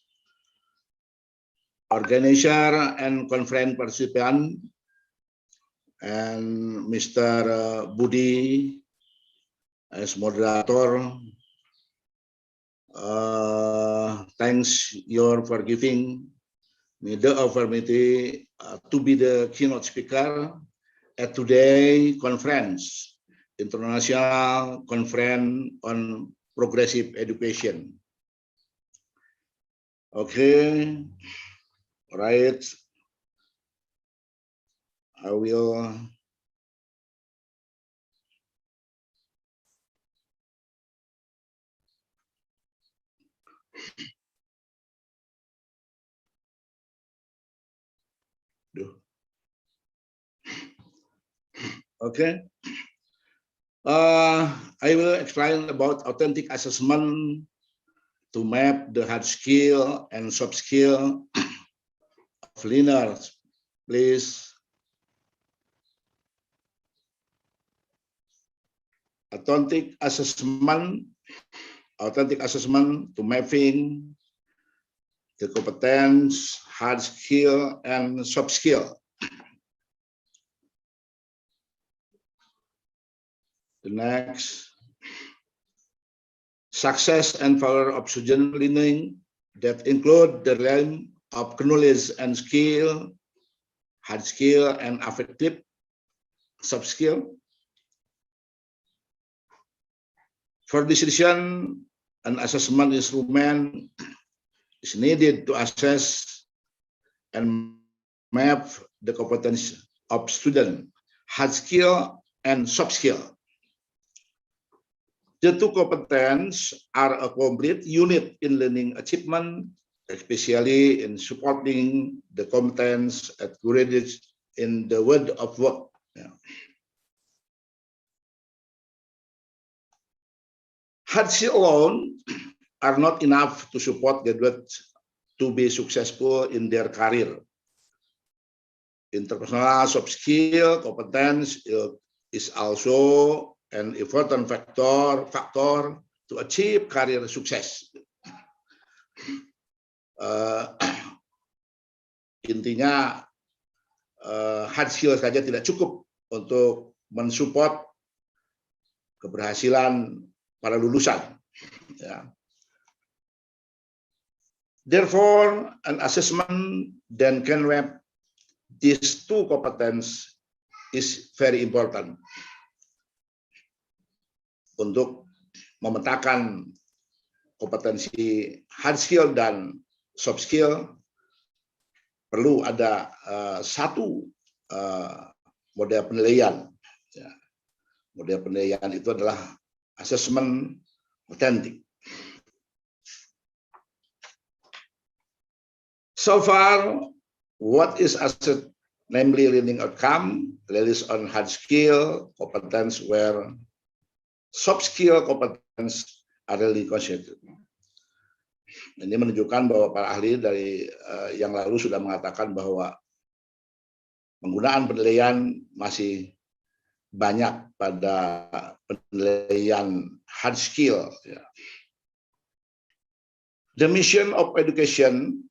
organizer and conference participant, and Mr. Budi as moderator. Thanks for giving me the opportunity to be the keynote speaker at today's conference International Conference on Progressive Education. Okay, all right. I will do. Okay. I will explain about authentic assessment to map the hard skill and soft skill of learners. Please. Authentic assessment to mapping the competence, hard skill, and soft skill. The next, success and failure of student learning that include the realm of knowledge and skill, hard skill, and affective soft skill. For decision, an assessment instrument is needed to assess and map the competence of student, hard skill, and soft skill. The two competences are a complete unit in learning achievement, especially in supporting the competence accurate in the world of work. Hard skill alone are not enough to support graduates to be successful in their career. Interpersonal soft skill competence is also an important factor to achieve career success. Intinya hard skill saja tidak cukup untuk mensupport keberhasilan para lulusan. Ya. Therefore, an assessment that can map these two competence is very important untuk memetakan kompetensi hard skill dan soft skill. Perlu ada satu model penilaian. Ya. Model penilaian itu adalah assessment authentic. So far, what is assessed, namely learning outcome, released on hard skill competence, where soft skill competence are really considered. Ini menunjukkan bahwa para ahli dari yang lalu sudah mengatakan bahwa penggunaan penilaian masih banyak pada penilaian hard skill. The mission of education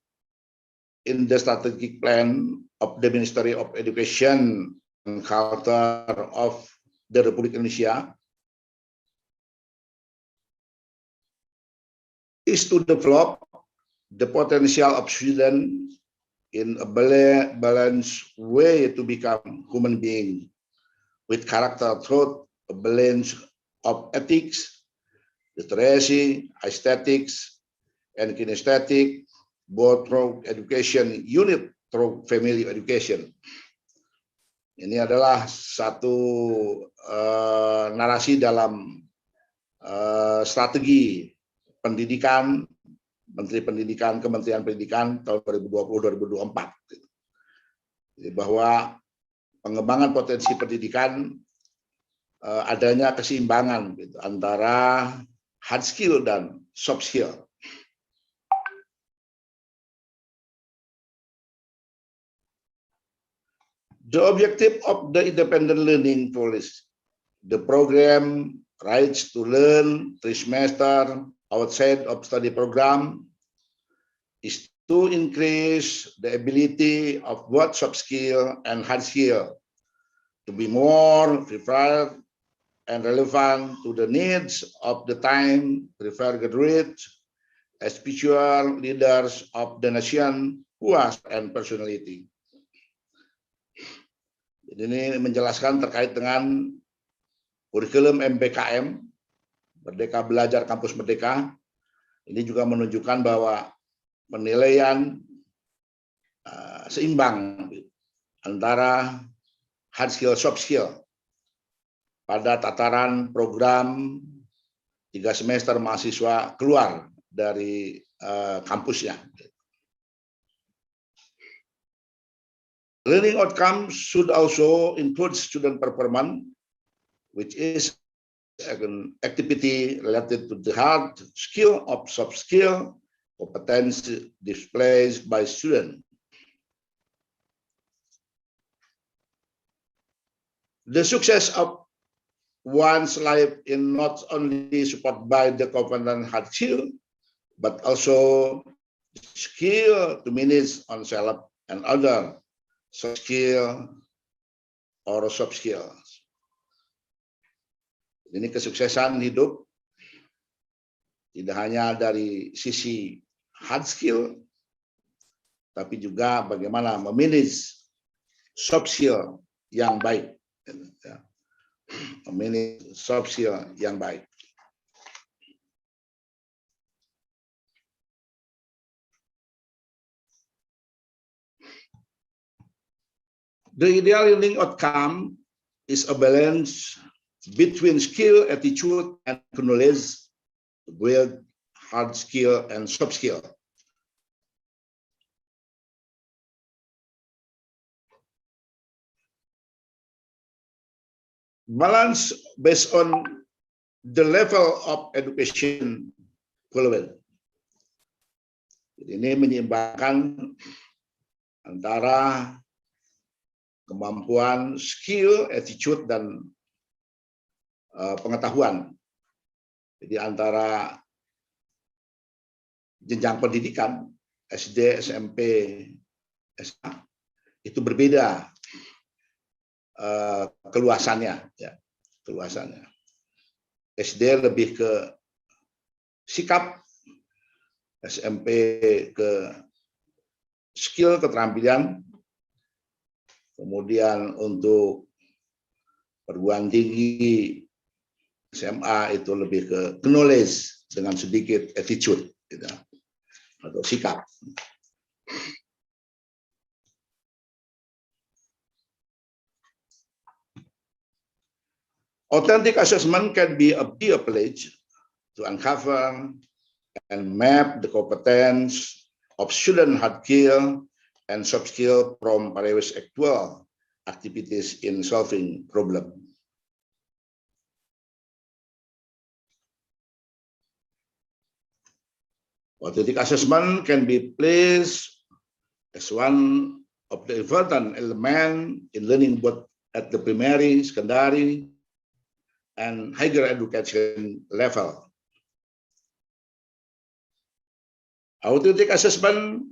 in the strategic plan of the Ministry of Education and Culture of the Republic Indonesia is to develop the potential of students in a balanced way to become human beings with character through a balance of ethics, literacy, aesthetics, and kinesthetic, both through education unit through family education. Ini adalah satu narasi dalam strategi pendidikan, Menteri Pendidikan, Kementerian Pendidikan tahun 2020-2024. Jadi bahwa pengembangan potensi pendidikan adanya keseimbangan gitu, antara hard skill dan soft skill. The objective of the independent learning policy, the program Rights to Learn 3 semester outside of study program, is to increase the ability of both soft skill and hard skill to be more prepared and relevant to the needs of the time, prepared graduates as future leaders of the nation who are and personality. Jadi ini menjelaskan terkait dengan kurikulum MBKM, Merdeka Belajar Kampus Merdeka, ini juga menunjukkan bahwa penilaian seimbang antara hard skill, soft skill pada tataran program 3 semester mahasiswa keluar dari kampusnya. Learning outcomes should also include student performance, which is an activity related to the hard skill of soft skill competence displayed by student. The success of one's life is not only supported by the component hard skill, but also skill to manage oneself and other soft skill or soft skills. Ini kesuksesan hidup tidak hanya dari sisi hard skill, tapi juga bagaimana memanage soft skill yang baik. Memanage soft skill yang baik. The ideal learning outcome is a balance between skill, attitude, and knowledge with hard skill and soft skill. Balance based on the level of education relevant. Ini menyeimbangkan antara kemampuan, skill, attitude, dan pengetahuan. Jadi antara jenjang pendidikan SD, SMP, SMA itu berbeda keluasannya, ya, keluasannya. SD lebih ke sikap, SMP ke skill, keterampilan. Kemudian untuk perguruan tinggi SMA itu lebih ke knowledge dengan sedikit attitude, gitu, atau sikap. Authentic assessment can be a approach to uncover and map the competence of student hard skill and soft skill from various actual activities in solving problem. Authentic assessment can be placed as one of the important element in learning both at the primary, secondary, and higher education level. Authentic assessment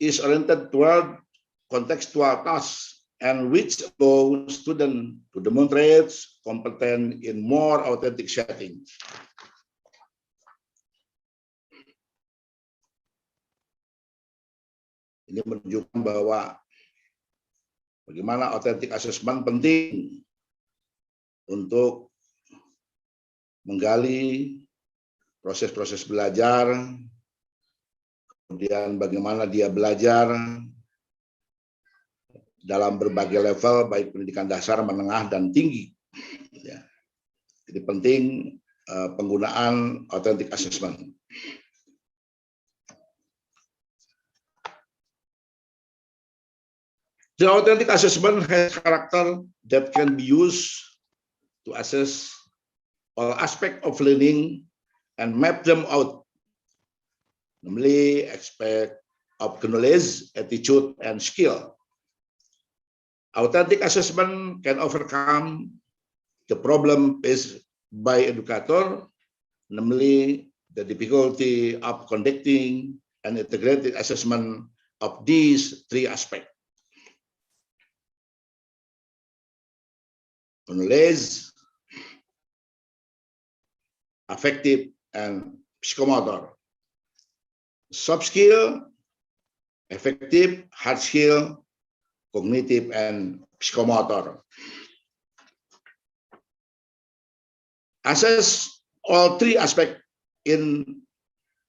is oriented toward contextual tasks and which allow students to demonstrate competence in more authentic settings. Ini menunjukkan bahwa bagaimana authentic assessment penting untuk menggali proses-proses belajar, kemudian bagaimana dia belajar dalam berbagai level, baik pendidikan dasar, menengah, dan tinggi. Ya. Jadi penting penggunaan authentic assessment. The authentic assessment has character that can be used to assess all aspects of learning and map them out, namely aspect of knowledge, attitude, and skill. Authentic assessment can overcome the problem faced by educator, namely the difficulty of conducting an integrated assessment of these three aspects: knowledge, affective, and psychomotor. Soft skill, affective, hard skill, cognitive, and psychomotor. assess all three aspects in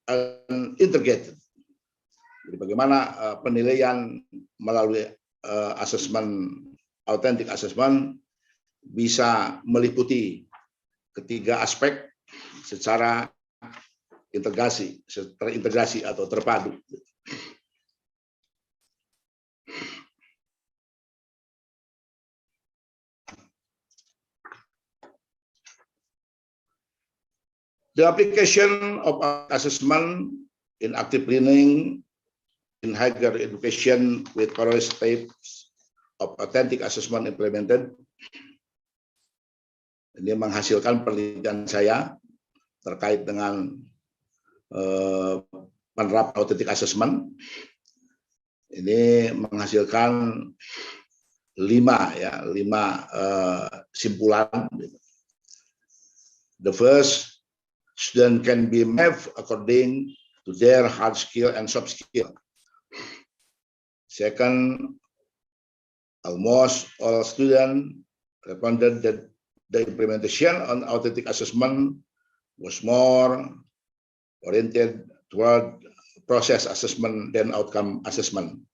an integrated. Jadi bagaimana penilaian melalui asesmen authentic assessment bisa meliputi ketiga aspek secara terintegrasi atau terpadu. The application of assessment in active learning in higher education with various types of authentic assessment implemented. Ini menghasilkan penelitian saya terkait dengan penerapan authentic assessment. Ini menghasilkan 5 simpulan. The first, student can be mapped according to their hard skill and soft skill. Second, almost all students responded that the implementation on authentic assessment was more oriented toward process assessment than outcome assessment.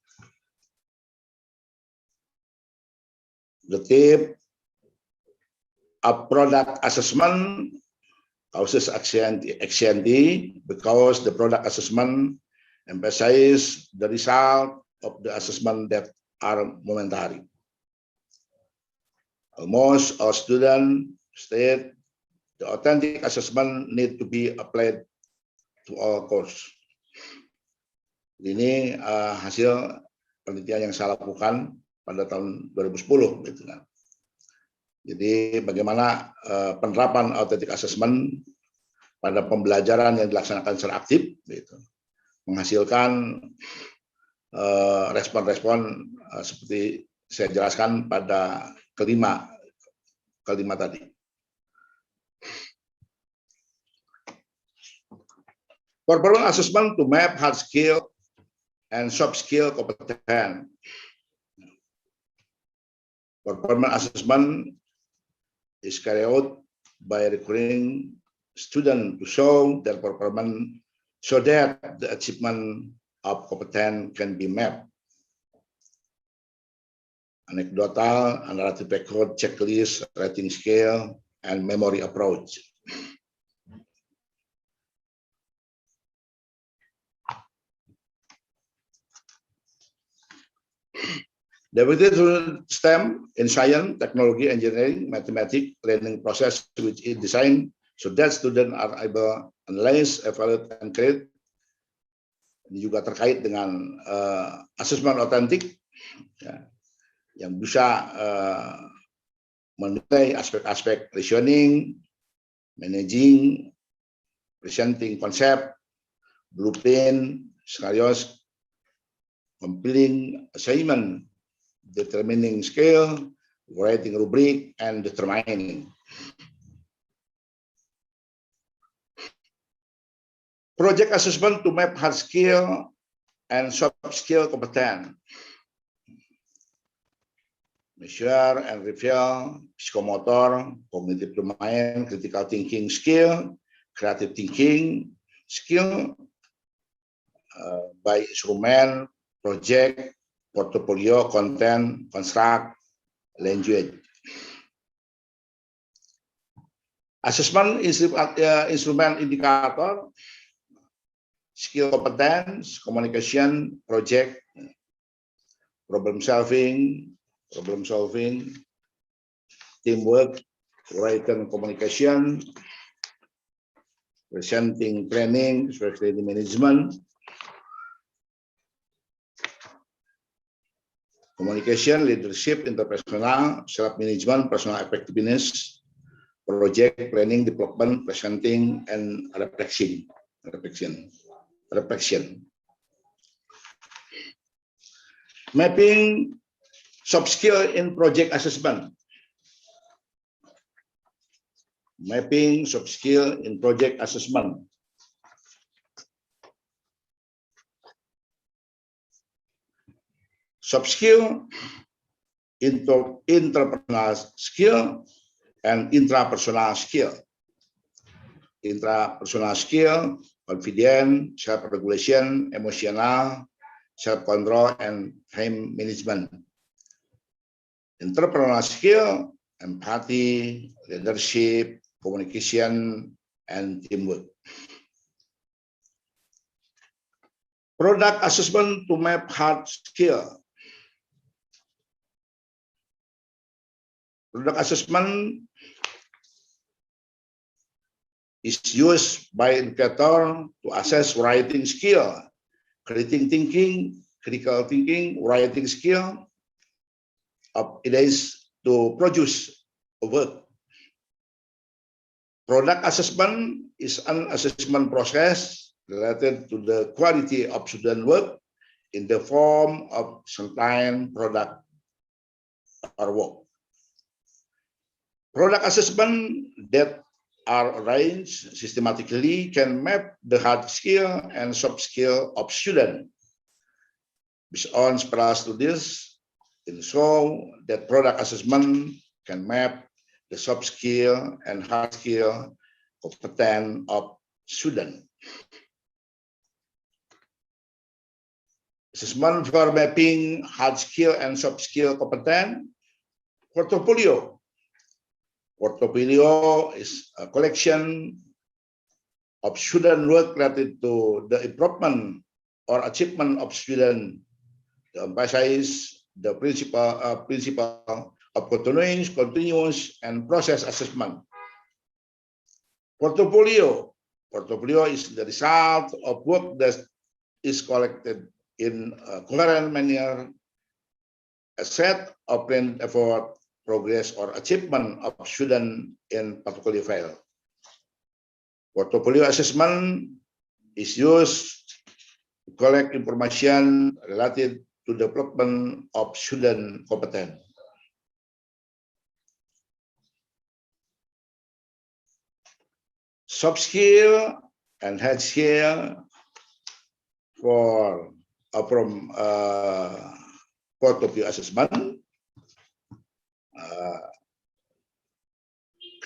The tip of product assessment causes anxiety because the product assessment emphasizes the result of the assessment that are momentary. Almost all students state the authentic assessment need to be applied to all course. Ini hasil penelitian yang saya lakukan pada tahun 2010, gitu kan. Jadi bagaimana penerapan authentic assessment pada pembelajaran yang dilaksanakan secara aktif, gitu, menghasilkan respon-respon seperti saya jelaskan pada kelima tadi. Performance assessment to map hard skill and soft skill competence. Performance assessment is carried out by requiring students to show their performance so that the achievement of competence can be mapped. Anecdotal, narrative record, checklist, rating scale, and memory approach. Divided STEM in science, technology, engineering, mathematics, learning process which is designed so that students are able to analyze, evaluate, and create. Ini juga terkait dengan asesmen otentik, ya, yang bisa menilai aspek-aspek reasoning, managing, presenting konsep, blueprint, scenarios, compiling assignment, determining scale, writing rubric, and determining. Project assessment to map hard skill and soft skill competence. Measure and reveal psychomotor, cognitive domain, critical thinking skill, creative thinking skill by instrument, project, portfolio, content, construct, language. Assessment instrument indicator, skill competence, communication, project, problem solving, teamwork, written communication, presenting planning, especially management, communication, leadership, interpersonal, self-management, personal effectiveness, project, planning, development, presenting, and reflection. Mapping soft skill in project assessment. Mapping soft skill in project assessment. Soft skill, interpersonal skill, and intrapersonal skill. intrapersonal skill, confidence, self-regulation, emotional, self-control, and time management. Entrepreneurial skill, empathy, leadership, communication, and teamwork. Product assessment to map hard skill. Product assessment is used by educator to assess writing skill, critical thinking, writing skill of ideas to produce a work. Product assessment is an assessment process related to the quality of student work in the form of certain product or work. Product assessment that are arranged systematically can map the hard skill and soft skill of students. Based on several studies, it shows that product assessment can map the soft skill and hard skill competence of students. Assessment for mapping hard skill and soft skill competence. Portfolio. Portfolio is a collection of student work related to the improvement or achievement of student. To emphasize the principle of continuous and process assessment. Portfolio is the result of work that is collected in a coherent manner, a set of planned effort, progress, or achievement of student in portfolio file. Portfolio assessment is used to collect information related to development of student competence. Soft skill and hard skill from portfolio assessment.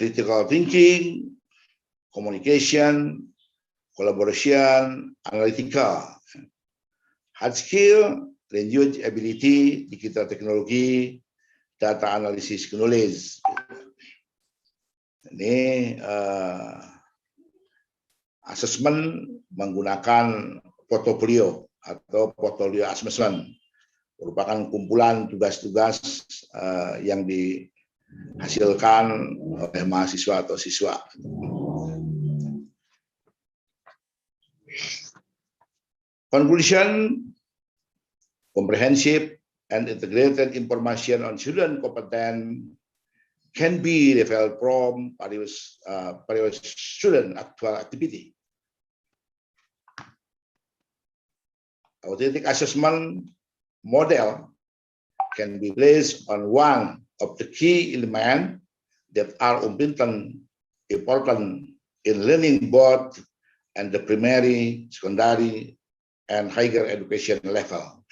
Critical thinking, communication, collaboration, analytical. Hard skill, language ability, digital technology, data analysis knowledge. Ini assessment menggunakan portfolio atau portfolio assessment. Merupakan kumpulan tugas-tugas yang dihasilkan oleh mahasiswa atau siswa. Conclusion, comprehensive and integrated information on student competence can be developed from various student actual activity. Authentic assessment model can be placed on one of the key elements that are important in learning both and the primary, secondary, and higher education level.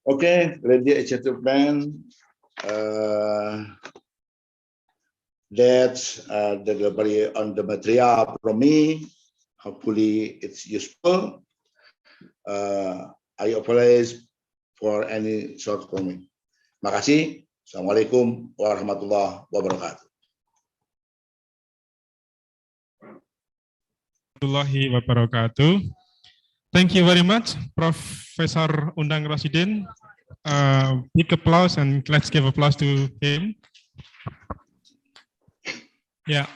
Okay, ladies and gentlemen, that's the delivery on the material from me. Hopefully it's useful. I apologize for any shortcoming. Makasih. Assalamualaikum warahmatullahi wabarakatuh. Warahmatullahi wabarakatuh. Thank you very much, Professor Undang Rasidin. Big applause and let's give applause to him. Yeah.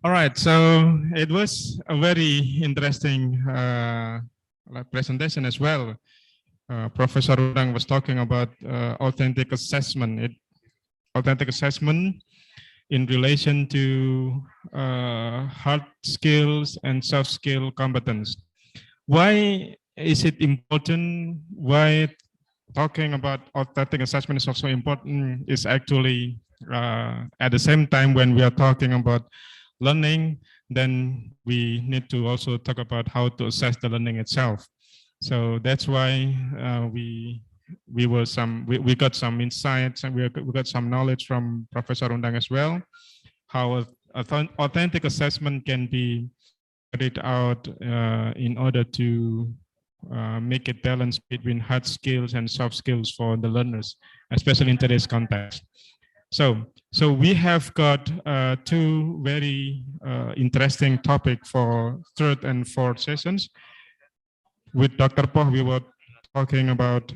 All right, so it was a very interesting presentation as well. Professor Undang was talking about authentic assessment. Authentic assessment in relation to hard skills and soft skill competence. Why is it important? Why talking about authentic assessment is also important is actually at the same time when we are talking about learning, then we need to also talk about how to assess the learning itself. So that's why we got some insights and we got some knowledge from Professor Undang as well. how authentic assessment can be carried out in order to make a balance between hard skills and soft skills for the learners, especially in today's context. So we have got two very interesting topics for third and fourth sessions. With Dr. Poh, we were talking about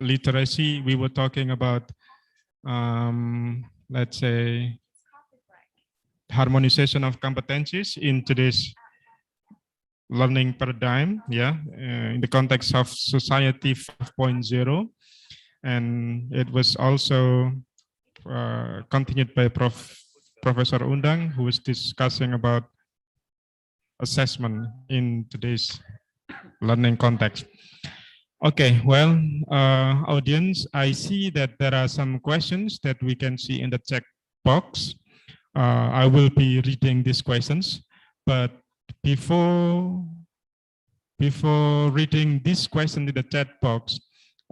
literacy. We were talking about, let's say, harmonization of competencies in today's learning paradigm, in the context of society 5.0. And it was also continued by Professor Undang, who was discussing about assessment in today's learning context. Okay, well, audience, I see that there are some questions that we can see in the chat box. I will be reading these questions, but before reading this question in the chat box,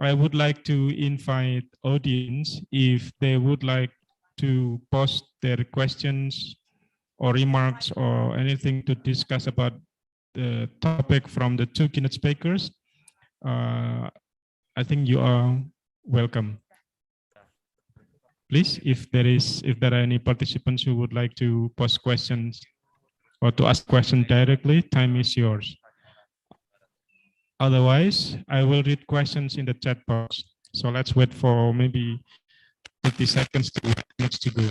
I would like to invite audience if they would like to post their questions or remarks or anything to discuss about the topic from the two keynote speakers. I think you are welcome. Please, if there are any participants who would like to post questions or to ask questions directly, time is yours. Otherwise, I will read questions in the chat box. So let's wait for maybe 30 seconds to minutes to go.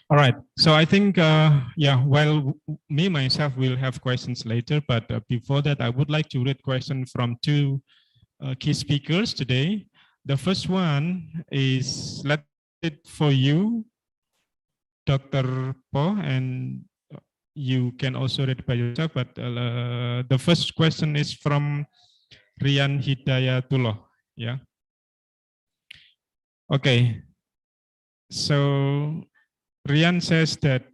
All right. So I think, well, me myself will have questions later, but before that, I would like to read questions from two key speakers today. The first one is, let it for you, Dr. Poh, and you can also read by yourself, but the first question is from Rian Hidayatullah. Yeah. Okay. So Rian says that,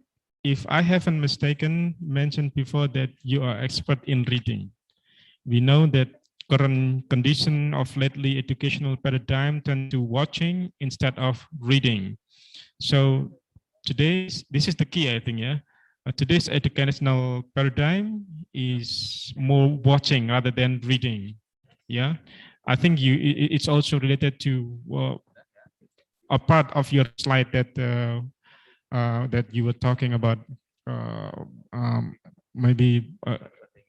if I haven't mistaken, mentioned before that you are expert in reading. We know that current condition of lately educational paradigm tend to watching instead of reading. So today's, this is the key, I think, yeah. Today's educational paradigm is more watching rather than reading. Yeah, I think it's also related to a part of your slide that that you were talking about, maybe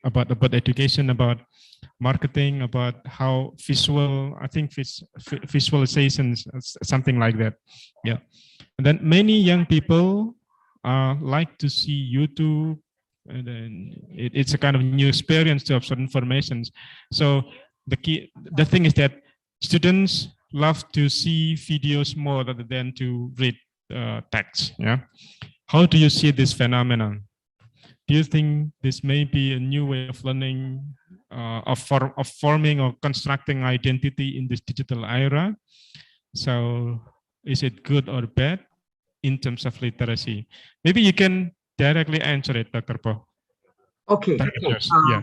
about education, about marketing, about how visual, I think visualizations, something like that. Yeah, and then many young people like to see YouTube, and then it's a kind of new experience to absorb information. So the thing is that students love to see videos more rather than to read text. Yeah, how do you see this phenomenon? Do you think this may be a new way of learning, of forming or constructing identity in this digital era? So is it good or bad in terms of literacy? Maybe you can directly answer it, Dr. Poh. Okay. Yeah.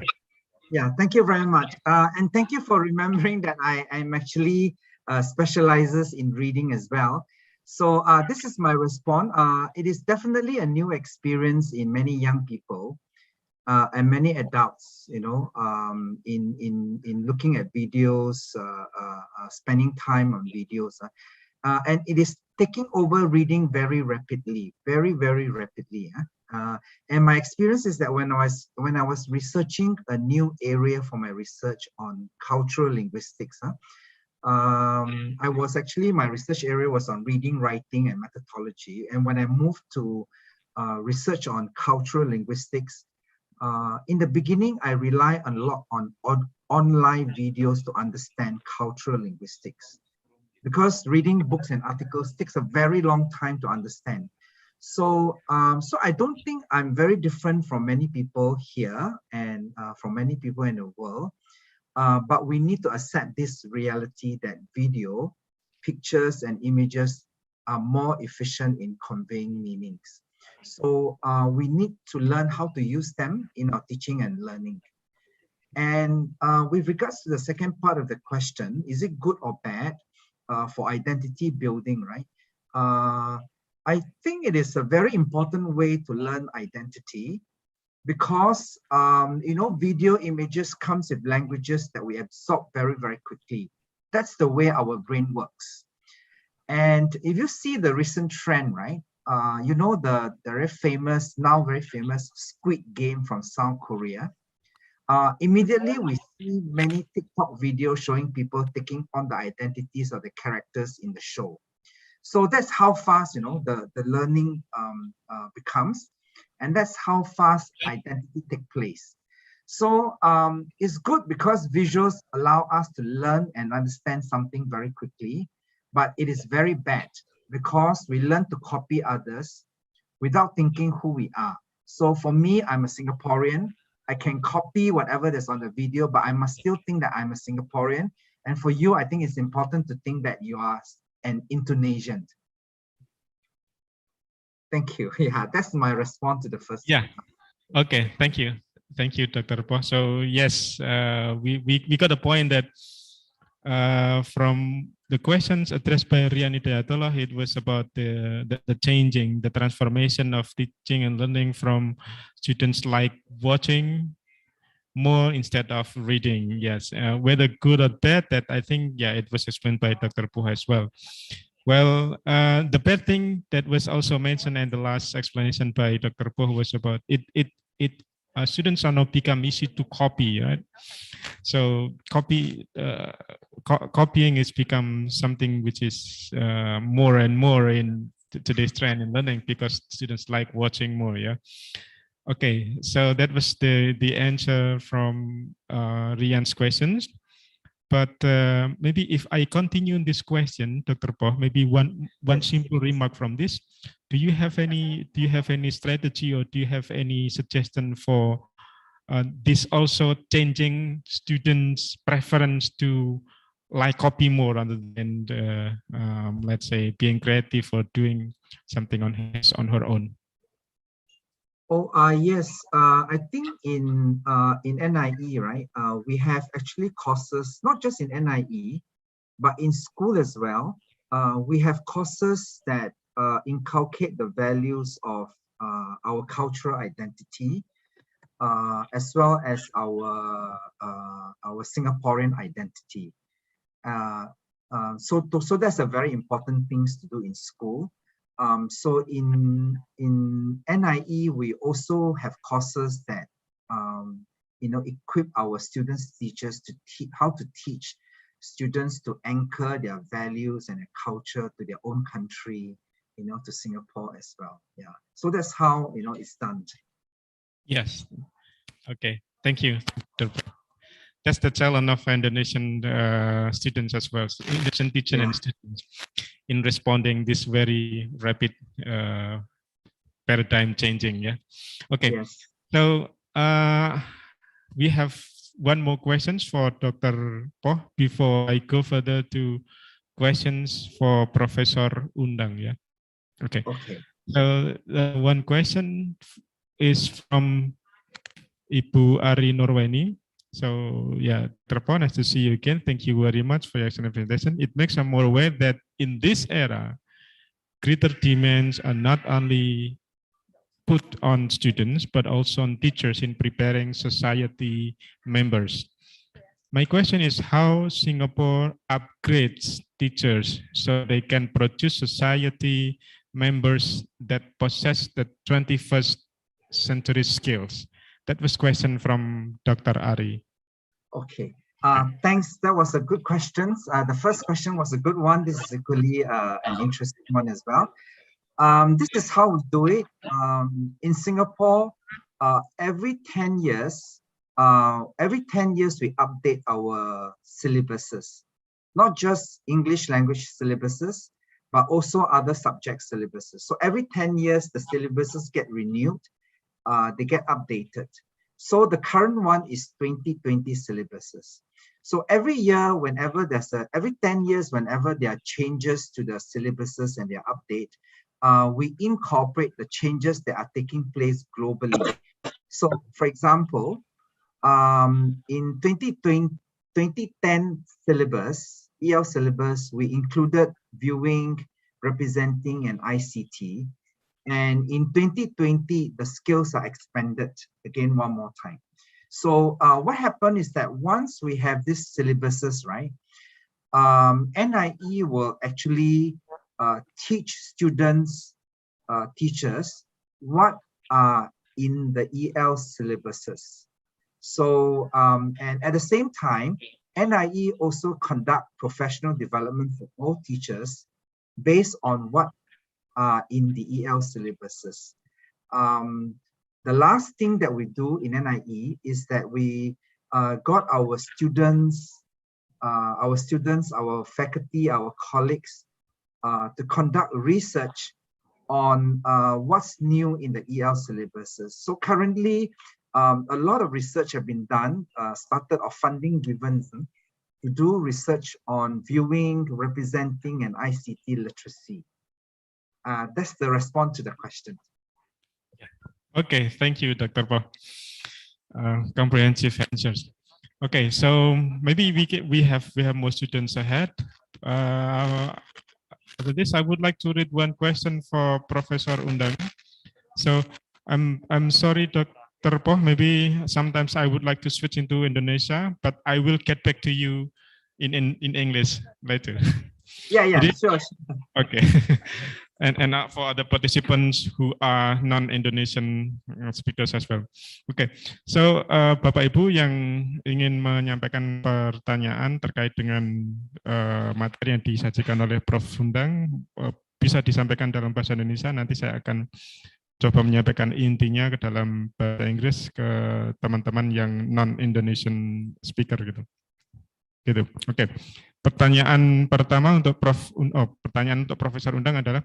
Yeah, thank you very much. And thank you for remembering that I'm actually specializes in reading as well. So this is my response. It is definitely a new experience in many young people and many adults, you know, in looking at videos, spending time on videos. And it is taking over reading very rapidly, very rapidly. And my experience is that when I was researching a new area for my research on cultural linguistics, I was actually, my research area was on reading, writing, and methodology. And when I moved to research on cultural linguistics, in the beginning, I rely a lot on online videos to understand cultural linguistics, because reading books and articles takes a very long time to understand. So, so I don't think I'm very different from many people here and from many people in the world. But we need to accept this reality that video, pictures, and images are more efficient in conveying meanings. So we need to learn how to use them in our teaching and learning. And with regards to the second part of the question, is it good or bad for identity building, right? I think it is a very important way to learn identity because, video images comes with languages that we absorb very, very quickly. That's the way our brain works. And if you see the recent trend, right? The very famous, now very famous Squid Game from South Korea. Immediately we see many TikTok videos showing people taking on the identities of the characters in the show. So that's how fast, the learning becomes, and that's how fast identity takes place. So it's good because visuals allow us to learn and understand something very quickly, but it is very bad because we learn to copy others without thinking who we are. So for me, I'm a Singaporean. I can copy whatever that's on the video, but I must still think that I'm a Singaporean. And for you, I think it's important to think that you are an Indonesian. Thank you. Yeah, that's my response to the first. Yeah. Okay. Thank you. Thank you, Dr. Po. So yes, we got a point that from the questions addressed by Rian Hidayatullah, it was about the changing, the transformation of teaching and learning from students like watching more instead of reading. Yes, whether good or bad, that I think, yeah, it was explained by Dr. Puh as well. Well, the bad thing that was also mentioned in the last explanation by Dr. Puh was about students are now become easy to copy, right? So copying has become something which is more and more in today's trend in learning because students like watching more. Yeah. Okay, so that was the answer from Rian's questions. But maybe if I continue in this question, Dr. Poh, maybe one simple remark from this. Do you have any strategy or do you have any suggestion for this also changing students' preference to like copy more rather than let's say being creative or doing something on her own? Oh, yes. I think in NIE, right, we have actually courses, not just in NIE, but in school as well. We have courses that inculcate the values of our cultural identity, as well as our Singaporean identity. So that's a very important things to do in school. So in NIE, we also have courses that equip our students, teachers to teach how to teach students to anchor their values and their culture to their own country, to Singapore as well. Yeah. So that's how it's done. Yes. Okay. Thank you. That's the challenge of Indonesian students as well, Indonesian teachers and students, in responding this very rapid paradigm changing. Yeah. Okay. Yes. So we have one more questions for Dr. Poh before I go further to questions for Professor Undang. Yeah. Okay. Okay. So one question is from Ibu Ari Norweni. So yeah, Dr. Poh, nice to see you again. Thank you very much for your excellent presentation. It makes us more aware that in this era, greater demands are not only put on students, but also on teachers in preparing society members. My question is how Singapore upgrades teachers so they can produce society members that possess the 21st century skills. That was question from Dr. Ari. Okay. Thanks. That was a good question. The first question was a good one. This is equally an interesting one as well. This is how we do it. In Singapore, every 10 years, we update our syllabuses, not just English language syllabuses, but also other subject syllabuses. So every 10 years, the syllabuses get renewed, they get updated. So the current one is 2020 syllabuses. So every year, whenever every 10 years, whenever there are changes to the syllabuses and their update, we incorporate the changes that are taking place globally. So for example, In 2010 syllabus, EL syllabus, we included viewing, representing, and ICT. And in 2020, the skills are expanded again one more time. So what happened is that once we have these syllabuses, right, NIE will actually teach students, teachers, what are in the EL syllabuses. So, and at the same time, NIE also conduct professional development for all teachers based on what are in the EL syllabuses. The last thing that we do in NIE is that we got our students, our faculty, our colleagues to conduct research on what's new in the EL syllabuses. So currently, a lot of research have been done, started of funding given to do research on viewing, representing, and ICT literacy. That's the response to the question. Okay, thank you, Dr. Po. Comprehensive answers. Okay, so maybe we have more students ahead. After this, I would like to read one question for Professor Undang. So I'm sorry, Dr. Po. Maybe sometimes I would like to switch into Indonesia, but I will get back to you in English later. Yeah, sure. Okay. And for other participants who are non-Indonesian speakers as well. Okay, so Bapak Ibu yang ingin menyampaikan pertanyaan terkait dengan materi yang disajikan oleh Prof. Undang, bisa disampaikan dalam bahasa Indonesia. Nanti saya akan coba menyampaikan intinya ke dalam bahasa Inggris ke teman-teman yang non-Indonesian speaker gitu. Oke. Pertanyaan pertama untuk pertanyaan untuk Profesor Undang adalah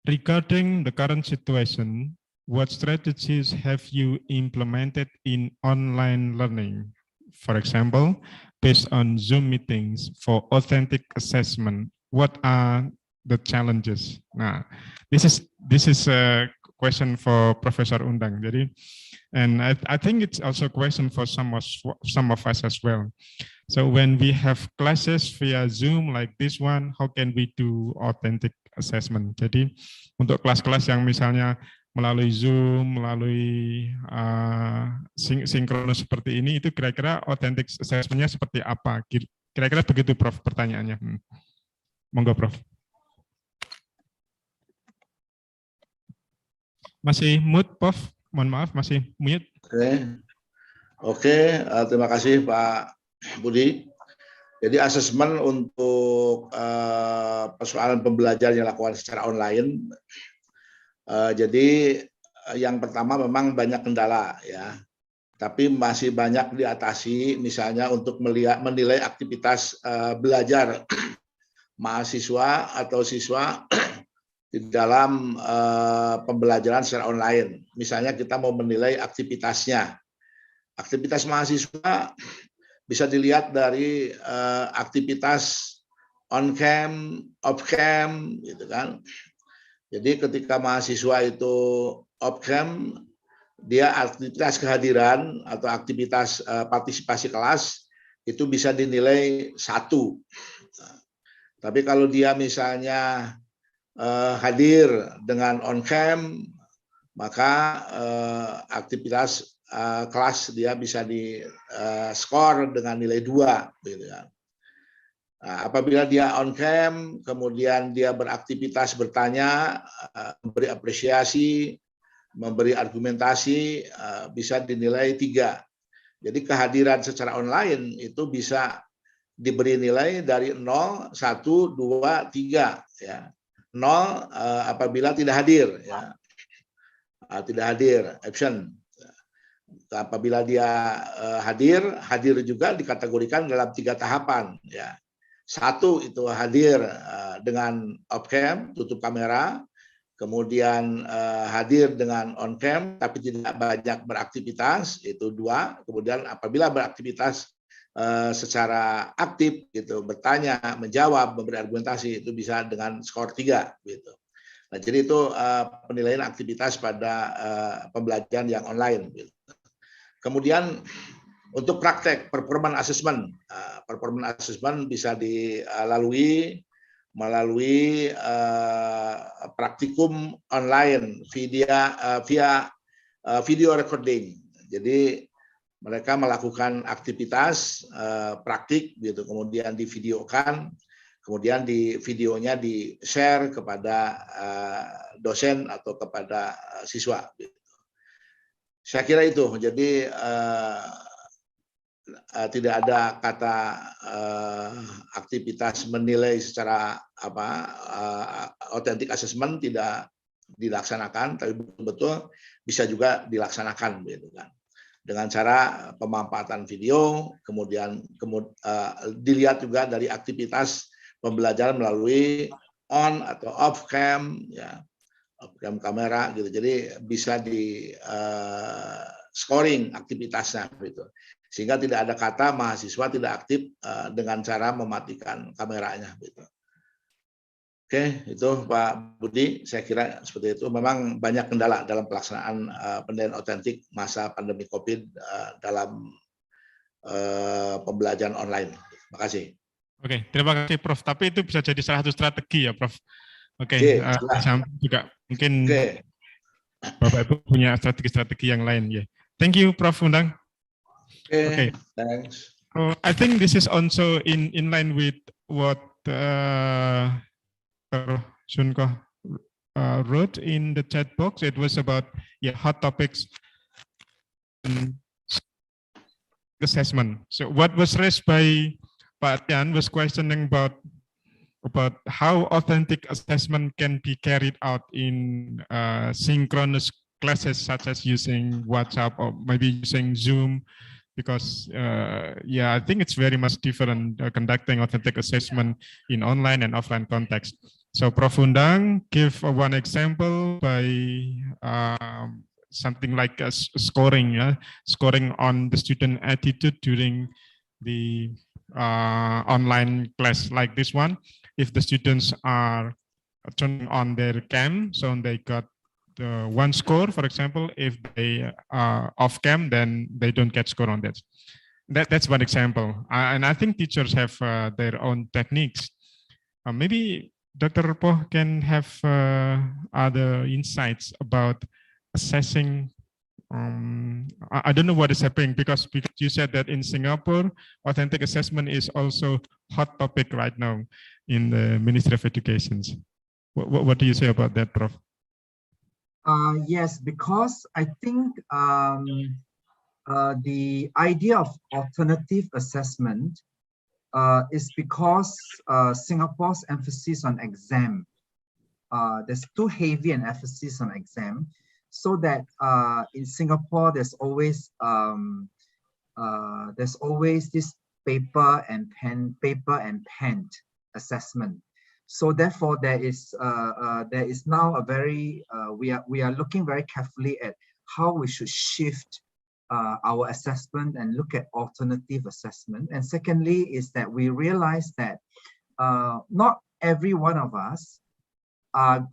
regarding the current situation, what strategies have you implemented in online learning? For example, based on Zoom meetings for authentic assessment, what are the challenges? Nah, this is a question for Professor Undang. Jadi, and I think it's also a question for some of us as well. So when we have classes via Zoom like this one, how can we do authentic assessment? Jadi untuk kelas-kelas yang misalnya melalui Zoom, melalui sinkronus seperti ini, itu kira-kira authentic assessment-nya seperti apa? Kira-kira begitu, Prof, pertanyaannya. Monggo, Prof. Masih mute, Prof? Mohon maaf, masih mute. Oke, terima kasih Pak Budi. Jadi asesmen untuk persoalan pembelajaran yang dilakukan secara online. Jadi yang pertama memang banyak kendala ya, tapi masih banyak diatasi. Misalnya untuk menilai aktivitas belajar mahasiswa atau siswa di dalam pembelajaran secara online. Misalnya kita mau menilai aktivitasnya. Aktivitas mahasiswa bisa dilihat dari aktivitas on-cam, off-cam, gitu kan. Jadi ketika mahasiswa itu off-cam, dia aktivitas kehadiran atau aktivitas partisipasi kelas itu bisa dinilai 1. Tapi kalau dia misalnya hadir dengan on-cam, maka aktivitas kelas dia bisa di skor dengan nilai 2 gitu kan. Nah, apabila dia on cam kemudian dia beraktivitas bertanya, memberi apresiasi, memberi argumentasi, bisa dinilai 3. Jadi kehadiran secara online itu bisa diberi nilai dari 0, 1, 2, 3 ya. 0 apabila tidak hadir ya. Tidak hadir, absent. Apabila dia hadir juga dikategorikan dalam 3 tahapan ya. 1 itu hadir dengan off cam, tutup kamera, kemudian hadir dengan on cam tapi tidak banyak beraktivitas, itu 2. Kemudian apabila beraktivitas secara aktif gitu, bertanya, menjawab, memberi argumentasi, itu bisa dengan skor 3 gitu. Nah, jadi itu penilaian aktivitas pada pembelajaran yang online. Gitu. Kemudian untuk praktek performance assessment, bisa dilalui melalui praktikum online via video recording. Jadi mereka melakukan aktivitas praktik, gitu, kemudian divideokan, kemudian di videonya di-share kepada dosen atau kepada siswa. Gitu. Saya kira itu. Jadi tidak ada kata aktivitas menilai secara authentic assessment tidak dilaksanakan, tapi betul-betul bisa juga dilaksanakan, gitu kan. Dengan cara pemanfaatan video, kemudian dilihat juga dari aktivitas pembelajaran melalui on atau off cam, ya, off cam kamera, gitu. Jadi bisa di scoring aktivitasnya, gitu. Sehingga tidak ada kata mahasiswa tidak aktif dengan cara mematikan kameranya, gitu. Oke, itu Pak Budi, saya kira seperti itu. Memang banyak kendala dalam pelaksanaan penilaian otentik masa pandemi COVID dalam pembelajaran online. Terima kasih. Oke, terima kasih Prof. Tapi itu bisa jadi salah satu strategi ya, Prof. Oke, juga mungkin Bapak Ibu punya strategi-strategi yang lain ya. Thank you, Prof. Undang. Okay, thanks. I think this is also in line with what Shunko wrote in the chat box. It was about hot topics assessment. So what was raised by Pak Tian was questioning about how authentic assessment can be carried out in synchronous classes, such as using WhatsApp or maybe using Zoom, because I think it's very much different conducting authentic assessment in online and offline context. So Prof. Undang give one example by something like scoring on the student attitude during the online class like this one. If the students are turning on their cam, so they got one score, for example. If they are off cam, then they don't get score on that. That's one example. And I think teachers have their own techniques. Maybe Dr. Poh can have other insights about assessing. I don't know what is happening because you said that in Singapore, authentic assessment is also hot topic right now in the Ministry of Education. What do you say about that, Prof? Yes, because I think the idea of alternative assessment is because Singapore's emphasis on exam. There's too heavy an emphasis on exam, so that in Singapore there's always this paper and pen assessment. So therefore, there is now a very we are looking very carefully at how we should shift our assessment and look at alternative assessment. And secondly, is that we realize that not every one of us are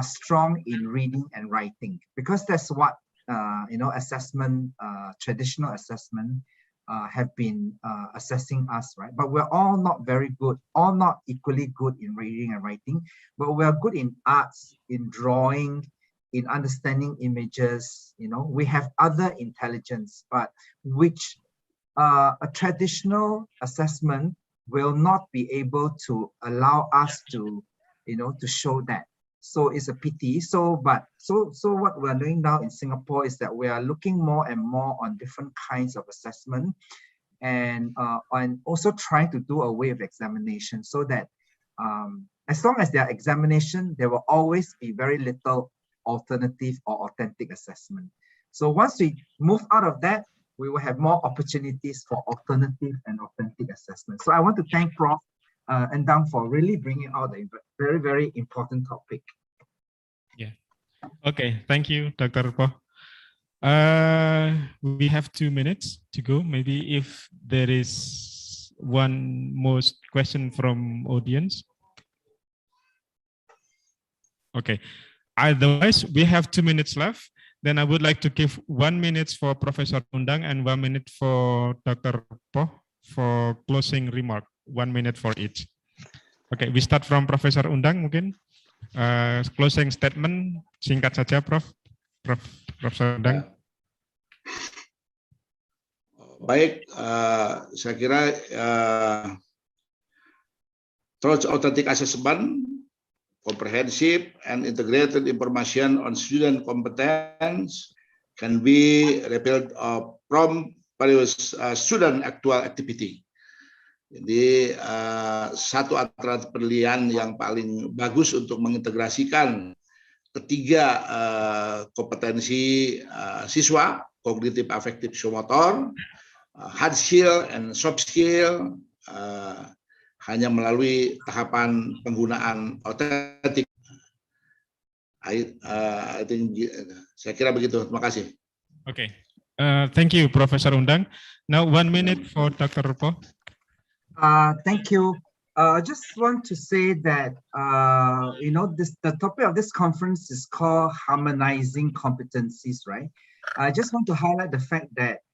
strong in reading and writing, because that's what assessment, traditional assessment have been assessing us, right? But we're all not very good, all not equally good in reading and writing, but we're good in arts, in drawing, in understanding images. We have other intelligence, but which a traditional assessment will not be able to allow us to, to show that. So it's a pity. So what we're doing now in Singapore is that we are looking more and more on different kinds of assessment, and also trying to do away with examination, so that as long as there are examination, there will always be very little alternative or authentic assessment. So once we move out of that, we will have more opportunities for alternative and authentic assessment. So I want to thank Prof. Endang for really bringing out a very, very important topic. Yeah. Okay. Thank you, Dr. Poh. We have 2 minutes to go. Maybe if there is one more question from audience. Okay. Otherwise, we have 2 minutes left. Then I would like to give 1 minute for Professor Undang and 1 minute for Dr. Poh for closing remark. 1 minute for each. Okay, we start from Professor Undang mungkin. Closing statement singkat saja, Prof. Profesor Undang. Baik, saya kira through authentic assessment, comprehensive and integrated information on student competence can be revealed from various student actual activity. Jadi satu antara penilaian yang paling bagus untuk mengintegrasikan ketiga kompetensi siswa, kognitif, afektif, psikomotor, hard skill and soft skill, hanya melalui tahapan penggunaan otentik. I think, saya kira begitu. Terima kasih. Okay. Thank you, Professor Undang. Now 1 minute for Dr. Poh. Thank you. I just want to say that the topic of this conference is called harmonizing competencies, right? I just want to highlight the fact that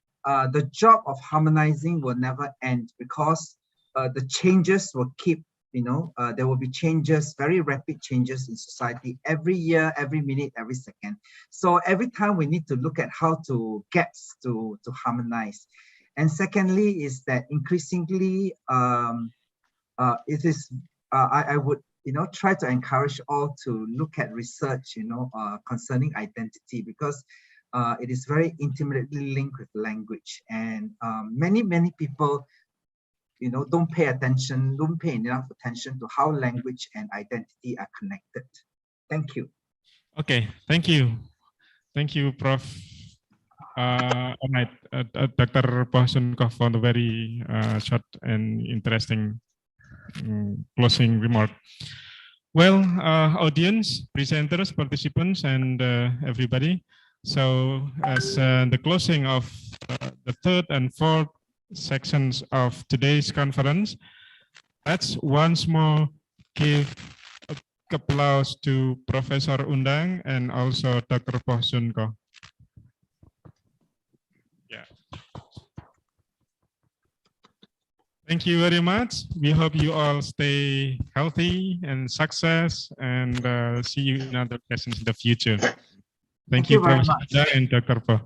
the job of harmonizing will never end because the changes will keep, there will be changes, very rapid changes in society every year, every minute, every second. So every time we need to look at how to get to harmonize. And secondly is that increasingly it is, I would, try to encourage all to look at research, concerning identity because it is very intimately linked with language. And many people, don't pay enough attention to how language and identity are connected. Thank you. Okay, thank you. Thank you, Prof. All right, Dr. Poh Sun Koh for the very short and interesting closing remark. Well, audience, presenters, participants, and everybody. So as the closing of the third and fourth sections of today's conference, let's once more give applause to Professor Undang and also Dr. Poh Sun Koh. Yeah. Thank you very much. We hope you all stay healthy and success and see you in other sessions in the future. Thank you, Professor Undang and Dr. Poh.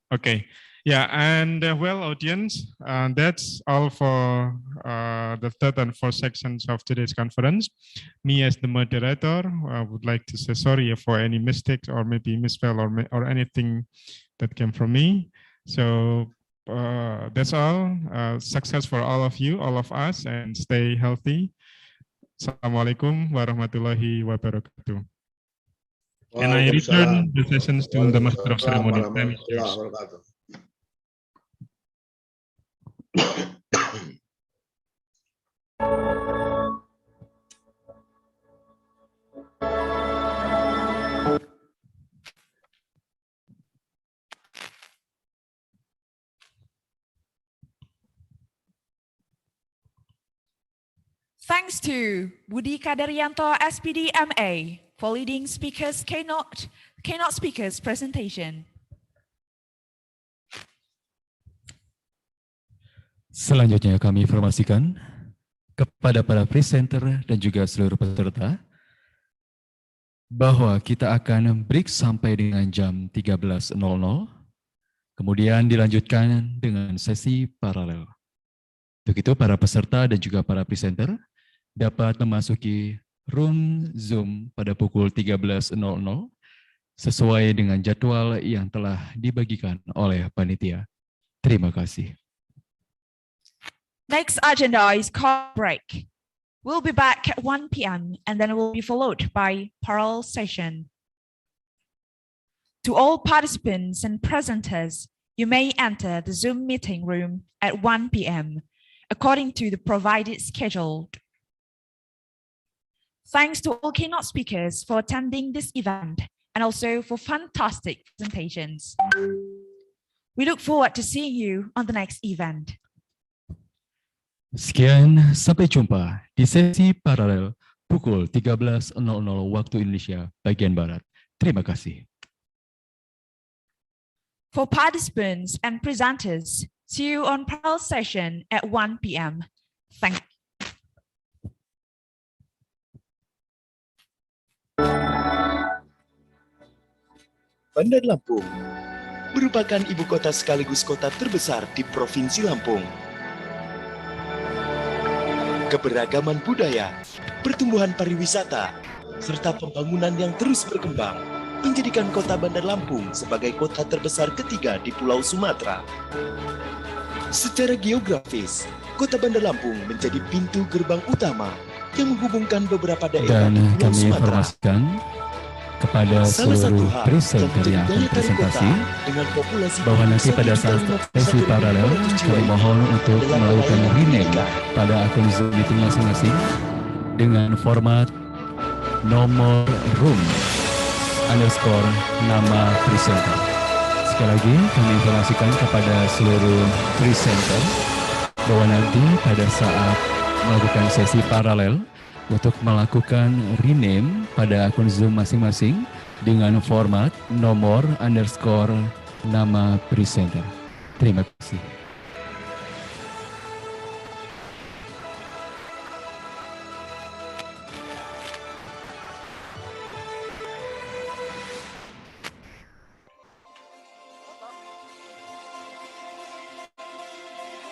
Okay. Yeah, and well, audience, that's all for the third and fourth sections of today's conference. Me as the moderator, would like to say sorry for any mistakes or maybe misspell or anything that came from me. So that's all. Success for all of you, all of us, and stay healthy. Assalamualaikum warahmatullahi wabarakatuh. And I return the sessions to the Master of Ceremony. Thanks to Budi Kadaryanto, SPD MA, for leading speakers keynote speakers presentation. Selanjutnya kami informasikan kepada para presenter dan juga seluruh peserta bahwa kita akan break sampai dengan jam 13.00, kemudian dilanjutkan dengan sesi paralel. Untuk itu para peserta dan juga para presenter dapat memasuki room Zoom pada pukul 13.00 sesuai dengan jadwal yang telah dibagikan oleh panitia. Terima kasih. Next agenda is coffee break. We'll be back at 1 p.m. and then it will be followed by parallel session. To all participants and presenters, you may enter the Zoom meeting room at 1 p.m. according to the provided schedule. Thanks to all keynote speakers for attending this event and also for fantastic presentations. We look forward to seeing you on the next event. Sekian, sampai jumpa di sesi paralel pukul 13.00 waktu Indonesia bagian Barat. Terima kasih. For participants and presenters, see you on panel session at 1 p.m. Thank you. Bandar Lampung merupakan ibu kota sekaligus kota terbesar di Provinsi Lampung. Keberagaman budaya, pertumbuhan pariwisata, serta pembangunan yang terus berkembang menjadikan kota Bandar Lampung sebagai kota terbesar ketiga di Pulau Sumatera. Secara geografis, kota Bandar Lampung menjadi pintu gerbang utama yang menghubungkan beberapa daerah Dan di Pulau kami Sumatera. informasikan kepada seluruh presenter yang akan presentasi bahwa nanti pada saat sesi paralel kami mohon untuk melakukan rename pada akun Zoom meeting masing-masing dengan format nomor room underscore nama presenter. Sekali lagi kami informasikan kepada seluruh presenter bahwa nanti pada saat melakukan sesi paralel untuk melakukan rename pada akun Zoom masing-masing dengan format nomor underscore nama presenter. Terima kasih.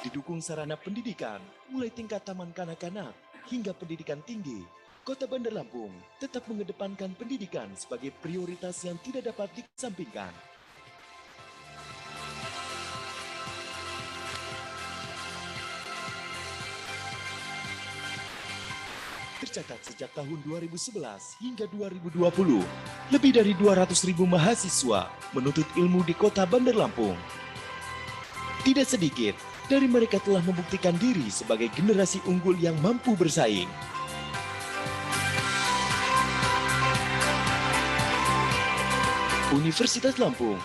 Didukung sarana pendidikan, mulai tingkat taman kanak-kanak hingga pendidikan tinggi, Kota Bandar Lampung tetap mengedepankan pendidikan sebagai prioritas yang tidak dapat dikesampingkan. Tercatat sejak tahun 2011 hingga 2020, lebih dari 200.000 mahasiswa menuntut ilmu di Kota Bandar Lampung. Tidak sedikit dari mereka telah membuktikan diri sebagai generasi unggul yang mampu bersaing. Universitas Lampung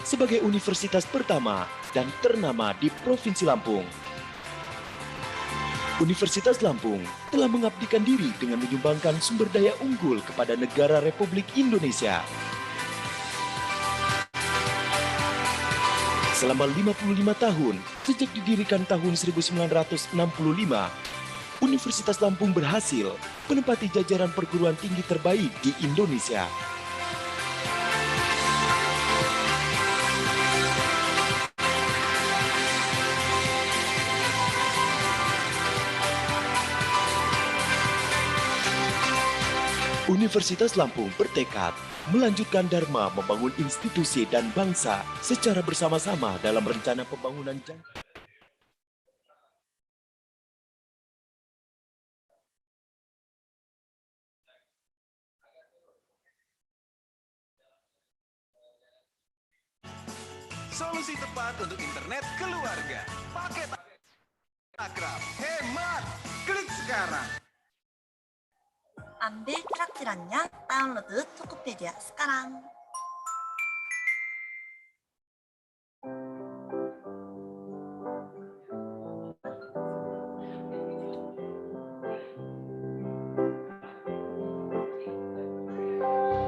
sebagai universitas pertama dan ternama di Provinsi Lampung. Universitas Lampung telah mengabdikan diri dengan menyumbangkan sumber daya unggul kepada negara Republik Indonesia. Selama 55 tahun, sejak didirikan tahun 1965, Universitas Lampung berhasil menempati jajaran perguruan tinggi terbaik di Indonesia. Universitas Lampung bertekad melanjutkan dharma membangun institusi dan bangsa secara bersama-sama dalam rencana pembangunan jangka. Solusi tepat untuk internet keluarga. Paket akrab, hemat, klik sekarang. ambil traktirannya, download Tokopedia sekarang.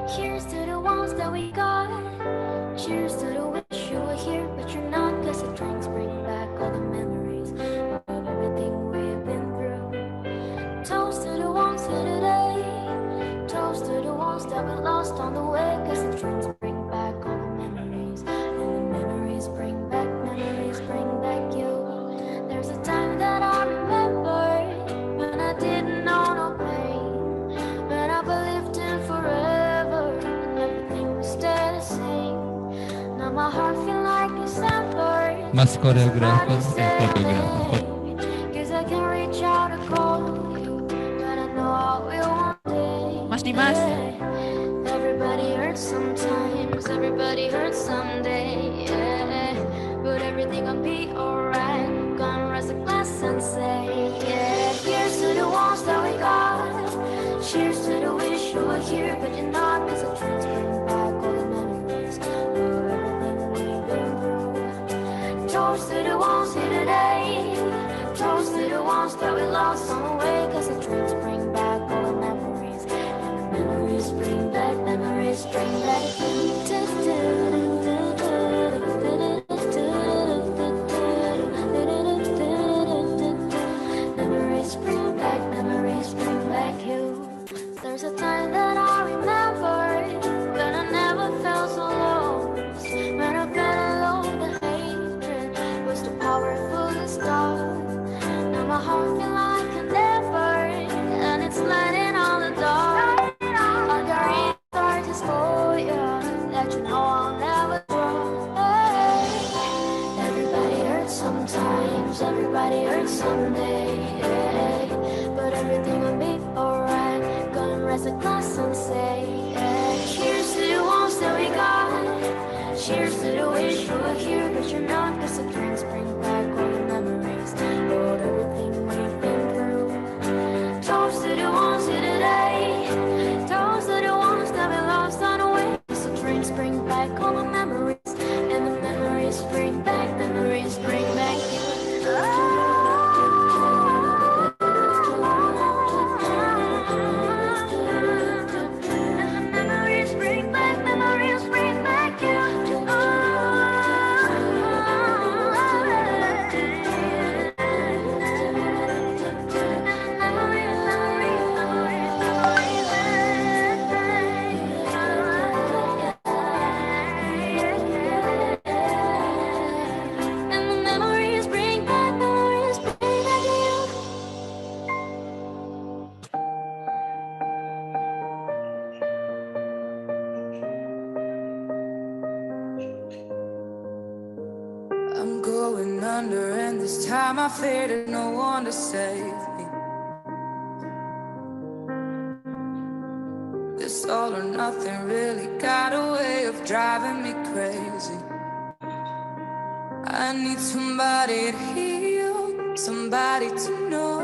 Cheers to the ones that we got. Cheers to the wish you were here, but you're not. 'Cause the drinks bring back all the memories of everything we've been through. Toast to the ones here today. Toast to the ones that we lost on the way. 'Cause the drinks bring back all the memories, and the memories bring back you. There's a time that I remember when I didn't know no pain, when I believed in forever and everything would stay the same. Now my heart feel like December. Mas koreografer, fotografer. 'Cause I can reach out and call you, but I know I will one day. Mas Dimas. Everybody hurts sometimes, everybody hurts someday, yeah. But everything will be alright. Gonna raise a glass and say, yeah. Cheers to the ones that we got. Cheers to the wish you were here, but you're not. 'Cause the drinks bring back all the memories of everything we've been through. Toast to the ones here today. Toast to the ones that we lost on the way. 'Cause the drinks bring back all the memories. rise a glass and say, cheers to the ones that we got. Cheers to the wish you were here, but you're not. 'Cause the drinks bring back all the memories, Lord, everything we've been through. Toast to the ones here today. Toast to the ones that we lost on the way. 'Cause the drinks bring back all the memories, and the memories bring back you. I'm going under, and this time I fear there's no one to save me. This all or nothing really got a way of driving me crazy. I need somebody to heal, somebody to know,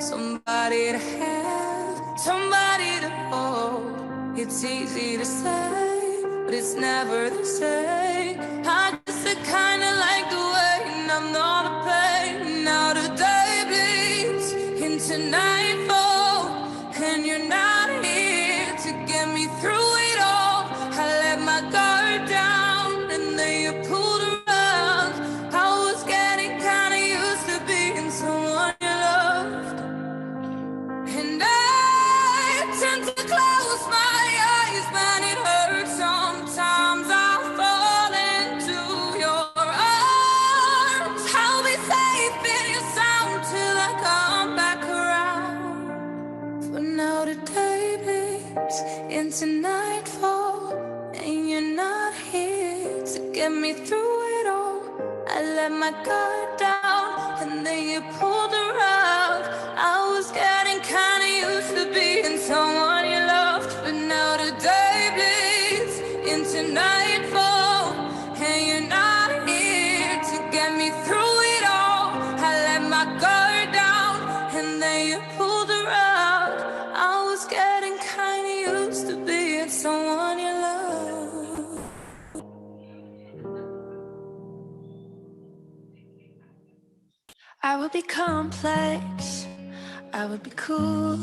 somebody to have, somebody to hold. It's easy to say, but it's never the same. I just kinda like the way I'm not a pain. Now the day bleeds into nightfall, and you're not here to get me through it all. I let my guard down, and then you pulled around. I was getting kinda used to being someone you loved, and I tend to close my eyes when it hurts. Sometimes I fall into your arms. I'll be safe in your sound till I come back around. For now the day bleeds into nightfall, and you're not here to get me through it all. I let my guard down, and then you pulled around. I was getting kinda used to being someone you loved, but now the day bleeds into nightfall, and you're not here to get me through it all. I let my guard down, and then you pulled around. I was getting kinda used to being someone you love. I would be complex, I would be cool.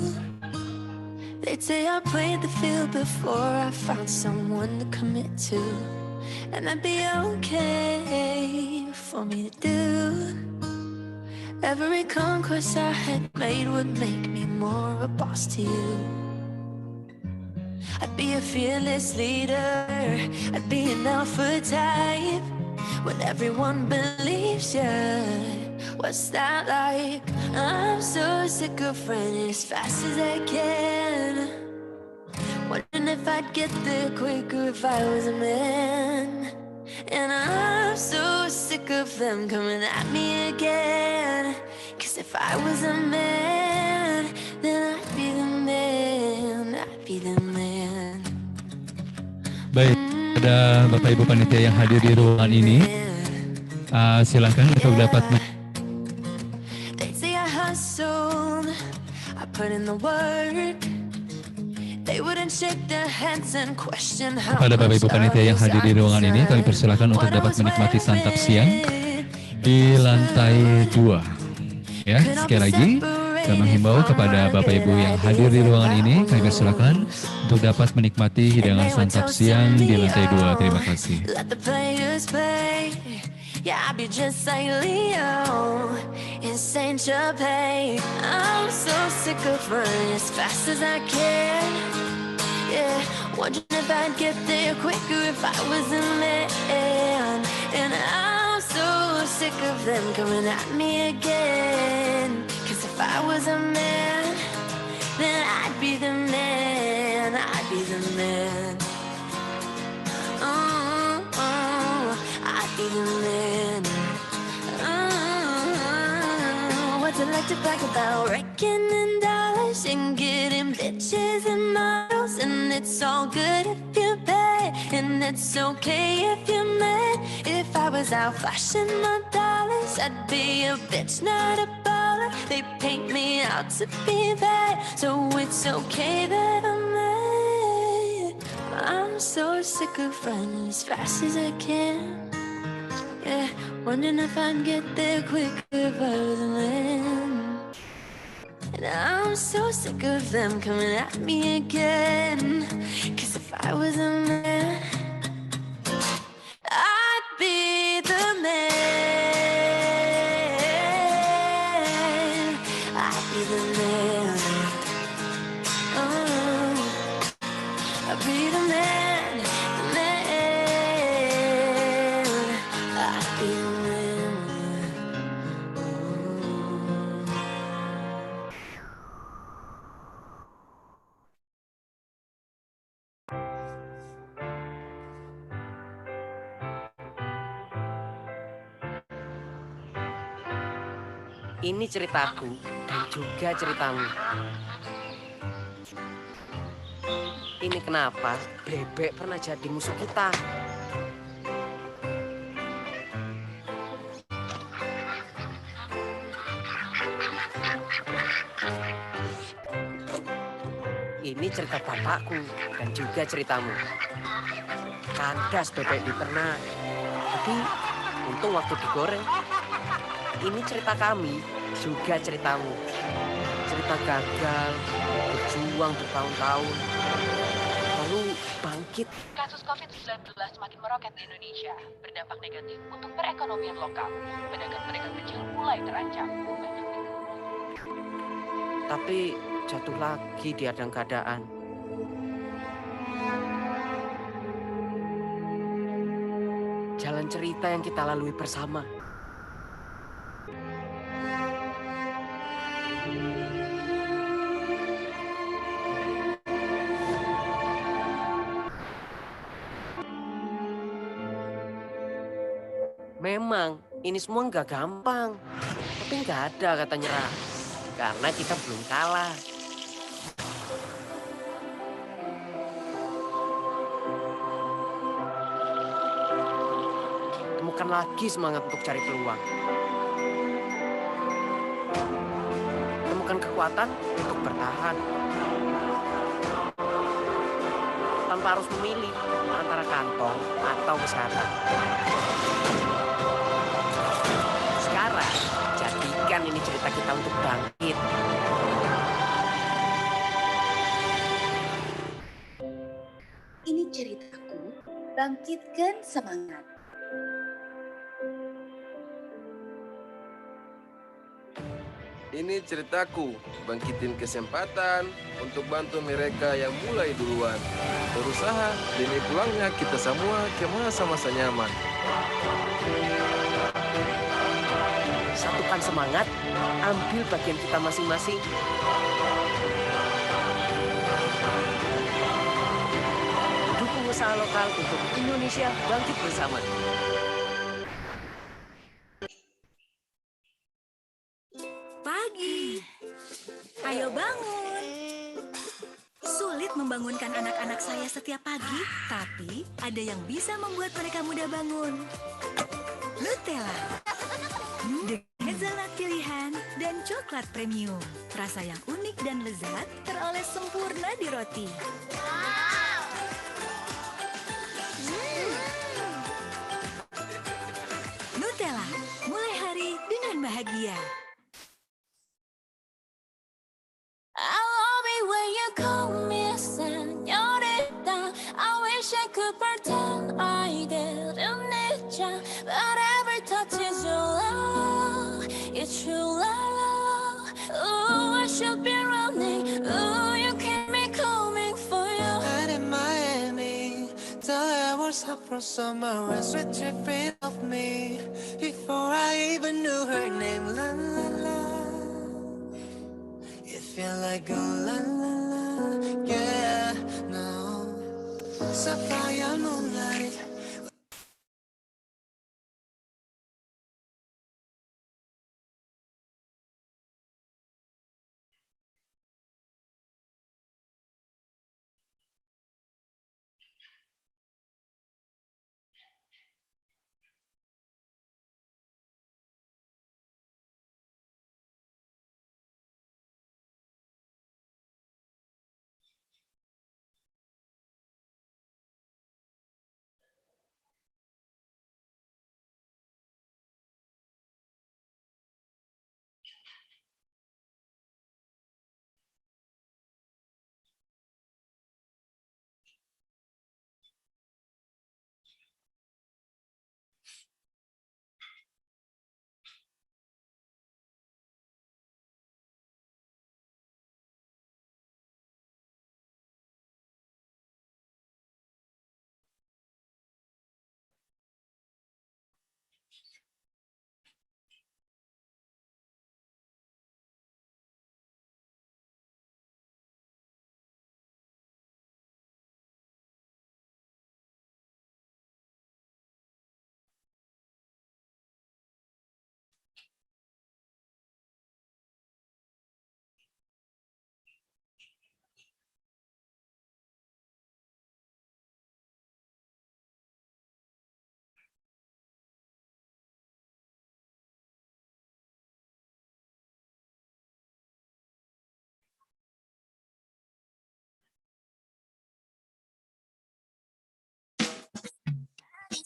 They'd say I played the field before I found someone to commit to, and that'd be okay for me to do. Every conquest I had made would make me more of a boss to you. I'd be a fearless leader, I'd be an alpha type, when everyone believes you. What's that like? I'm so sick of running as fast as I can, wondering if I'd get there quicker if I was a man. And I'm so sick of them coming at me again, 'cause if I was a man, then I'd be the man, I'd be the man. Baik, ada Bapak Ibu Panitia yang hadir di ruangan ini, silakan untuk dapat They'd say I hustled, I put in the work. They wouldn't shake their heads and question how kepada Bapak Ibu much Panitia yang others hadir di ruangan ini, kami persilakan untuk dapat menikmati santap siang di lantai 2. Ya, sekali lagi kami menghimbau kepada Bapak Ibu yang hadir di ruangan ini, kami persilakan untuk dapat menikmati hidangan santap siang di lantai 2. Terima kasih. Let the players play. Yeah, I'll be just like Leo in Saint Tropez. I'm so sick of running as fast as I can. Yeah, wondering if I'd get there quicker if I was a man. And I'm so sick of them coming at me again. 'Cause if I was a man, then I'd be the man. I'd be the man. I'd be the man. What's it like to brag about raking in dollars? cars and getting bitches and models, and it's all good if you pay, and it's okay if you're mad. If I was out flashing my dollars, I'd be a bitch, not a baller. They paint me out to be bad, so it's okay that I'm mad. I'm so sick of running as fast as I can. Yeah, wondering if I'd get there quicker if I was a man. And I'm so sick of them coming at me again. 'Cause if I was a man, I'd be the man. I'd be the man. Oh, I'd be the man, the man. I'd be the man. Ini ceritaku dan juga ceritamu. Ini kenapa bebek pernah jadi musuh kita. Ini cerita bapakku dan juga ceritamu. Kandas bebek di ternak, tapi untung waktu digoreng. Ini cerita kami, juga ceritamu. Cerita gagal, berjuang bertahun-tahun, lalu bangkit. Kasus COVID-19 semakin meroket di Indonesia, berdampak negatif untuk perekonomian lokal. Pedagang-pedagang kecil mulai terancam. Tapi jatuh lagi di adang keadaan. Jalan cerita yang kita lalui bersama. Memang, ini semua nggak gampang. Tapi nggak ada kata nyerah. Karena kita belum kalah. Temukan lagi semangat untuk cari peluang. Temukan kekuatan untuk bertahan. Tanpa harus memilih antara kantong atau kesehatan. Sekarang, jadikan ini cerita kita untuk bangkit. Ini ceritaku, bangkitkan semangat. Ini ceritaku, bangkitin kesempatan untuk bantu mereka yang mulai duluan. Berusaha demi pulangnya kita semua ke masa-masa nyaman. Satukan semangat, ambil bagian kita masing-masing. Dukung usaha lokal untuk Indonesia bangkit bersama. Pagi. Ayo bangun. Sulit membangunkan anak-anak saya setiap pagi, tapi ada yang bisa membuat mereka mudah bangun. Nutella. Dengan hazelnut pilihan dan coklat premium. Rasa yang unik dan lezat teroles sempurna di roti. Nutella, mulai hari dengan bahagia. I love it when you call me señorita. I wish I could pretend I didn't need ya, but every touch is your love. It's true love. Ooh, I should be running. Ooh, you keep me coming for you. And in Miami, the air was hot from summer and sweet dripping off me. Before I even knew her name, la la la. It feel like a la la la, yeah, no. Sapphire moonlight.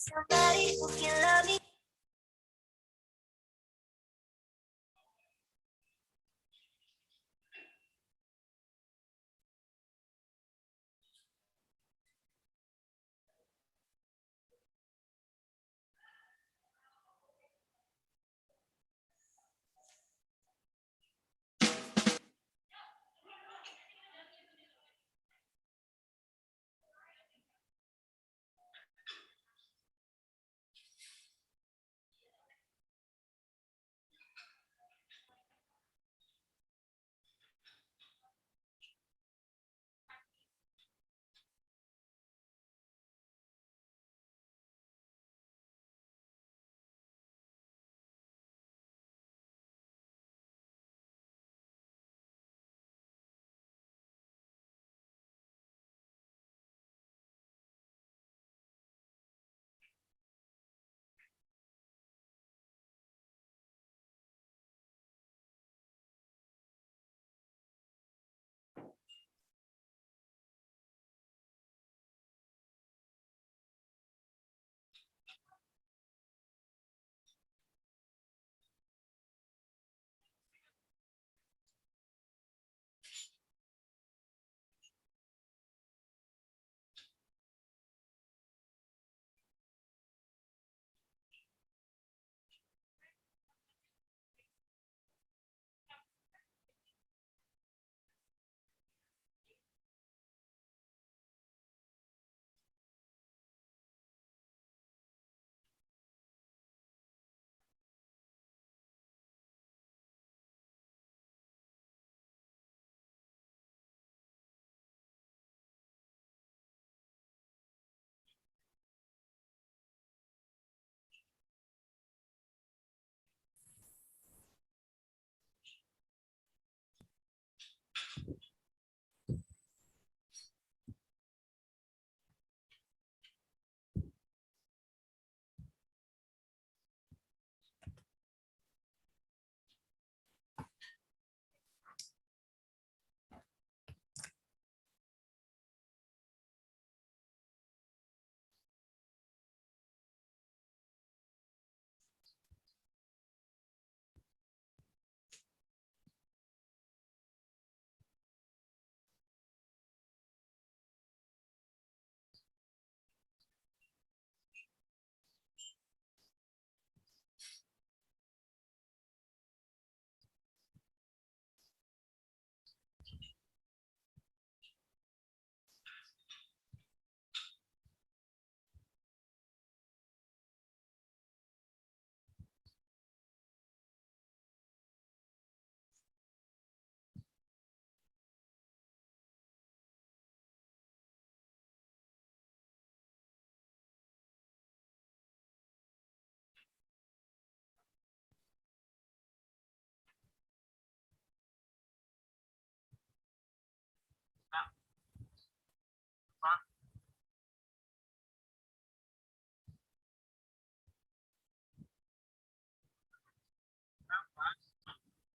Somebody who can love me.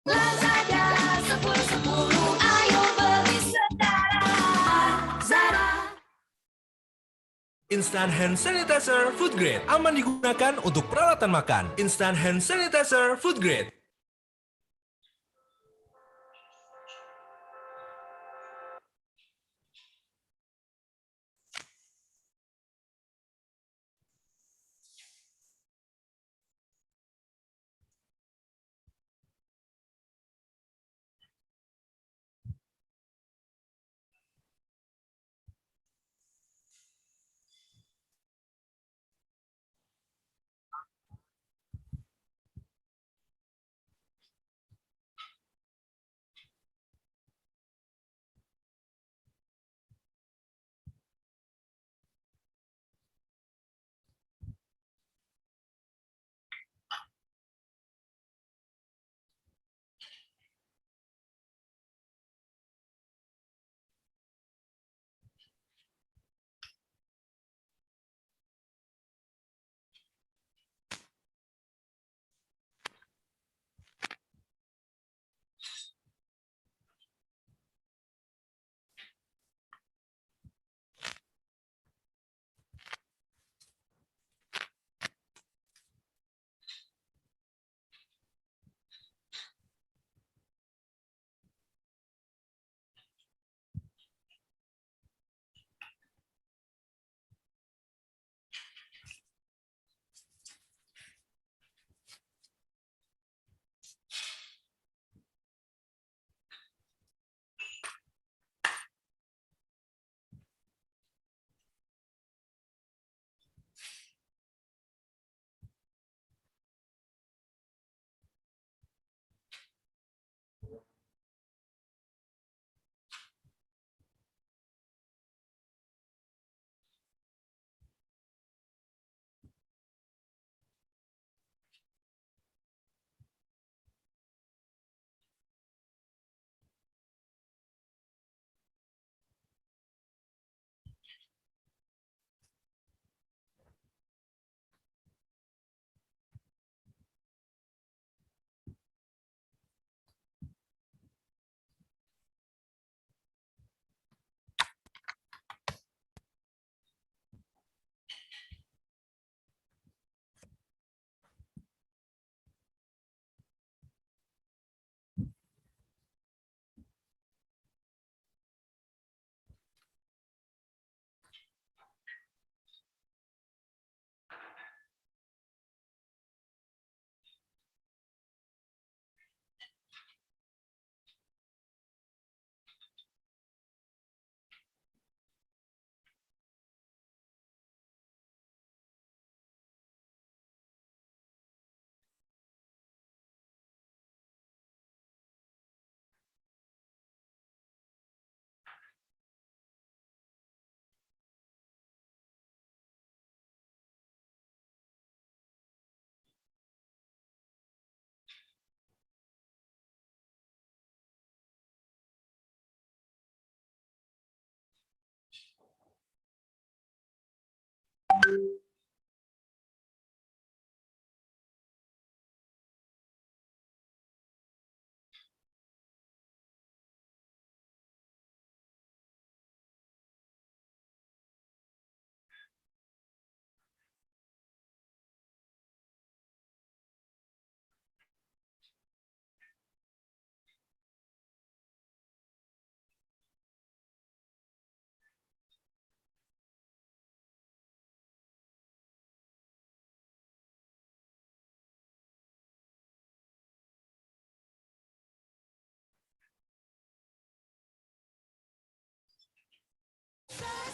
Lazada 10-10, ayo beli sekarang. Zara. Instant hand sanitizer food grade aman digunakan untuk peralatan makan. Instant hand sanitizer food grade.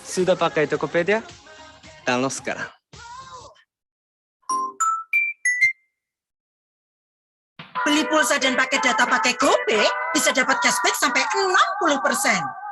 Sudah pakai Tokopedia? Download sekarang. Beli pulsa dan paket data pakai ICOPE bisa dapat cashback sampai 60%.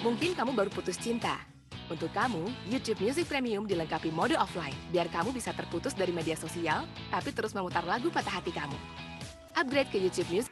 Mungkin kamu baru putus cinta. Untuk kamu, YouTube Music Premium dilengkapi mode offline, biar kamu bisa terputus dari media sosial, tapi terus memutar lagu patah hati kamu. Upgrade ke YouTube Music.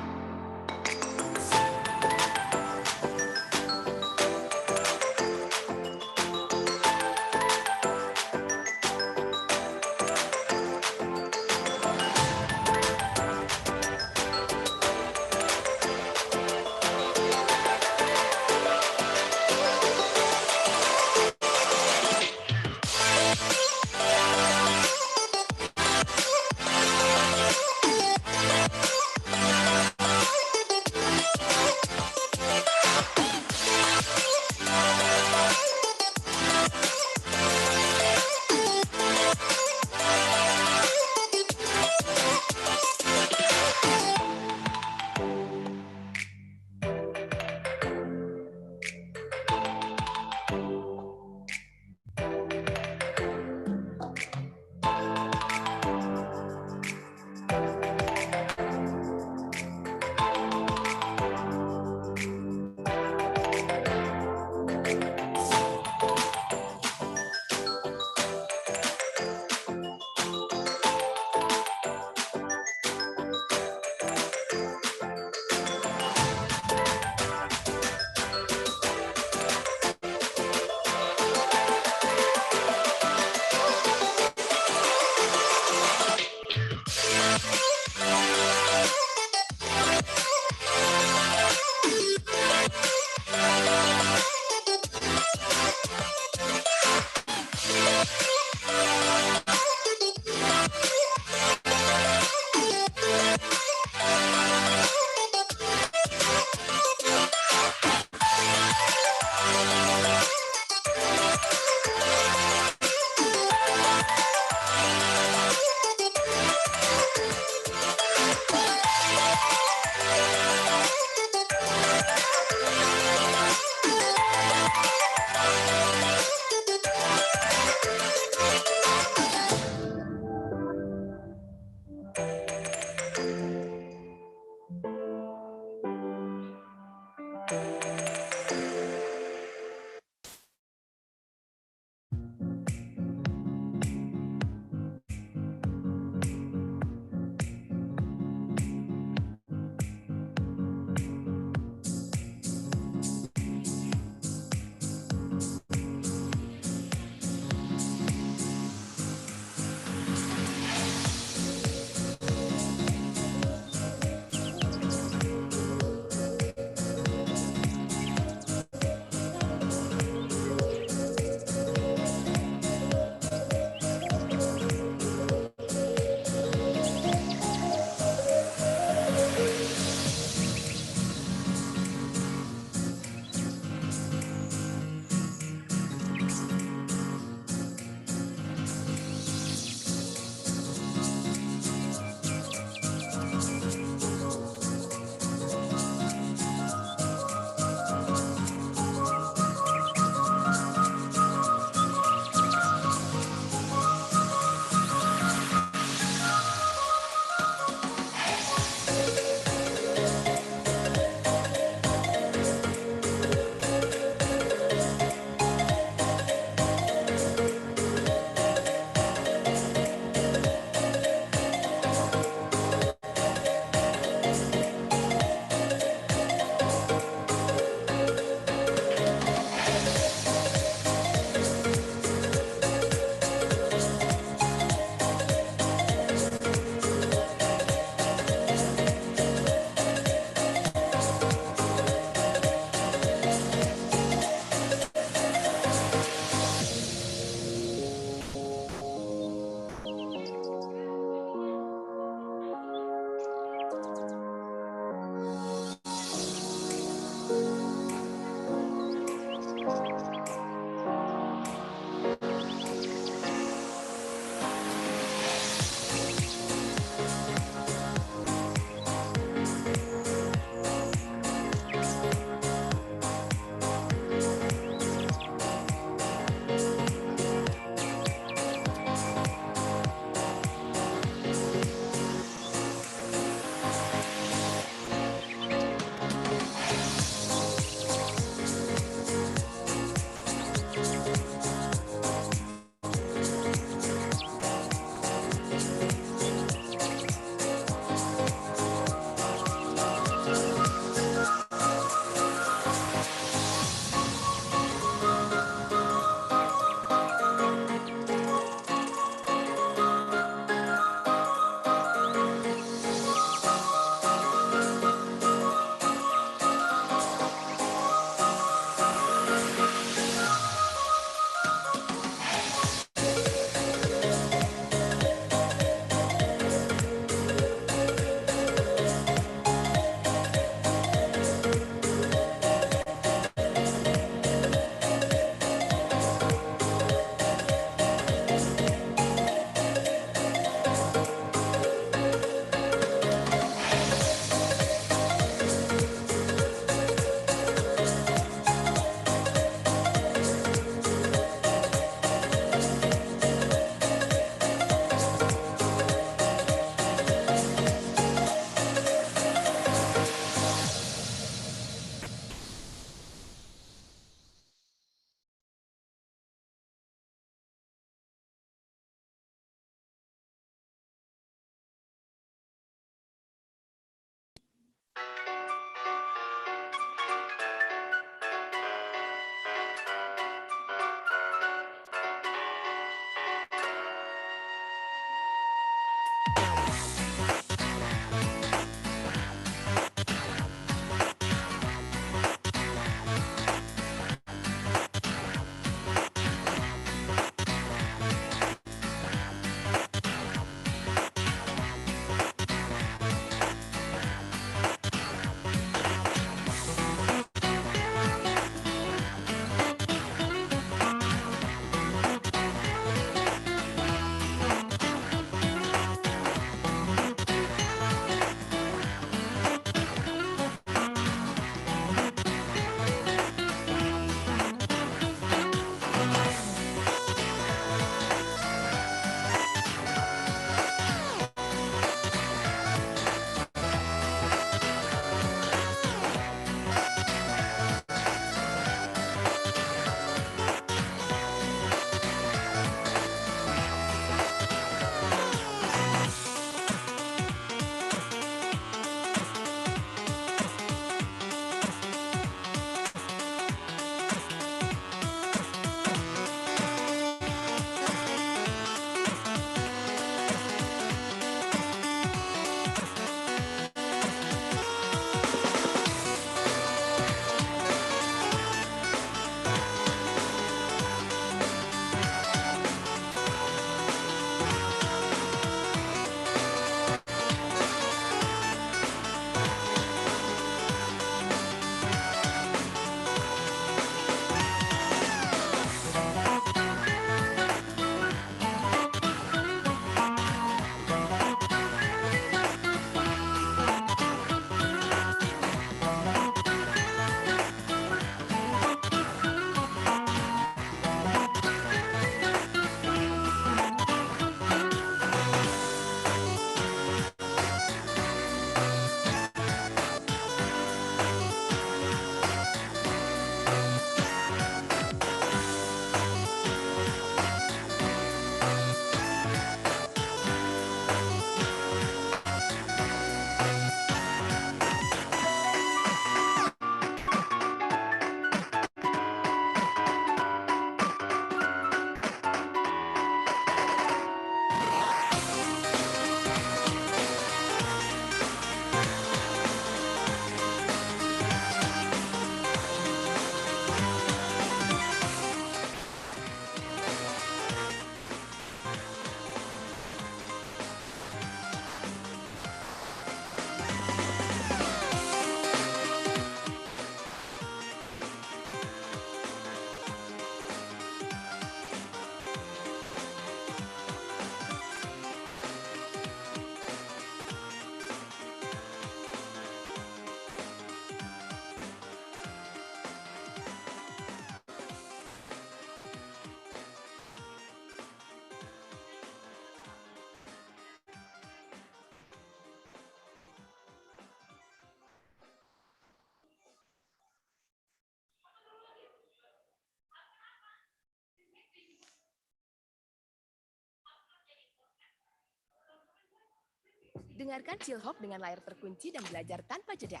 Dengarkan Chill Hop dengan layar terkunci dan belajar tanpa jeda.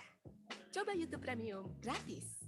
Coba YouTube Premium gratis.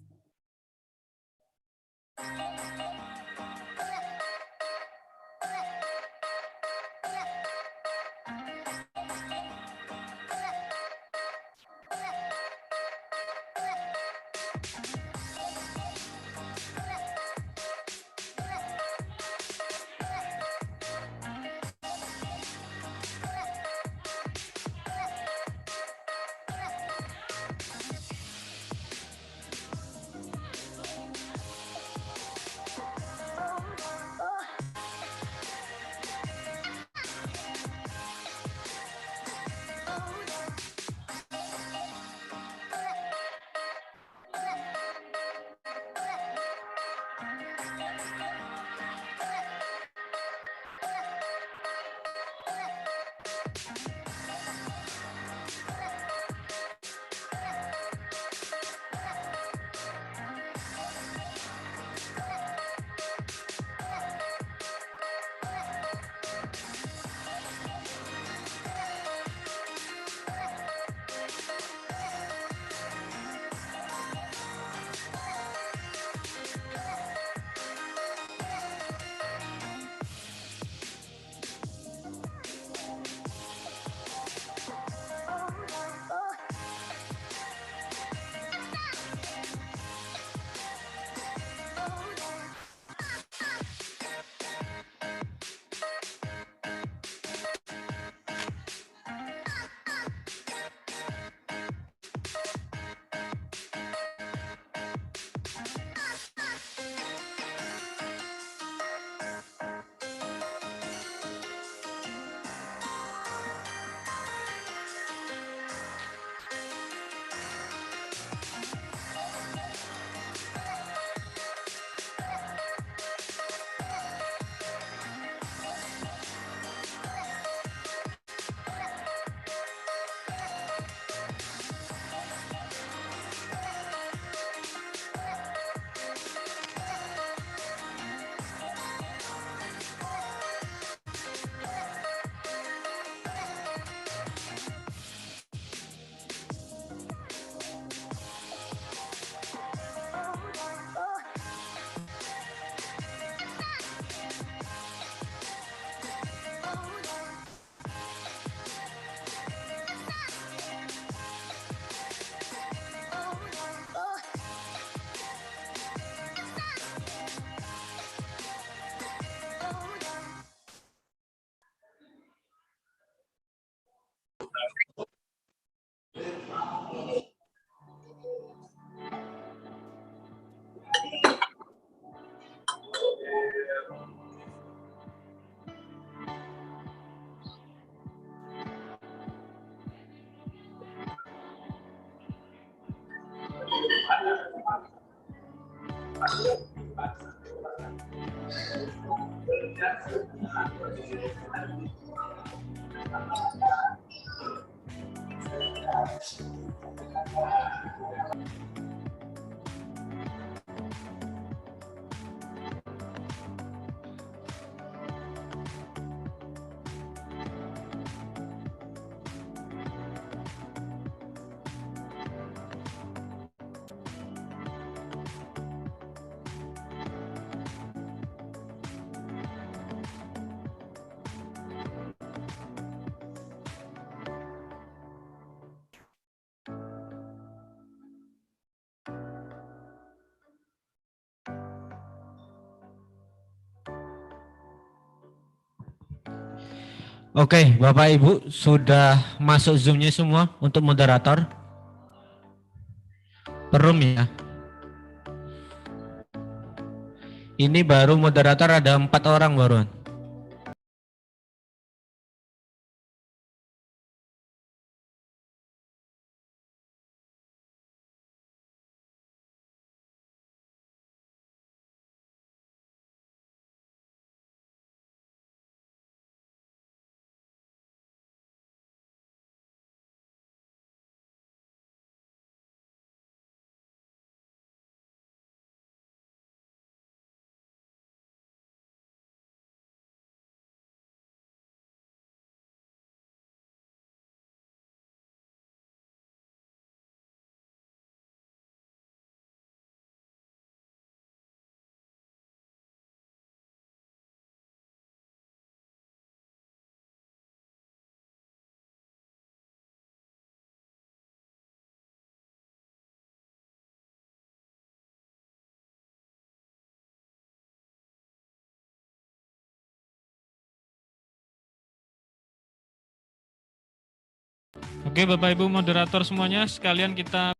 Oke, Bapak Ibu sudah masuk Zoom-nya semua untuk moderator. Perum ya. Ini baru moderator ada 4 orang baruan. Oke, Bapak Ibu moderator semuanya, sekalian kita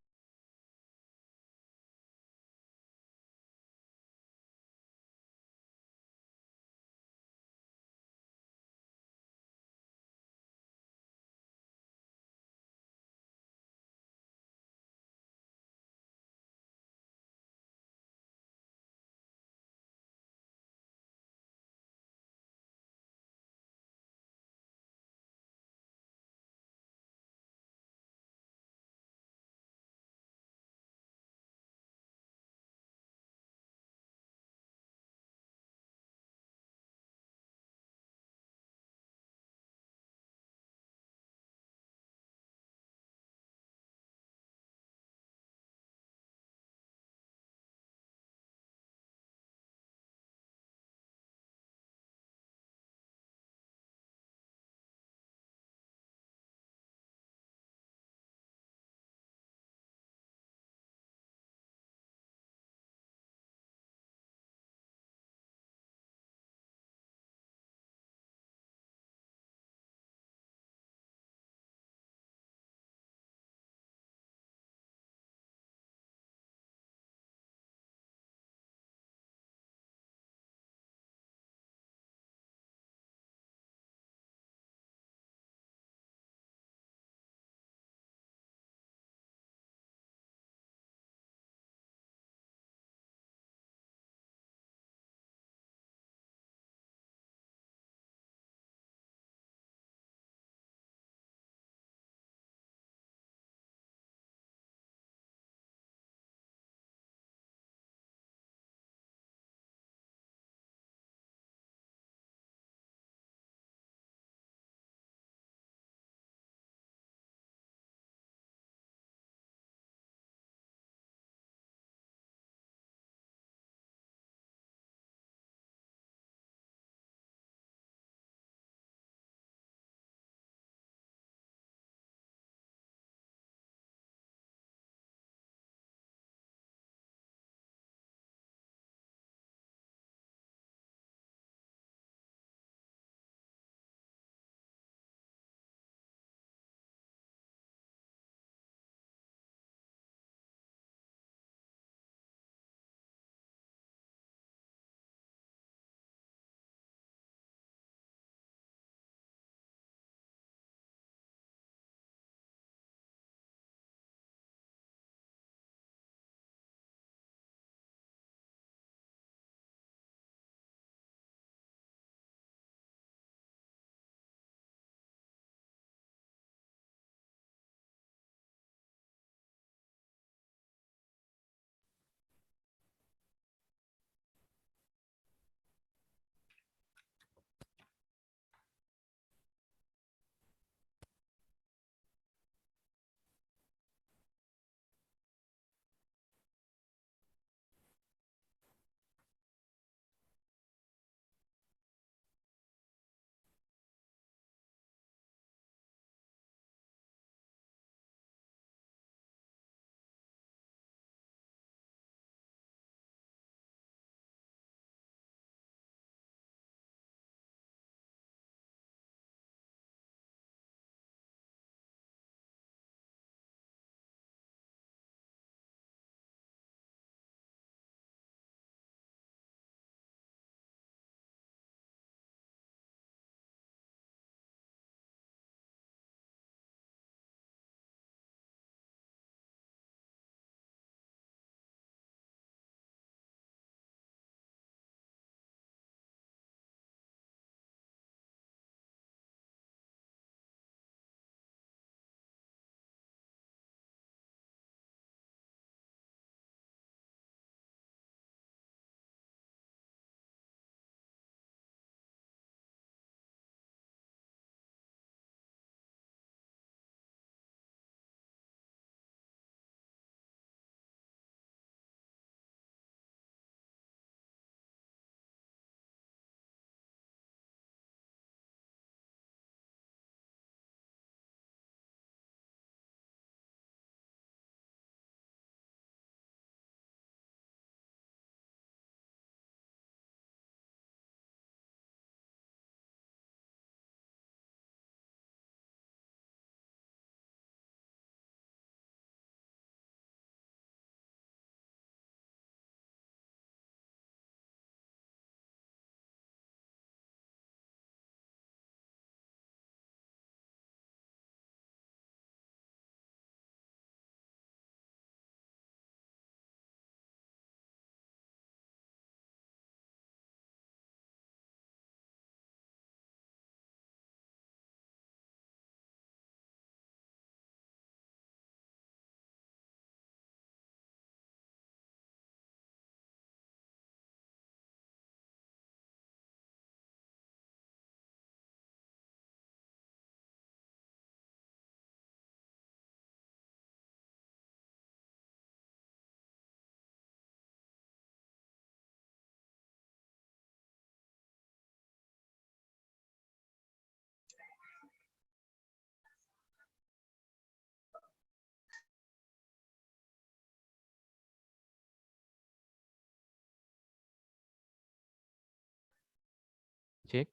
cek.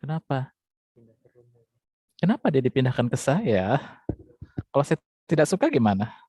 Kenapa? Kenapa dia dipindahkan ke saya? Kalau saya tidak suka gimana?